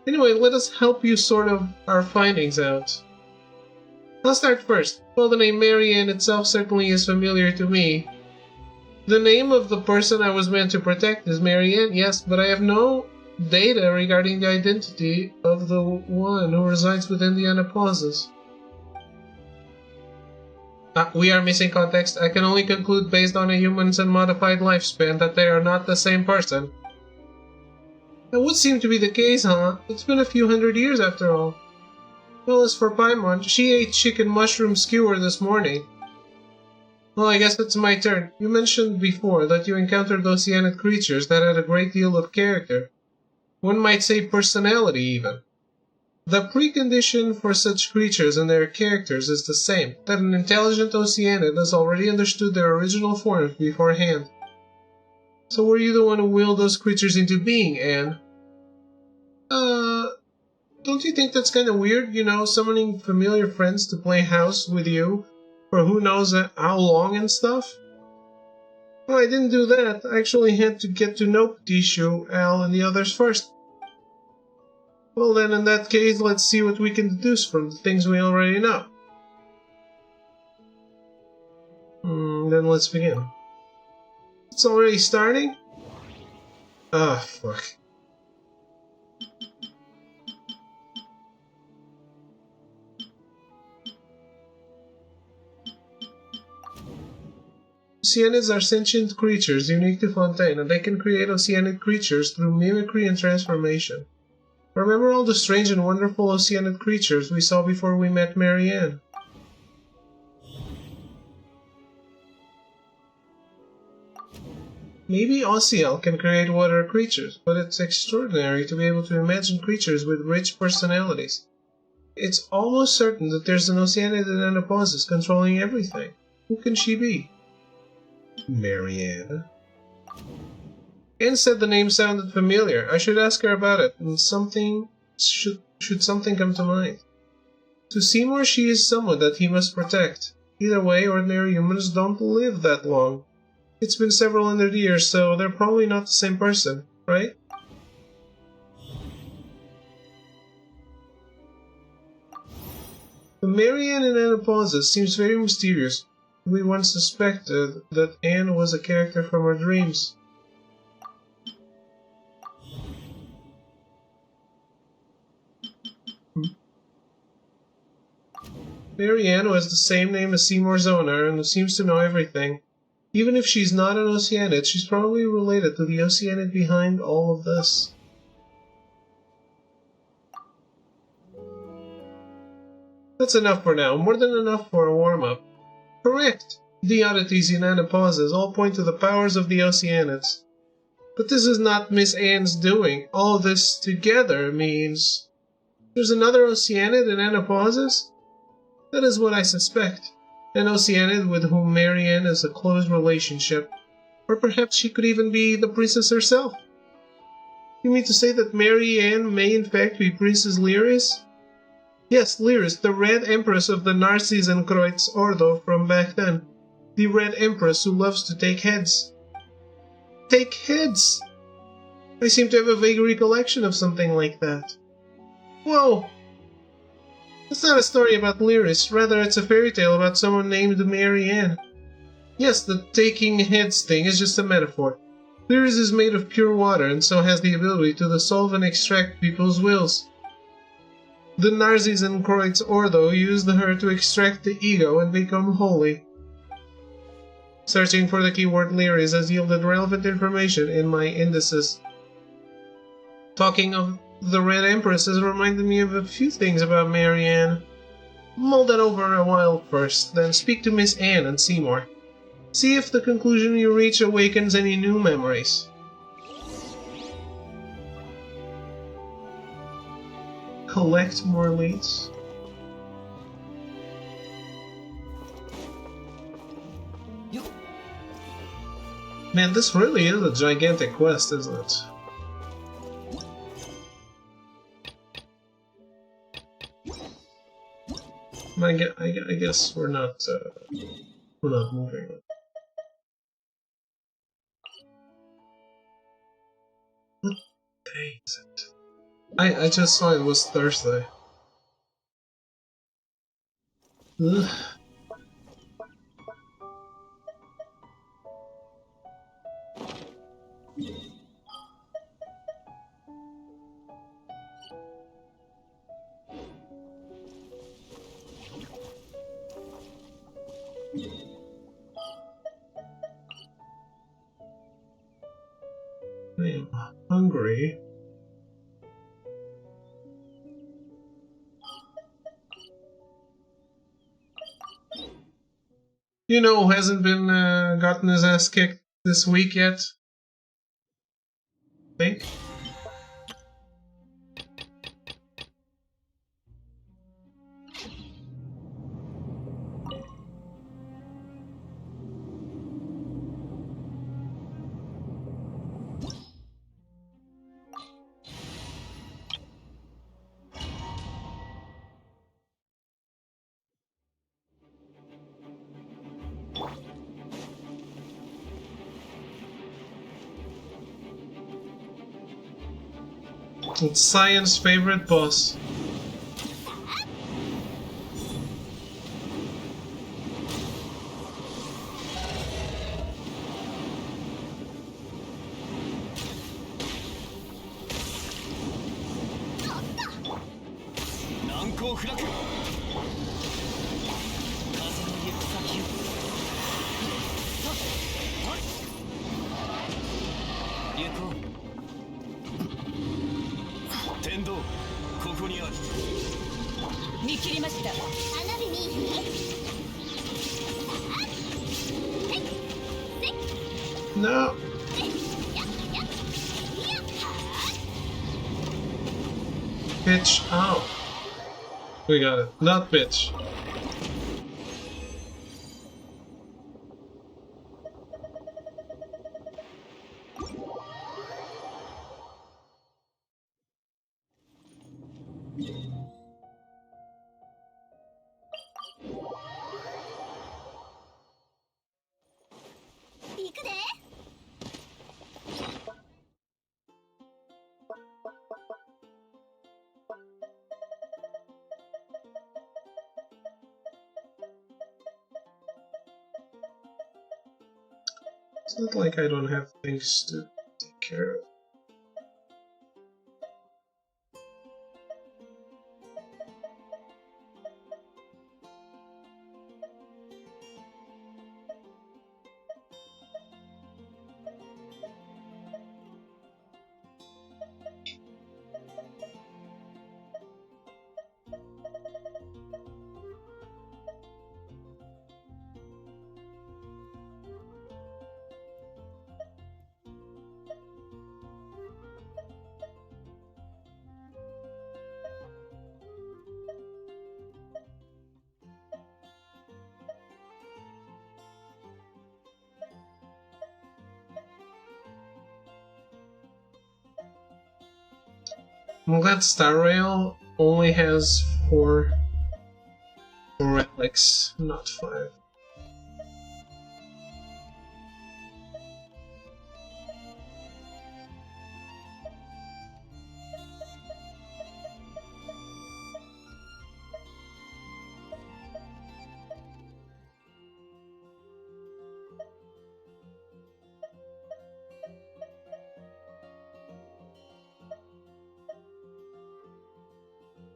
Anyway, let us help you sort of our findings out. I'll start first. Well, the name Marianne itself certainly is familiar to me. The name of the person I was meant to protect is Marianne, yes, but I have no data regarding the identity of the one who resides within the Anapauses. We are missing context. I can only conclude based on a human's unmodified lifespan that they are not the same person. That would seem to be the case, huh? It's been a few hundred years after all. Well, as for Paimon, she ate chicken mushroom skewer this morning. Well, I guess it's my turn. You mentioned before that you encountered oceanic creatures that had a great deal of character. One might say personality, even. The precondition for such creatures and their characters is the same, that an intelligent Oceanid has already understood their original forms beforehand. So were you the one who willed those creatures into being, Anne? Don't you think that's kind of weird, you know, summoning familiar friends to play house with you for who knows how long and stuff? Well, I didn't do that. I actually had to get to know Tishu, Al, and the others first. Well then, in that case, let's see what we can deduce from the things we already know. Then let's begin. It's already starting? Ah, fuck. Oceanids are sentient creatures unique to Fontaine, and they can create Oceanid creatures through mimicry and transformation. Remember all the strange and wonderful Oceanid creatures we saw before we met Marianne? Maybe Oceal can create water creatures, but it's extraordinary to be able to imagine creatures with rich personalities. It's almost certain that there's an Oceanid in Anapausis controlling everything. Who can she be? Marianne. Anne said the name sounded familiar. I should ask her about it, and should something come to mind. To Seymour she is someone that he must protect. Either way, ordinary humans don't live that long. It's been several hundred years, so they're probably not the same person, right? The Marianne in Anapausis seems very mysterious. We once suspected that Anne was a character from her dreams. Marianne, who has the same name as Seymour's owner and who seems to know everything. Even if she's not an Oceanid, she's probably related to the Oceanid behind all of this. That's enough for now, more than enough for a warm-up. Correct! The oddities in Anapausis all point to the powers of the Oceanids. But this is not Miss Anne's doing. All this together means... There's another Oceanid in Anapausis? That is what I suspect. An Oceanid with whom Marianne has a close relationship. Or perhaps she could even be the princess herself. You mean to say that Marianne may in fact be Princess Lyris? Yes, Lyris, the Red Empress of the Narcissenkreuz Ordo from back then. The Red Empress who loves to take heads. Take heads? I seem to have a vague recollection of something like that. Whoa! It's not a story about Lyris, rather it's a fairy tale about someone named Marianne. Yes, the taking heads thing is just a metaphor. Lyris is made of pure water and so has the ability to dissolve and extract people's wills. The Narcissenkreuz Ordo used her to extract the ego and become holy. Searching for the keyword Lyris has yielded relevant information in my indices. Talking of the Red Empress has reminded me of a few things about Marianne. mull that over a while first, then speak to Miss Anne and Seymour. See if the conclusion you reach awakens any new memories. Collect more leads. Man, this really is a gigantic quest, isn't it? I guess we're not moving. What day is it? I just saw it was Thursday. Ugh. I am hungry. You know who hasn't been gotten his ass kicked this week yet? I think. It's Science's favorite boss. No. Bitch. Oh. We got it. Not bitch. It's not like I don't have things to take care of. I'm glad Star Rail only has four relics, not 5.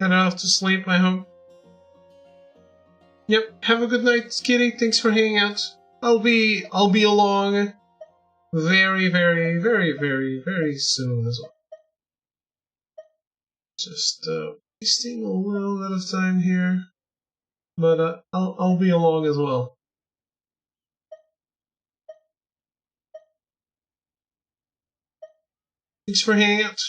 Head off to sleep, I hope. Yep, have a good night, Kitty. Thanks for hanging out. I'll be along very, very, very, very, very soon as well. Just wasting a little bit of time here. but I'll be along as well. Thanks for hanging out.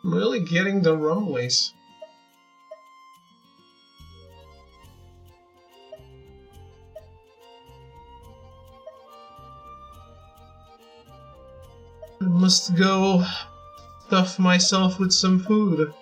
I'm really getting the rumblies. I must go stuff myself with some food.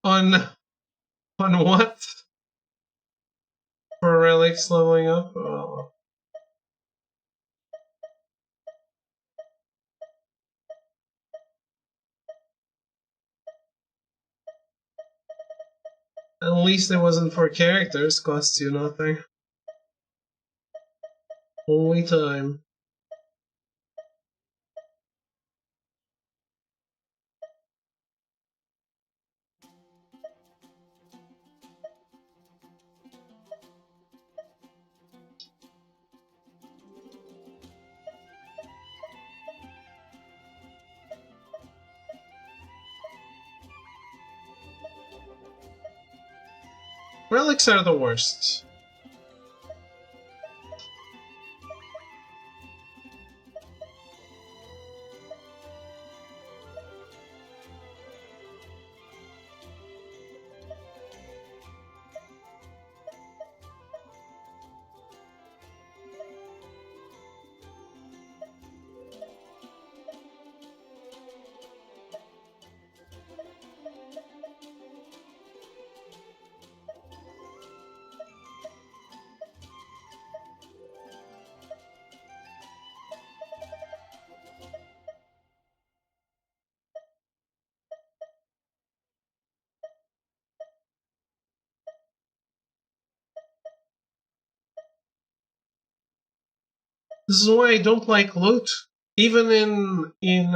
On what? For relics leveling up? Oh. At least it wasn't for characters, costs you nothing. Only time. Relics are the worst. This is why I don't like loot. Even in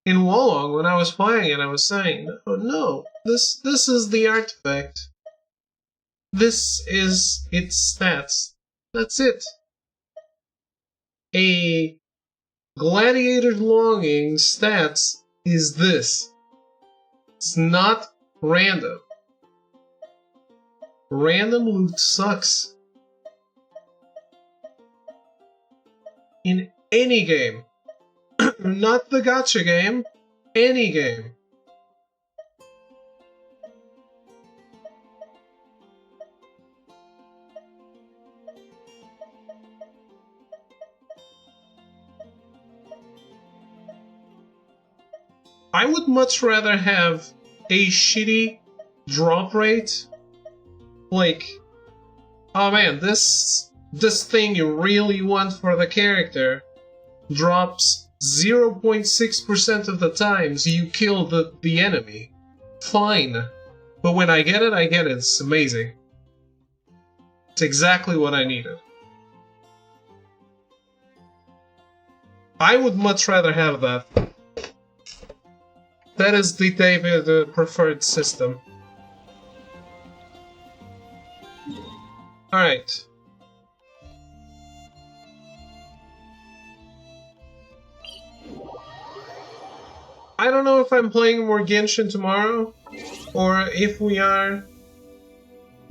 Wolong, when I was playing it, I was saying, "Oh no, this is the artifact. This is its stats. That's it. A gladiator longing stats is this. It's not random. Random loot sucks. In any game. Not the gacha game. Any game. I would much rather have a shitty drop rate. Like, oh man, this thing you really want for the character drops 0.6% of the times you kill the enemy. Fine. But when I get it, I get it. It's amazing. It's exactly what I needed. I would much rather have that. That is the David preferred system. Alright. I don't know if I'm playing more Genshin tomorrow, or if we are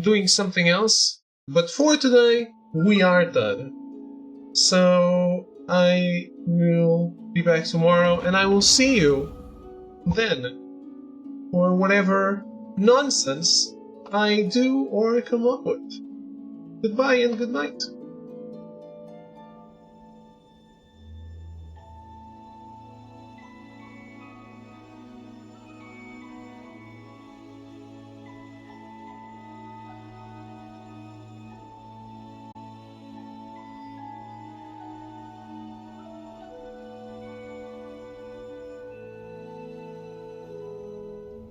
doing something else, but for today, we are done. So, I will be back tomorrow, and I will see you then, or whatever nonsense I do or come up with. Goodbye and good night.